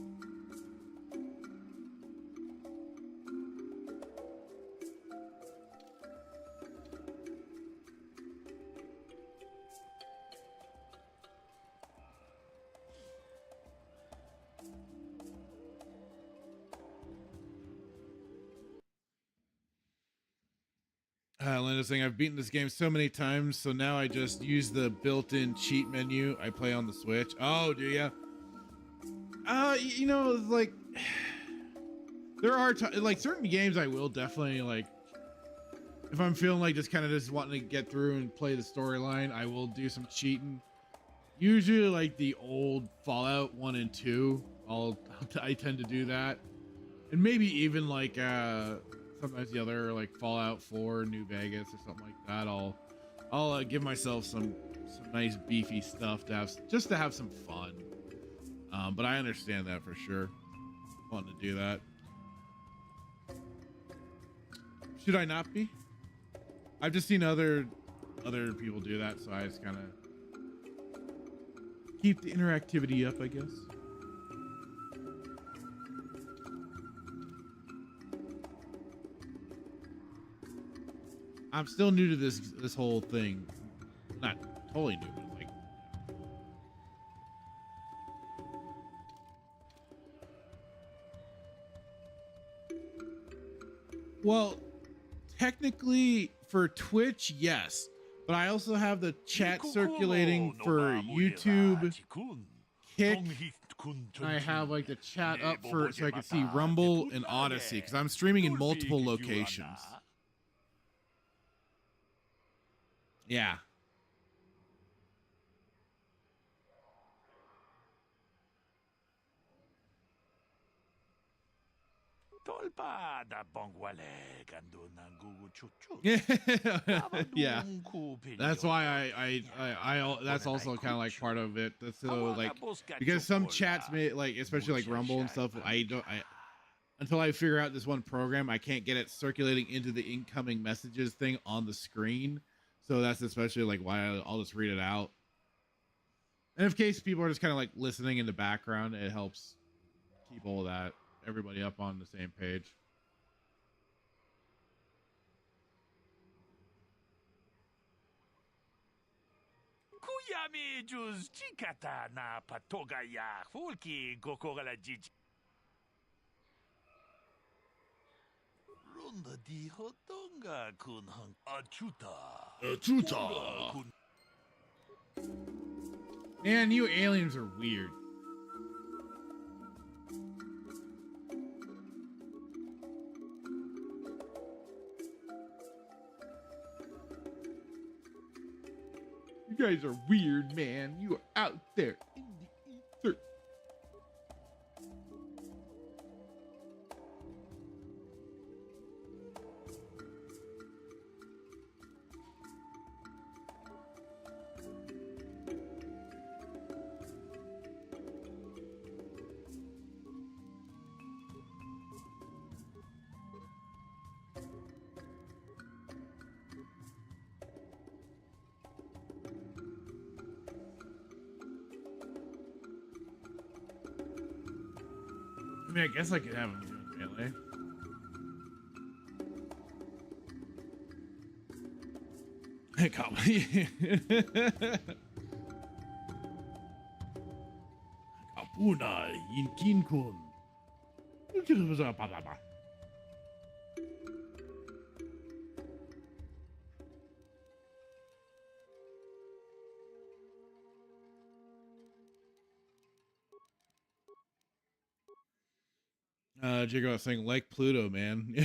S1: Linda saying, I've beaten this game so many times, so now I just use the built-in cheat menu I play on the Switch. Oh, do ya? You know, like, there are like certain games I will definitely like. If I'm feeling like just kind of just wanting to get through and play the storyline, I will do some cheating. Usually, like the old Fallout 1 and 2, I tend to do that, and maybe even like sometimes the other like Fallout 4, New Vegas, or something like that. I'll give myself some nice beefy stuff to have just to have some fun. But I understand that for sure. Wanting to do that. Should I not be? I've just seen other people do that, so I just kind of keep the interactivity up, I guess. I'm still new to this whole thing. Not totally new, but like. Well, technically for Twitch, yes. But I also have the chat circulating for YouTube, Kick. I have like the chat up for so I can see Rumble and Odyssey because I'm streaming in multiple locations. Yeah. Yeah. That's why I that's also kind of like part of it. That's so like because some chats may like especially like Rumble and stuff. I until I figure out this one program, I can't get it circulating into the incoming messages thing on the screen. So that's especially like why I'll just read it out. And in case people are just kind of like listening in the background, it helps keep all that everybody up on the same page. Man, you aliens are weird. You guys are weird, man. You are out there in the ether. I mean, I guess I could have him doing melee. Kapuna Yinkin-kun. Jiggo was saying, like Pluto, man.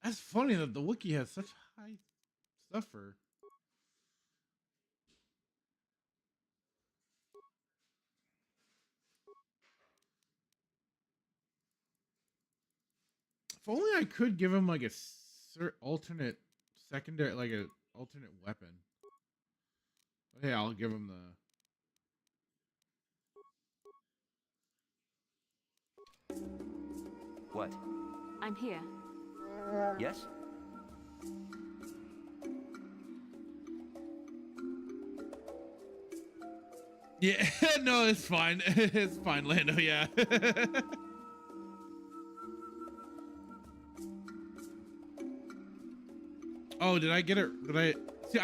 S1: That's funny that the Wookiee has such high suffer. If only I could give him like a alternate secondary, like a alternate weapon. But hey, I'll give him the.
S8: What?
S6: I'm here.
S8: Yes?
S1: Yeah, no, it's fine. It's fine, Lando, yeah. Oh, did I get it? Did I see?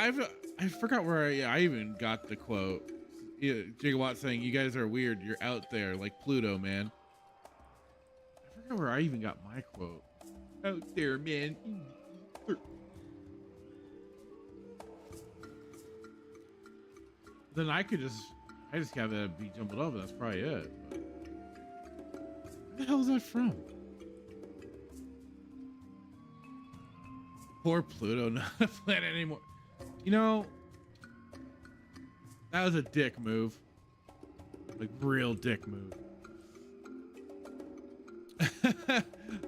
S1: I forgot where I even got the quote. Yeah, Gigawatt saying, "You guys are weird. You're out there like Pluto, man." I forgot where I even got my quote. Out there, man. Then I just have that be jumbled over. That's probably it. But where the hell is that from? Poor Pluto, not a planet anymore. You know, that was a dick move. Like, real dick move.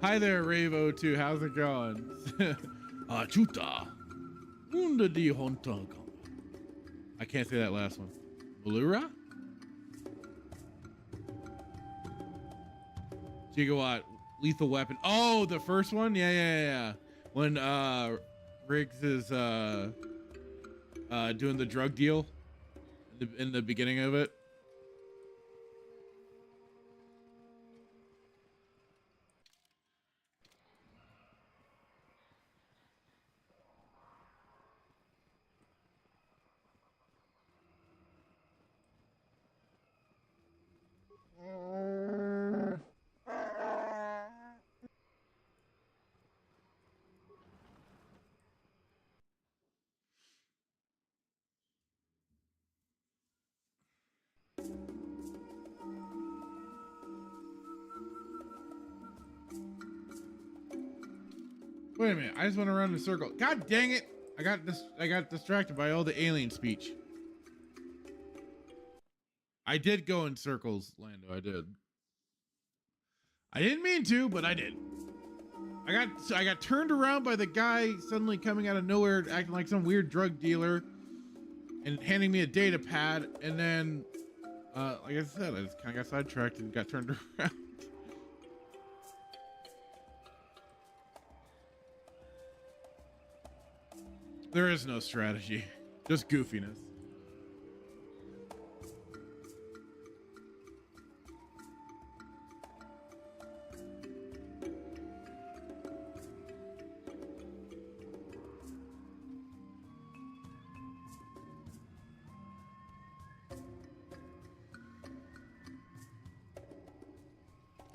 S1: Hi there, Ravo2. How's it going? Chuta. Unda di hontang. I can't say that last one. Malura? Gigawatt. Lethal weapon. Oh, the first one? Yeah. When Riggs is doing the drug deal in the beginning of it. Wait a minute, I just went around in a circle. God dang it! I got distracted by all the alien speech. I did go in circles, Lando. I did. I didn't mean to, but I did. I got turned around by the guy suddenly coming out of nowhere, acting like some weird drug dealer, and handing me a data pad. And then, like I said, I just kind of got sidetracked and got turned around. There is no strategy, just goofiness.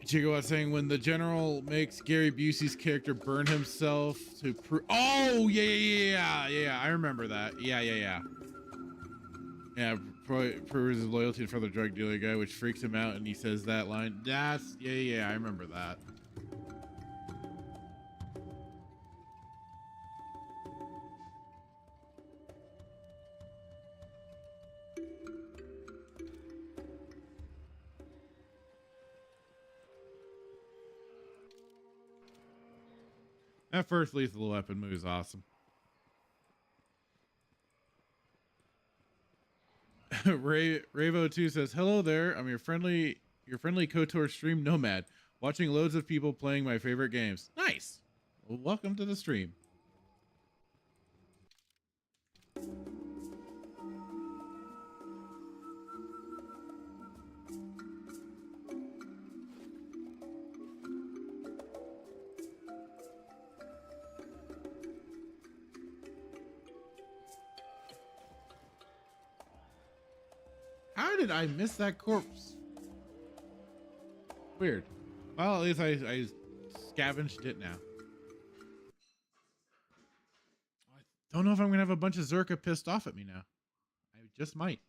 S1: Chico was saying when the general makes Gary Busey's character burn himself to prove. Oh yeah. I remember that. Yeah. Proves his loyalty for the drug dealer guy, which freaks him out, and he says that line. That's yeah. I remember that. That first lethal weapon move is awesome. Ravo2 says, "Hello there. I'm your friendly KOTOR stream nomad, watching loads of people playing my favorite games." Nice. Well, welcome to the stream. How did I miss that corpse? Weird. Well, at least I scavenged it now. I don't know if I'm gonna have a bunch of Zerka pissed off at me now. I just might.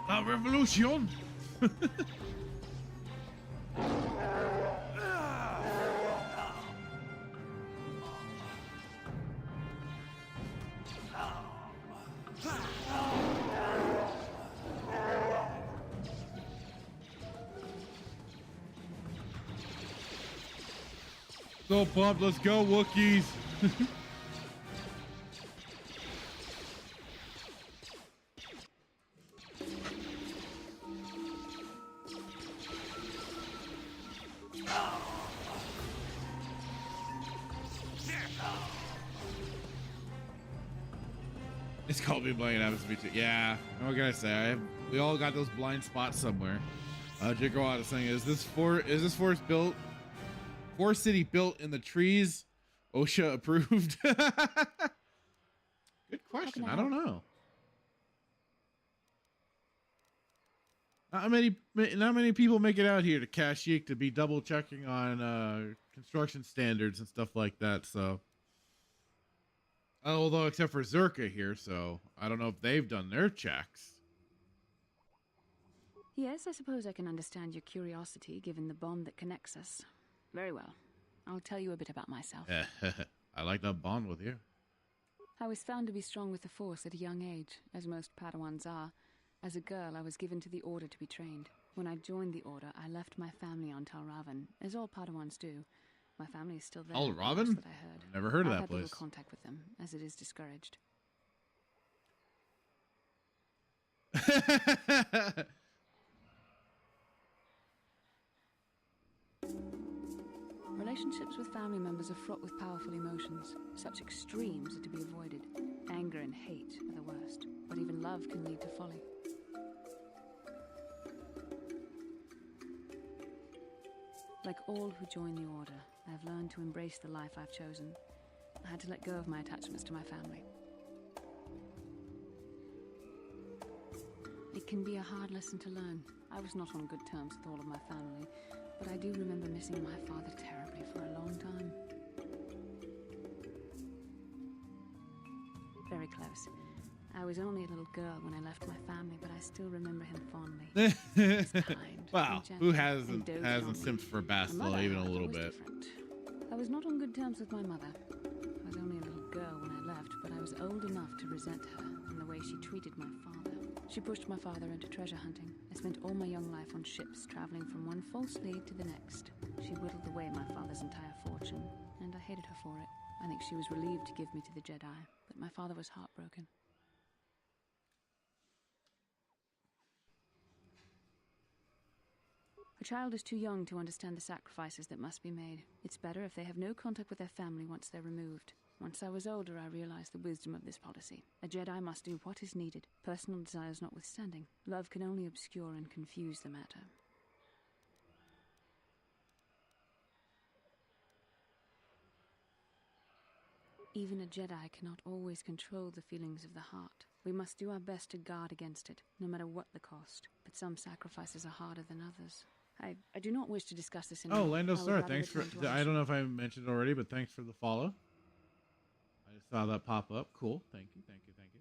S1: La revolution! So pumped, let's go Wookiees. It's called me blind, happens to me too. Yeah, what can I say? We all got those blind spots somewhere. Jigawad is saying, is this forest built? Forest city built in the trees? OSHA approved? Good question. I don't know. Not many people make it out here to Kashyyyk to be double checking on construction standards and stuff like that. So, although except for Zerka here, so I don't know if they've done their checks.
S6: Yes, I suppose I can understand your curiosity, given the bond that connects us. Very well. I'll tell you a bit about myself.
S1: I like that bond with you.
S6: I was found to be strong with the Force at a young age, as most Padawans are. As a girl, I was given to the Order to be trained. When I joined the Order, I left my family on Talravan, as all Padawans do. My family is still there.
S1: Talravan?
S6: That I heard.
S1: Never heard of
S6: I've
S1: that
S6: had
S1: place.
S6: little contact with them, as it is discouraged. Relationships with family members are fraught with powerful emotions. Such extremes are to be avoided. Anger and hate are the worst, but even love can lead to folly. Like all who join the Order, I have learned to embrace the life I've chosen. I had to let go of my attachments to my family. It can be a hard lesson to learn. I was not on good terms with all of my family, but I do remember missing my father terribly for a long time. Very close. I was only a little girl when I left my family, but I still remember him fondly. He was kind,
S1: wow,
S6: and
S1: who
S6: gentle,
S1: hasn't simped for Bastila even a little bit?
S6: Different. I was not on good terms with my mother. I was only a little girl when I left, but I was old enough to resent her and the way she treated my father. She pushed my father into treasure hunting. I spent all my young life on ships, traveling from one false lead to the next. She whittled away my father's entire fortune, and I hated her for it. I think she was relieved to give me to the Jedi, but my father was heartbroken. A child is too young to understand the sacrifices that must be made. It's better if they have no contact with their family once they're removed. Once I was older, I realized the wisdom of this policy. A Jedi must do what is needed, personal desires notwithstanding. Love can only obscure and confuse the matter. Even a Jedi cannot always control the feelings of the heart. We must do our best to guard against it, no matter what the cost. But some sacrifices are harder than others. I do not wish to discuss this in
S1: Oh, Lando Star, thanks for... I don't know if I mentioned it already, but thanks for the follow. I just saw that pop up. Cool. Thank you, thank you, thank you.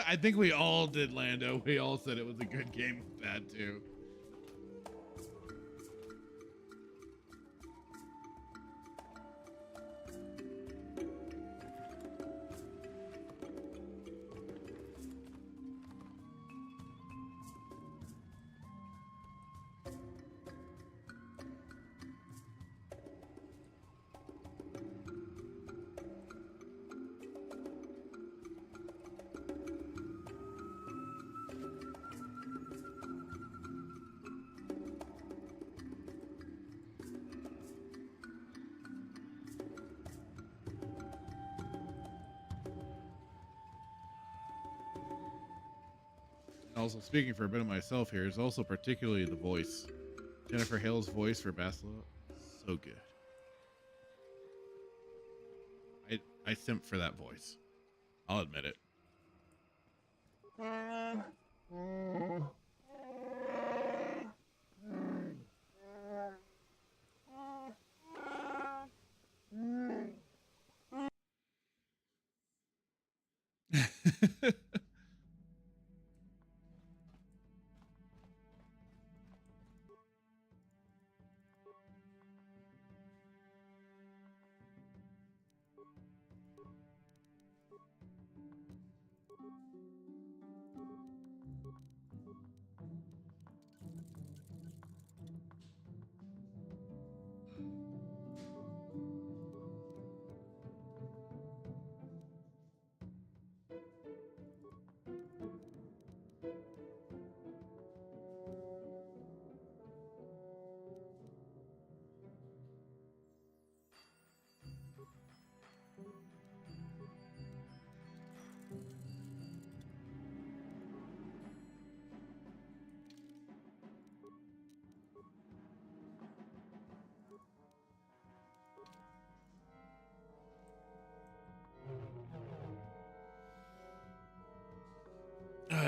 S1: I think we all did, Lando. We all said it was a good game with that, too. Also, speaking for a bit of myself here, is also particularly the voice. Jennifer Hale's voice for Bastila, so good. I simp for that voice. I'll admit it.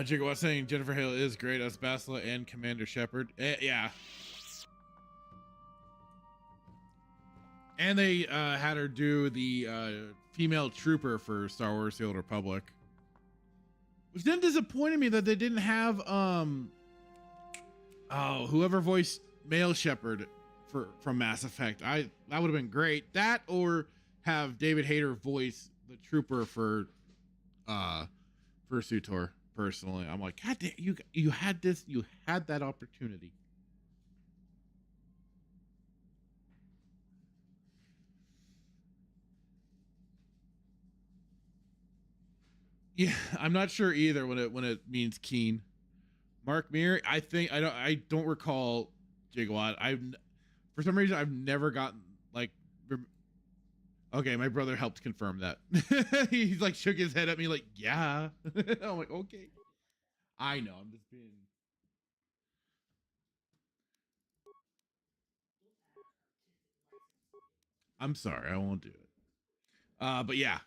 S1: Gigawatt saying Jennifer Hale is great as Bastila and Commander Shepard. Yeah. And they had her do the female trooper for Star Wars The Old Republic. Which then disappointed me that they didn't have whoever voiced male Shepard from Mass Effect. That would have been great. That or have David Hayter voice the trooper for Sutor. Personally, I'm like, God damn, you had that opportunity. Yeah, I'm not sure either when it means keen. Mark Mir, I don't recall Gigawatt. For some reason I've never gotten like. Okay, my brother helped confirm that. He's like shook his head at me like, yeah. I'm like, okay. I know, I'm just being. I'm sorry, I won't do it. But yeah.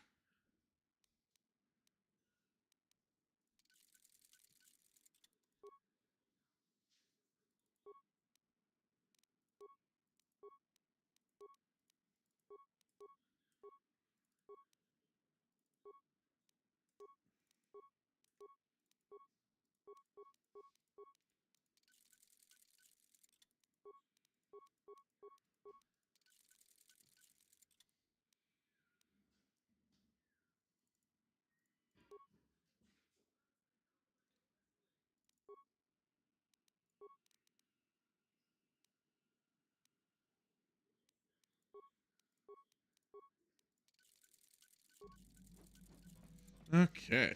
S1: Okay.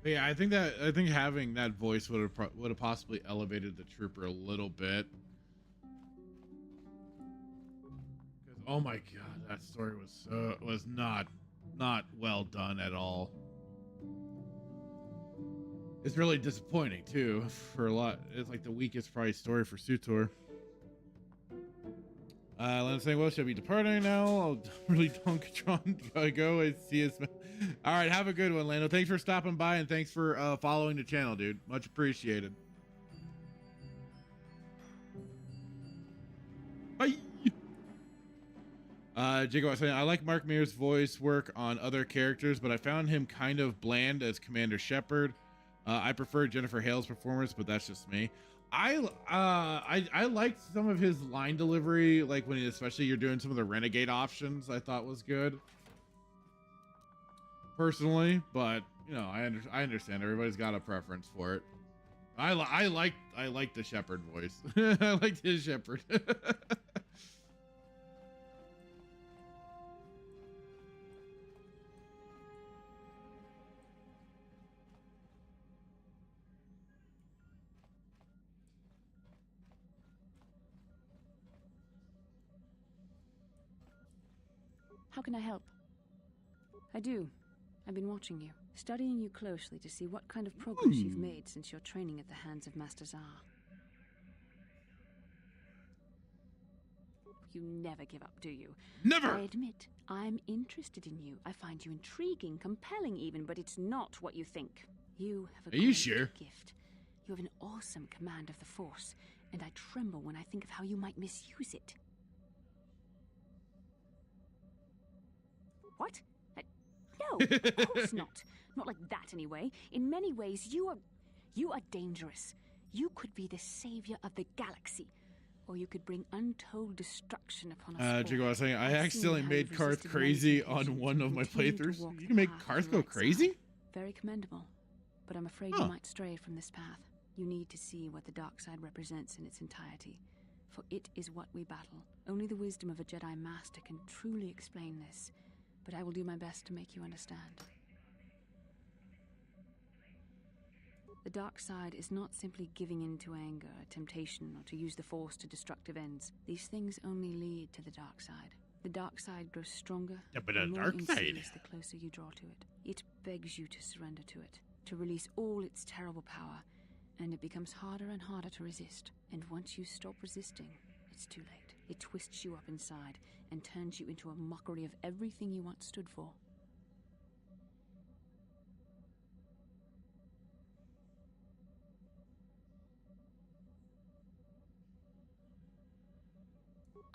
S1: But yeah, I think having that voice would have possibly elevated the trooper a little bit. Because oh my god, that story was not well done at all. It's really disappointing too for a lot. It's like the weakest probably story for Sutor. Len's saying, well, should I be departing now? I'll really Donkatron. Gotta go. I see his. All right, have a good one, Lando. Thanks for stopping by and thanks for following the channel, dude. Much appreciated. Bye. Jacob was saying, I like Mark Mir's voice work on other characters, but I found him kind of bland as Commander Shepard. I prefer Jennifer Hale's performance, but that's just me. I liked some of his line delivery, like when especially you're doing some of the renegade options. I thought was good, personally. But you know, I understand everybody's got a preference for it. I like the Shepard voice. I liked his Shepard.
S6: How can I help? I do. I've been watching you, studying you closely to see what kind of progress you've made since your training at the hands of Master Zar. You never give up, do you?
S1: Never!
S6: I admit, I'm interested in you. I find you intriguing, compelling even, but it's not what you think. You have a
S1: Are you sure?
S6: gift. You have an awesome command of the Force, and I tremble when I think of how you might misuse it. What? No, of course not. Not like that, anyway. In many ways, you are dangerous. You could be the savior of the galaxy, or you could bring untold destruction upon us all.
S1: Jigo was saying, I accidentally made Carth crazy on one of my playthroughs. You can make Carth go crazy?
S6: Very commendable, but I'm afraid you might stray from this path. You need to see what the dark side represents in its entirety, for it is what we battle. Only the wisdom of a Jedi Master can truly explain this. But I will do my best to make you understand. The dark side is not simply giving in to anger, temptation, or to use the Force to destructive ends. These things only lead to the dark side. The dark side grows stronger,
S1: but the
S6: and more
S1: dark side,
S6: insidious the closer you draw to it. It begs you to surrender to it, to release all its terrible power, and it becomes harder and harder to resist. And once you stop resisting, it's too late. It twists you up inside and turns you into a mockery of everything you once stood for.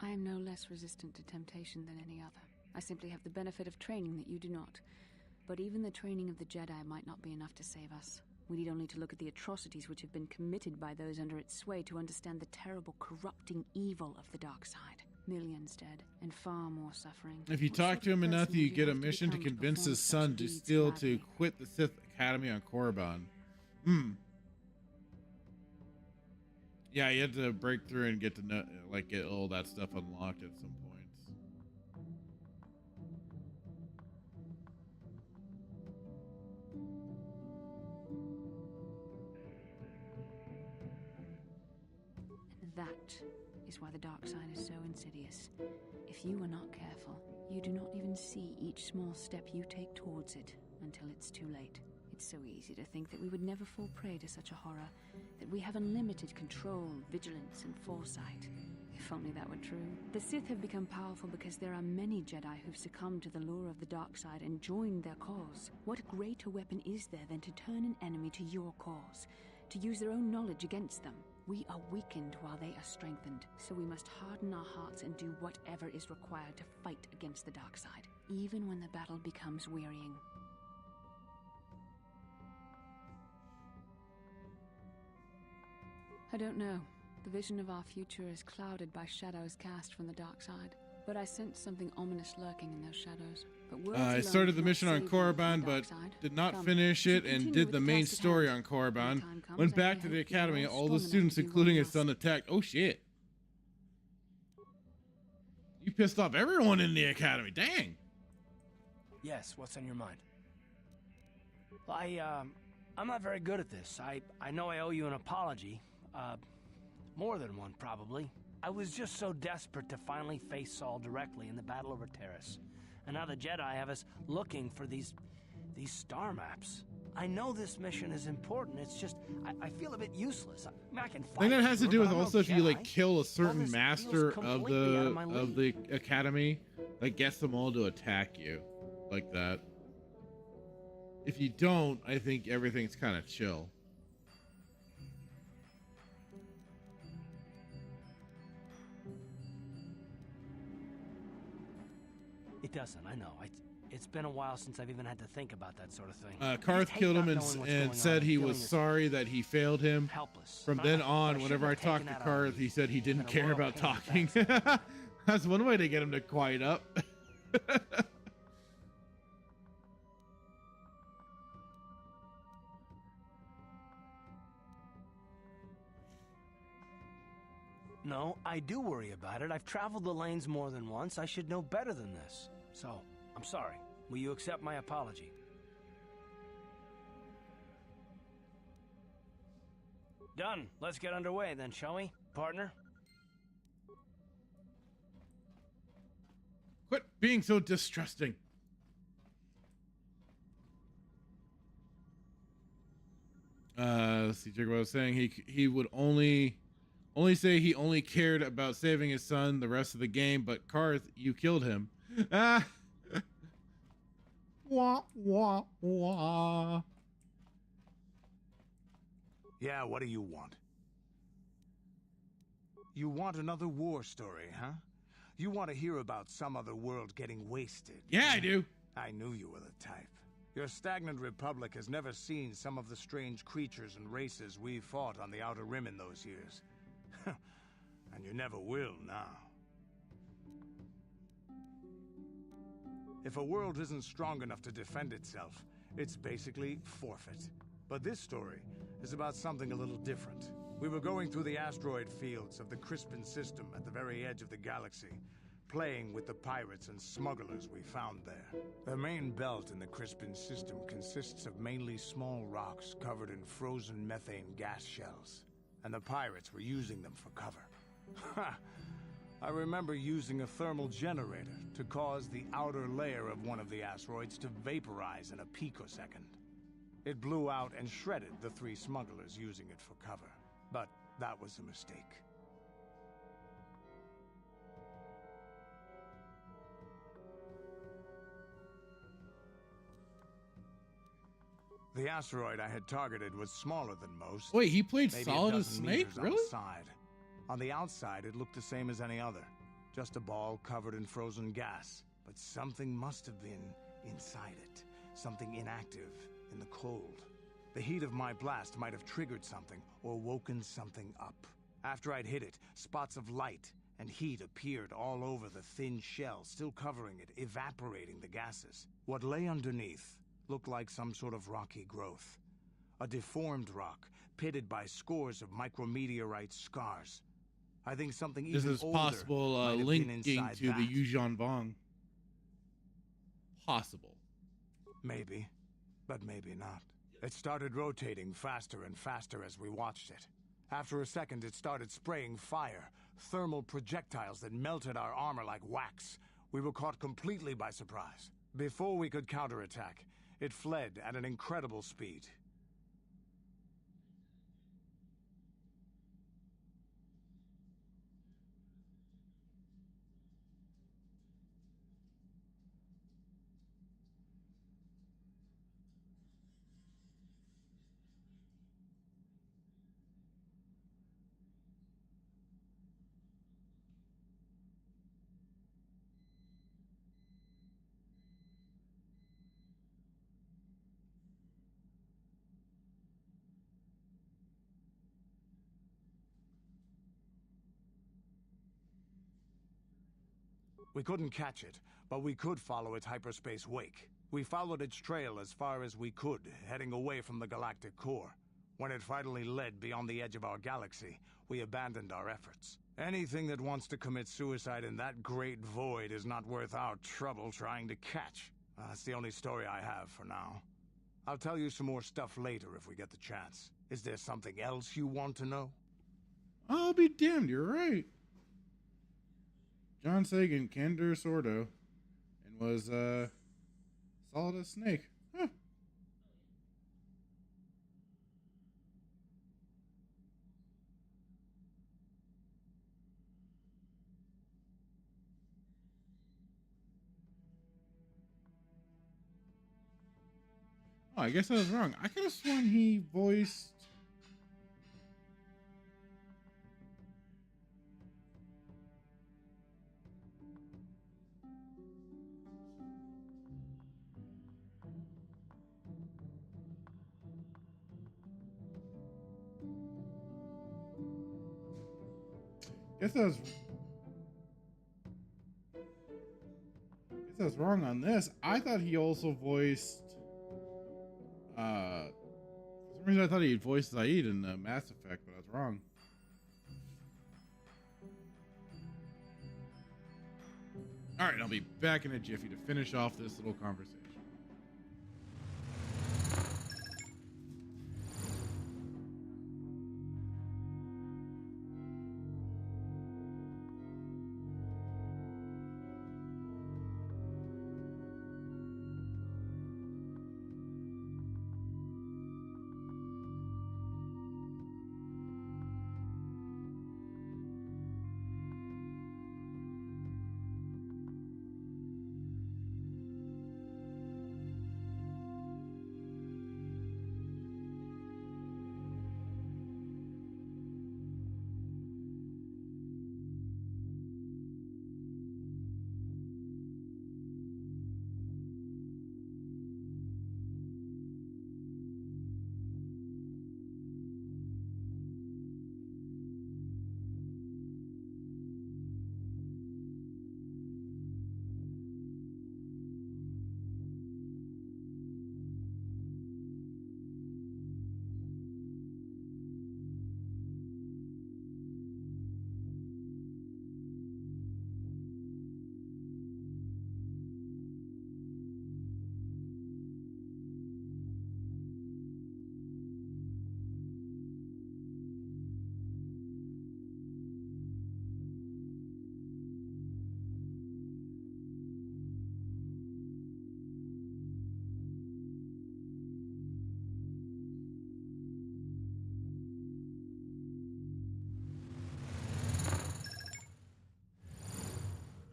S6: I am no less resistant to temptation than any other. I simply have the benefit of training that you do not. But even the training of the Jedi might not be enough to save us. We need only to look at the atrocities which have been committed by those under its sway to understand the terrible, corrupting evil of the dark side. Millions dead, and far more suffering.
S1: If you talk to him enough, you get a mission to convince his son to quit the Sith Academy on Korriban. Yeah, you have to break through and get to know, like, get all that stuff unlocked at some points.
S6: And that is why the dark side is so insidious. If you are not careful, you do not even see each small step you take towards it until it's too late. It's so easy to think that we would never fall prey to such a horror, that we have unlimited control, vigilance, and foresight. If only that were true. The Sith have become powerful because there are many Jedi who've succumbed to the lure of the dark side and joined their cause. What greater weapon is there than to turn an enemy to your cause, to use their own knowledge against them? We are weakened while they are strengthened, so we must harden our hearts and do whatever is required to fight against the dark side, even when the battle becomes wearying. I don't know. The vision of our future is clouded by shadows cast from the dark side. But I sensed something ominous lurking in those shadows. But
S1: I started the mission on Korriban, but did not finish it, and did the main story on Korriban. Went back to the academy. All the students, including his son, attacked. Oh shit! You pissed off everyone in the academy. Dang.
S10: Yes. What's on your mind? Well, I'm not very good at this. I know I owe you an apology. More than one, probably. I was just so desperate to finally face Saul directly in the battle over Terrace. And now the Jedi have us looking for these star maps. I know this mission is important. It's just, I feel a bit useless. I can fight.
S1: I think that has to do with also if you
S10: Jedi.
S1: like kill a certain master of the academy, that gets them all to attack you like that. If you don't, I think everything's kind of chill.
S10: It doesn't, I know. It's been a while since I've even had to think about that sort of thing.
S1: Carth killed him and said he was sorry that he failed him.
S10: Helpless.
S1: From then on, whenever I talked to Carth, he said he didn't care about talking. That's one way to get him to quiet up.
S10: No, I do worry about it. I've traveled the lanes more than once. I should know better than this. So, I'm sorry. Will you accept my apology? Done. Let's get underway then, shall we, partner?
S1: Quit being so distrusting. Let's see, Jacob was saying he would only say he only cared about saving his son the rest of the game, but Carth, you killed him. Ah. Wah, wah, wah.
S2: Yeah, what do you want? You want another war story, huh? You want to hear about some other world getting wasted?
S1: Yeah, I do.
S2: I knew you were the type. Your stagnant republic has never seen some of the strange creatures and races we fought on the Outer Rim in those years. And you never will now. If a world isn't strong enough to defend itself, it's basically forfeit. But this story is about something a little different. We were going through the asteroid fields of the Korriban system at the very edge of the galaxy, playing with the pirates and smugglers we found there. The main belt in the Korriban system consists of mainly small rocks covered in frozen methane gas shells, and the pirates were using them for cover. Ha! I remember using a thermal generator to cause the outer layer of one of the asteroids to vaporize in a picosecond. It blew out and shredded the 3 smugglers using it for cover. But that was a mistake.
S11: The asteroid I had targeted was smaller than most.
S1: Wait, he played
S11: Maybe
S1: solid
S11: a
S1: as
S11: dozen
S1: Snake?
S11: meters on
S1: Really?
S11: the side. On the outside, it looked the same as any other. Just a ball covered in frozen gas. But something must have been inside it. Something inactive, in the cold. The heat of my blast might have triggered something, or woken something up. After I'd hit it, spots of light and heat appeared all over the thin shell, still covering it, evaporating the gases. What lay underneath looked like some sort of rocky growth. A deformed rock, pitted by scores of micrometeorite scars. I think something even older
S1: This is possible
S11: might have been
S1: linking
S11: inside
S1: to
S11: that.
S1: the Yuuzhan Vong. Possible.
S11: Maybe, but maybe not. It started rotating faster and faster as we watched it. After a second, it started spraying fire, thermal projectiles that melted our armor like wax. We were caught completely by surprise. Before we could counterattack, it fled at an incredible speed. We couldn't catch it, but we could follow its hyperspace wake. We followed its trail as far as we could, heading away from the galactic core. When it finally led beyond the edge of our galaxy, we abandoned our efforts. Anything that wants to commit suicide in that great void is not worth our trouble trying to catch. That's the only story I have for now. I'll tell you some more stuff later if we get the chance. Is there something else you want to know?
S1: I'll be damned, you're right. John Sagan, canderous ordo, and was solid as Snake. Huh. Oh, I guess I was wrong. I could have sworn he voiced. Guess I was wrong on this. I thought he also voiced. For some reason, I thought he voiced Zaid in Mass Effect, but I was wrong. All right, I'll be back in a jiffy to finish off this little conversation.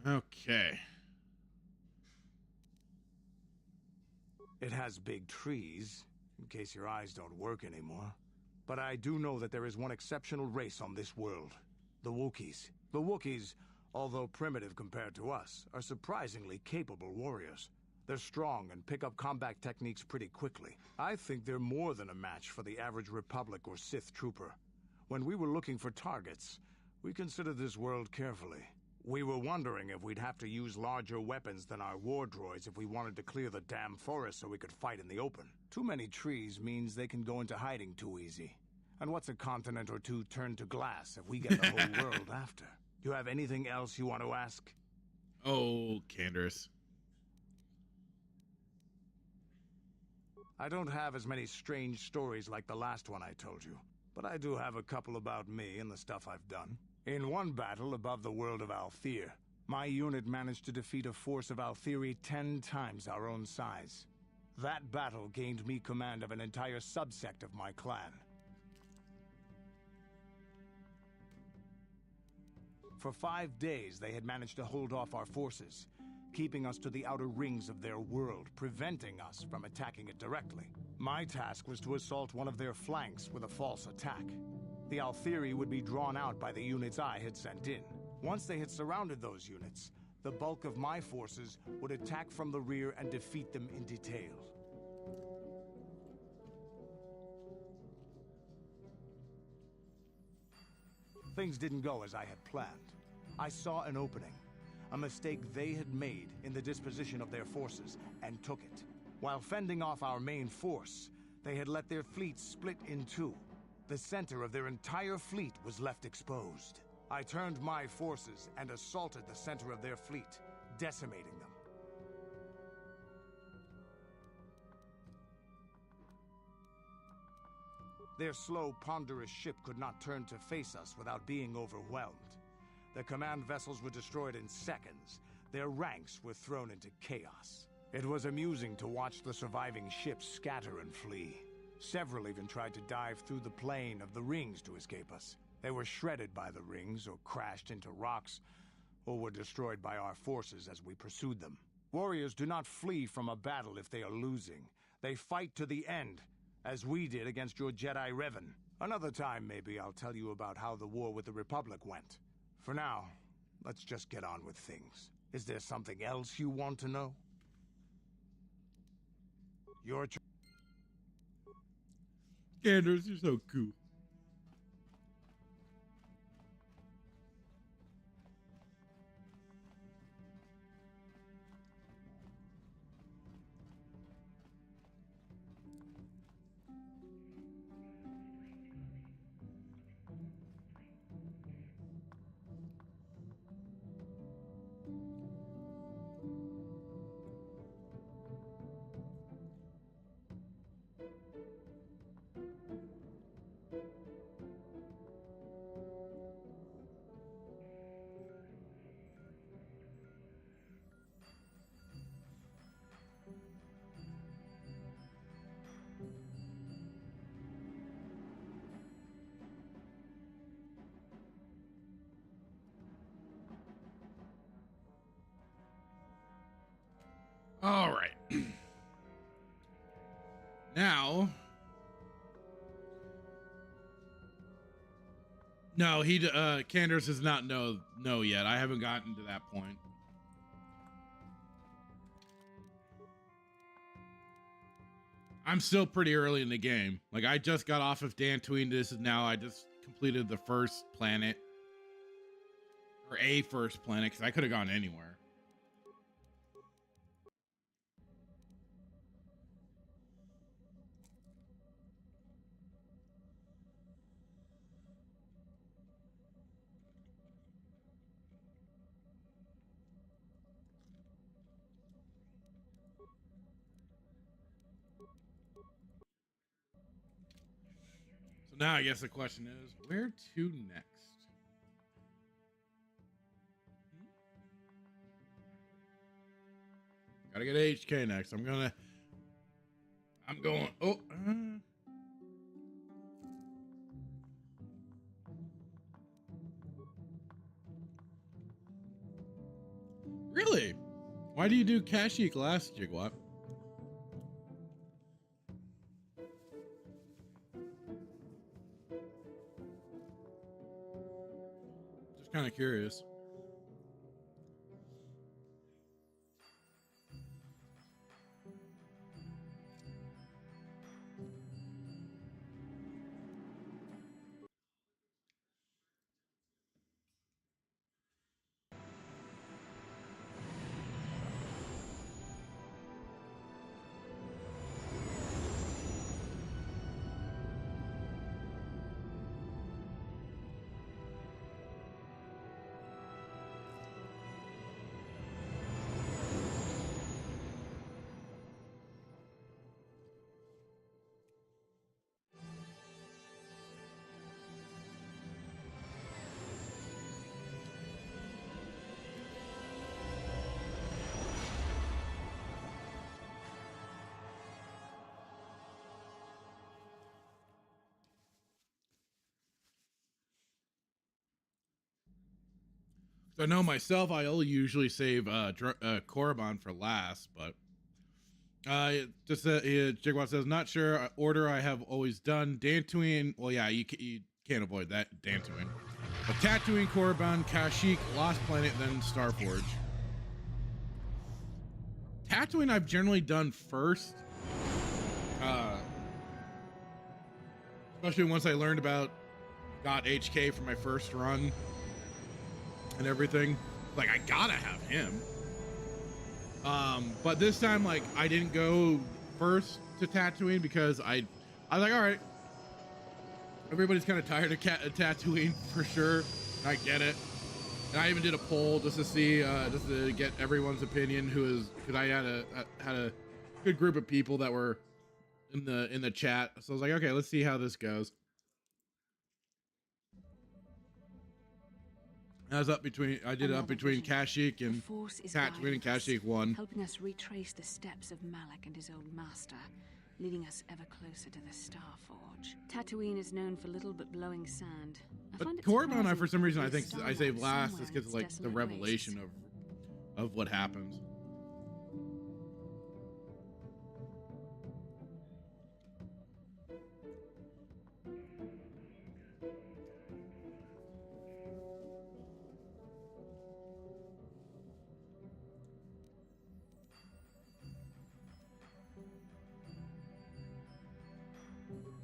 S1: Okay.
S11: It has big trees, in case your eyes don't work anymore. But I do know that there is one exceptional race on this world. The Wookiees. The Wookiees, although primitive compared to us, are surprisingly capable warriors. They're strong and pick up combat techniques pretty quickly. I think they're more than a match for the average Republic or Sith trooper. When we were looking for targets, we considered this world carefully. We were wondering if we'd have to use larger weapons than our war droids if we wanted to clear the damn forest so we could fight in the open. Too many trees means they can go into hiding too easy. And what's a continent or two turned to glass if we get the whole world after? Do you have anything else you want to ask?
S1: Oh, canderous.
S11: I don't have as many strange stories like the last one I told you, but I do have a couple about me and the stuff I've done. In one battle above the world of Althir, my unit managed to defeat a force of Althiri 10 times our own size. That battle gained me command of an entire subsect of my clan. For 5 days, they had managed to hold off our forces, keeping us to the outer rings of their world, preventing us from attacking it directly. My task was to assault one of their flanks with a false attack. The Althiri would be drawn out by the units I had sent in. Once they had surrounded those units, the bulk of my forces would attack from the rear and defeat them in detail. Things didn't go as I had planned. I saw an opening, a mistake they had made in the disposition of their forces, and took it. While fending off our main force, they had let their fleet split in two. The center of their entire fleet was left exposed. I turned my forces and assaulted the center of their fleet, decimating them. Their slow, ponderous ship could not turn to face us without being overwhelmed. The command vessels were destroyed in seconds. Their ranks were thrown into chaos. It was amusing to watch the surviving ships scatter and flee. Several even tried to dive through the plane of the rings to escape us. They were shredded by the rings, or crashed into rocks, or were destroyed by our forces as we pursued them. Warriors do not flee from a battle if they are losing. They fight to the end, as we did against your Jedi Revan. Another time, maybe, I'll tell you about how the war with the Republic went. For now, let's just get on with things. Is there something else you want to know? Your choice.
S1: Canderous, you're so cool. All right. Now, no, canderous does not know yet. I haven't gotten to that point. I'm still pretty early in the game. Like, I just got off of Dantooine. I just completed the first planet, or a first planet, because I could have gone anywhere. So now I guess the question is, where to next? Gotta get HK next. I'm going, oh. Really? Why do you do Kashyyyk last, Jigwat? Kind of curious. I know myself, I'll usually save korriban for last, but just Jigwat says, not sure order I have always done. Dantooine, well, yeah, you can't avoid that, Dantooine. But Tatooine, Korriban, Kashyyyk, Lost Planet, then Starforge. Tatooine I've generally done first. Especially once I learned about got HK for my first run and everything. Like, I gotta have him. But this time, like, I didn't go first to Tatooine because I was like, all right, everybody's kind of tired of Tatooine for sure. I get it. And I even did a poll just to see, just to get everyone's opinion. Because I had a good group of people that were in the chat. So I was like, okay, let's see how this goes. I was up between, I did it up between Kashyyyk and Tatooine, and Kashyyyk won.
S6: Helping us retrace the steps of Malak and his old master, leading us ever closer to the Starforge. Tatooine is known for little but blowing sand.
S1: But Korriban, for some reason, I think I saved last is because of, like, the revelation of what happens.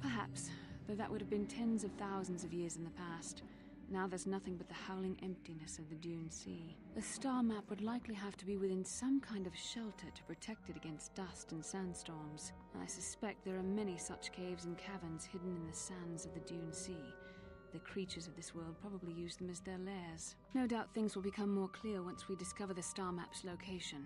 S6: Perhaps, though that would have been tens of thousands of years in the past. Now there's nothing but the howling emptiness of the Dune Sea. The star map would likely have to be within some kind of shelter to protect it against dust and sandstorms. I suspect there are many such caves and caverns hidden in the sands of the Dune Sea. The creatures of this world probably use them as their lairs. No doubt things will become more clear once we discover the star map's location.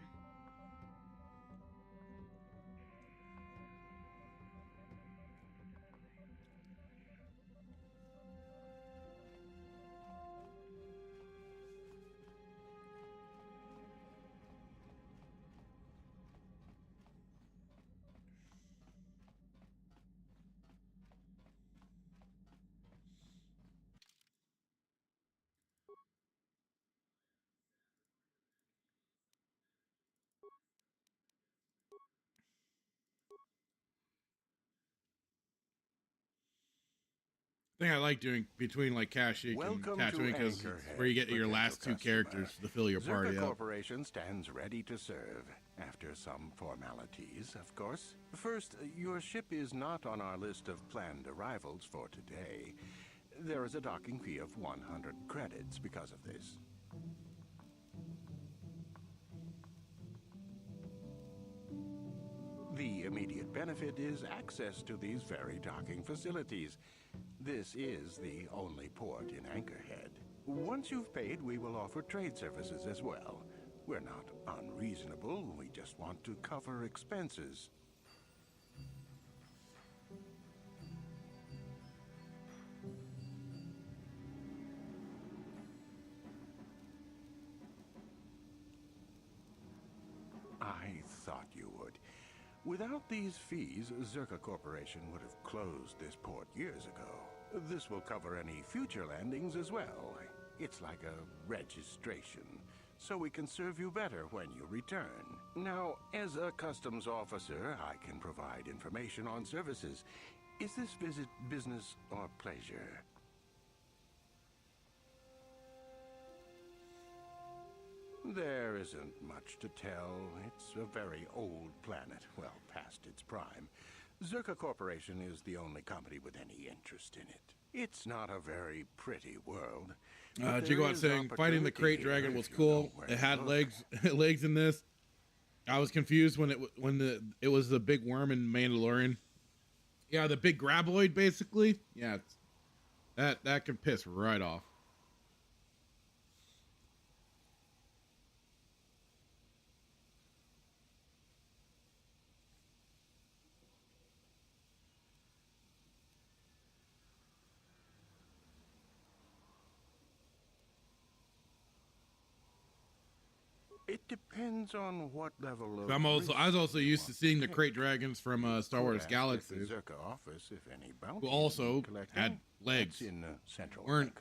S1: Thing I like doing between, like, Kashyyyk and Tatooine, because where you get your last two characters to fill your party up.
S7: Corporation stands ready to serve. After some formalities, of course. First, your ship is not on our list of planned arrivals for today. There is a docking fee of 100 credits because of this. The immediate benefit is access to these very docking facilities. This is the only port in Anchorhead. Once you've paid, we will offer trade services as well. We're not unreasonable, we just want to cover expenses. I thought you would. Without these fees, Zerka Corporation would have closed this port years ago. This will cover any future landings as well. It's like a registration, so we can serve you better when you return. Now, as a customs officer, I can provide information on services. Is this visit business or pleasure? There isn't much to tell. It's a very old planet, well past its prime. Zerka Corporation is the only company with any interest in it. It's not a very pretty world.
S1: Jigawat saying fighting the crate dragon was cool. It had legs, legs in this. I was confused when it was the big worm in Mandalorian. Yeah, the big graboid, basically. Yeah, that can piss right off.
S7: It depends on what level of.
S1: I was also used to seeing the crate dragons from Star Wars Galaxies,
S7: office, if any
S1: who also had legs,
S7: in the central
S1: weren't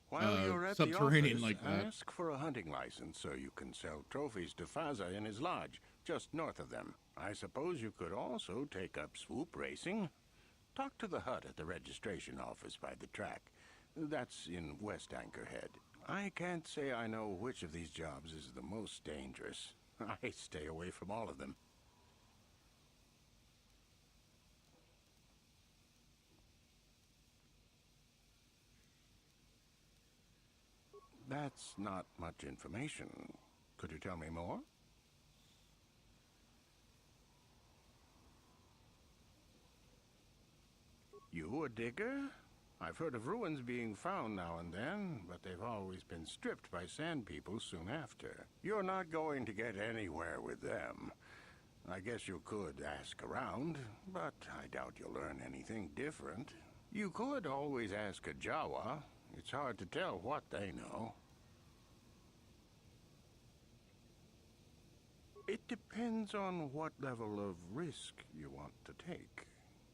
S7: While you're at
S1: subterranean
S7: the office,
S1: like that.
S7: Ask for a hunting license so you can sell trophies to Faza in his lodge, just north of them. I suppose you could also take up swoop racing. Talk to the hut at the registration office by the track. That's in West Anchorhead. I can't say I know which of these jobs is the most dangerous. I stay away from all of them. That's not much information. Could you tell me more? You a digger? I've heard of ruins being found now and then, but they've always been stripped by sand people soon after. You're not going to get anywhere with them. I guess you could ask around, but I doubt you'll learn anything different. You could always ask a Jawa. It's hard to tell what they know. It depends on what level of risk you want to take.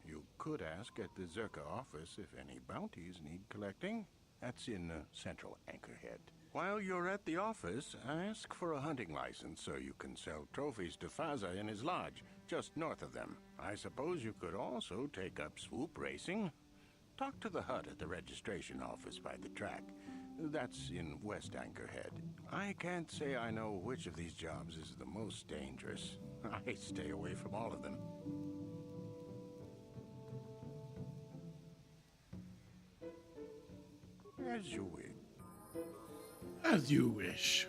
S7: You could ask at the Zerka office if any bounties need collecting. That's in central Anchorhead. While you're at the office, ask for a hunting license so you can sell trophies to Faza in his lodge, just north of them. I suppose you could also take up swoop racing. Talk to the hut at the registration office by the track. That's in West Anchorhead. I can't say I know which of these jobs is the most dangerous. I stay away from all of them. As you wish.
S1: As you wish.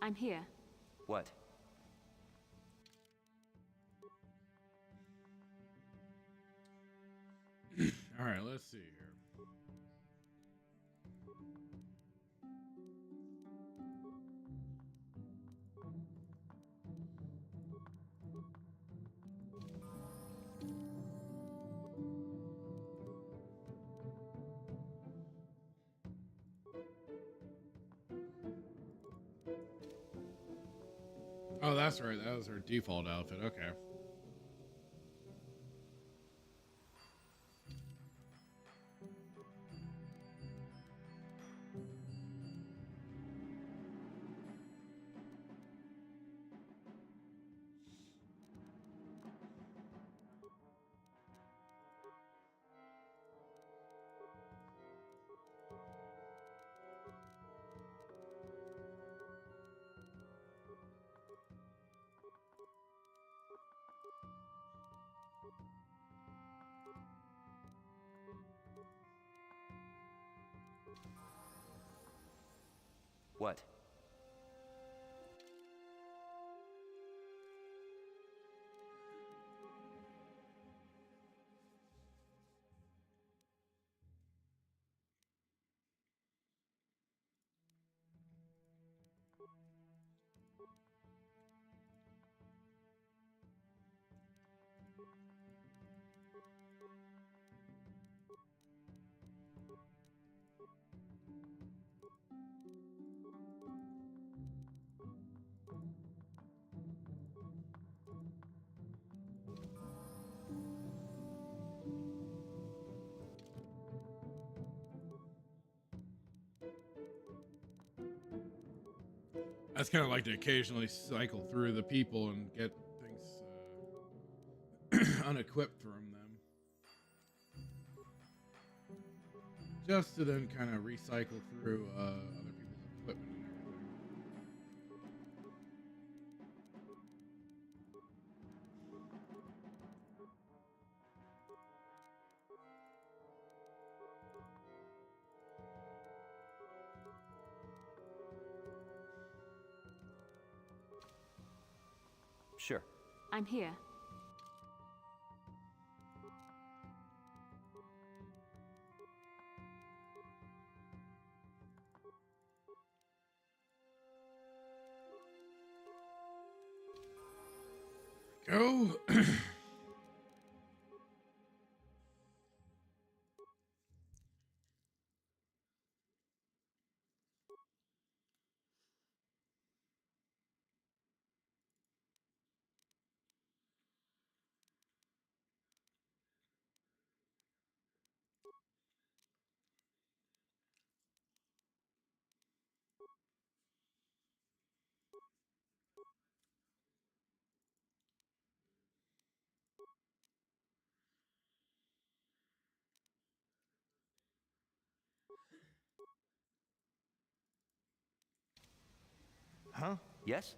S6: I'm here.
S5: What?
S1: All right, let's see here. Oh, that's right. That was her default outfit. Okay.
S12: What?
S1: That's kind of like to occasionally cycle through the people and get things unequipped from them. Just to then kind of recycle through other people's equipment and everything.
S12: Sure.
S6: I'm here.
S1: Go.
S12: Huh? Yes?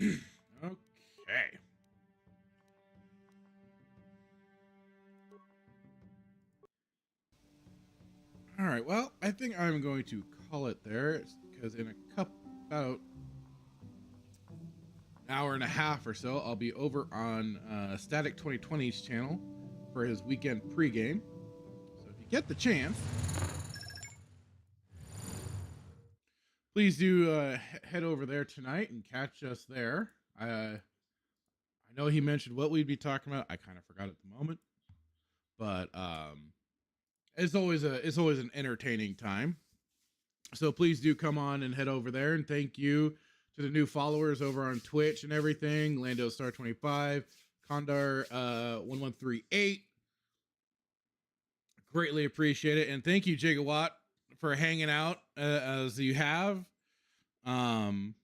S1: Okay. All right. Well, I think I'm going to call it there because in about an hour and a half or so, I'll be over on Static 2020's channel for his weekend pregame. So if you get the chance, please do head over there tonight and catch us there. I know he mentioned what we'd be talking about. I kind of forgot at the moment, but it's always an entertaining time. So please do come on and head over there. And thank you to the new followers over on Twitch and everything. Lando Star 25, Condar 1138. Greatly appreciate it. And thank you, Gigawatt, for hanging out as you have. And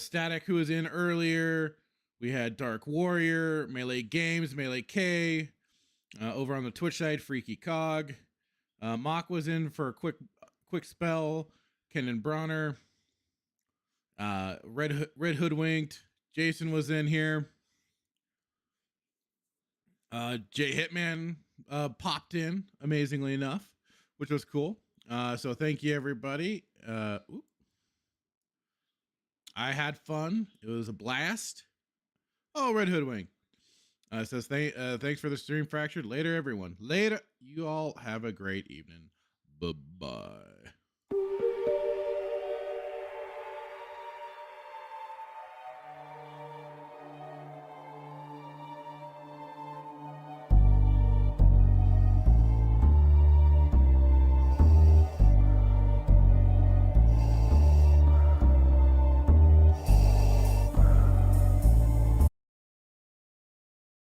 S1: Static, who was in earlier. We had Dark Warrior, Melee Games, Melee K, over on the Twitch side, Freaky Cog. Mock was in for a quick spell. Kenan Bronner, Red Hoodwinked. Jason was in here. Jay Hitman popped in, amazingly enough, which was cool. So thank you, everybody. I had fun. It was a blast. Oh, Red Hoodwink says, thanks for the stream, Fractured. Later, everyone. Later. You all have a great evening. Bye-bye.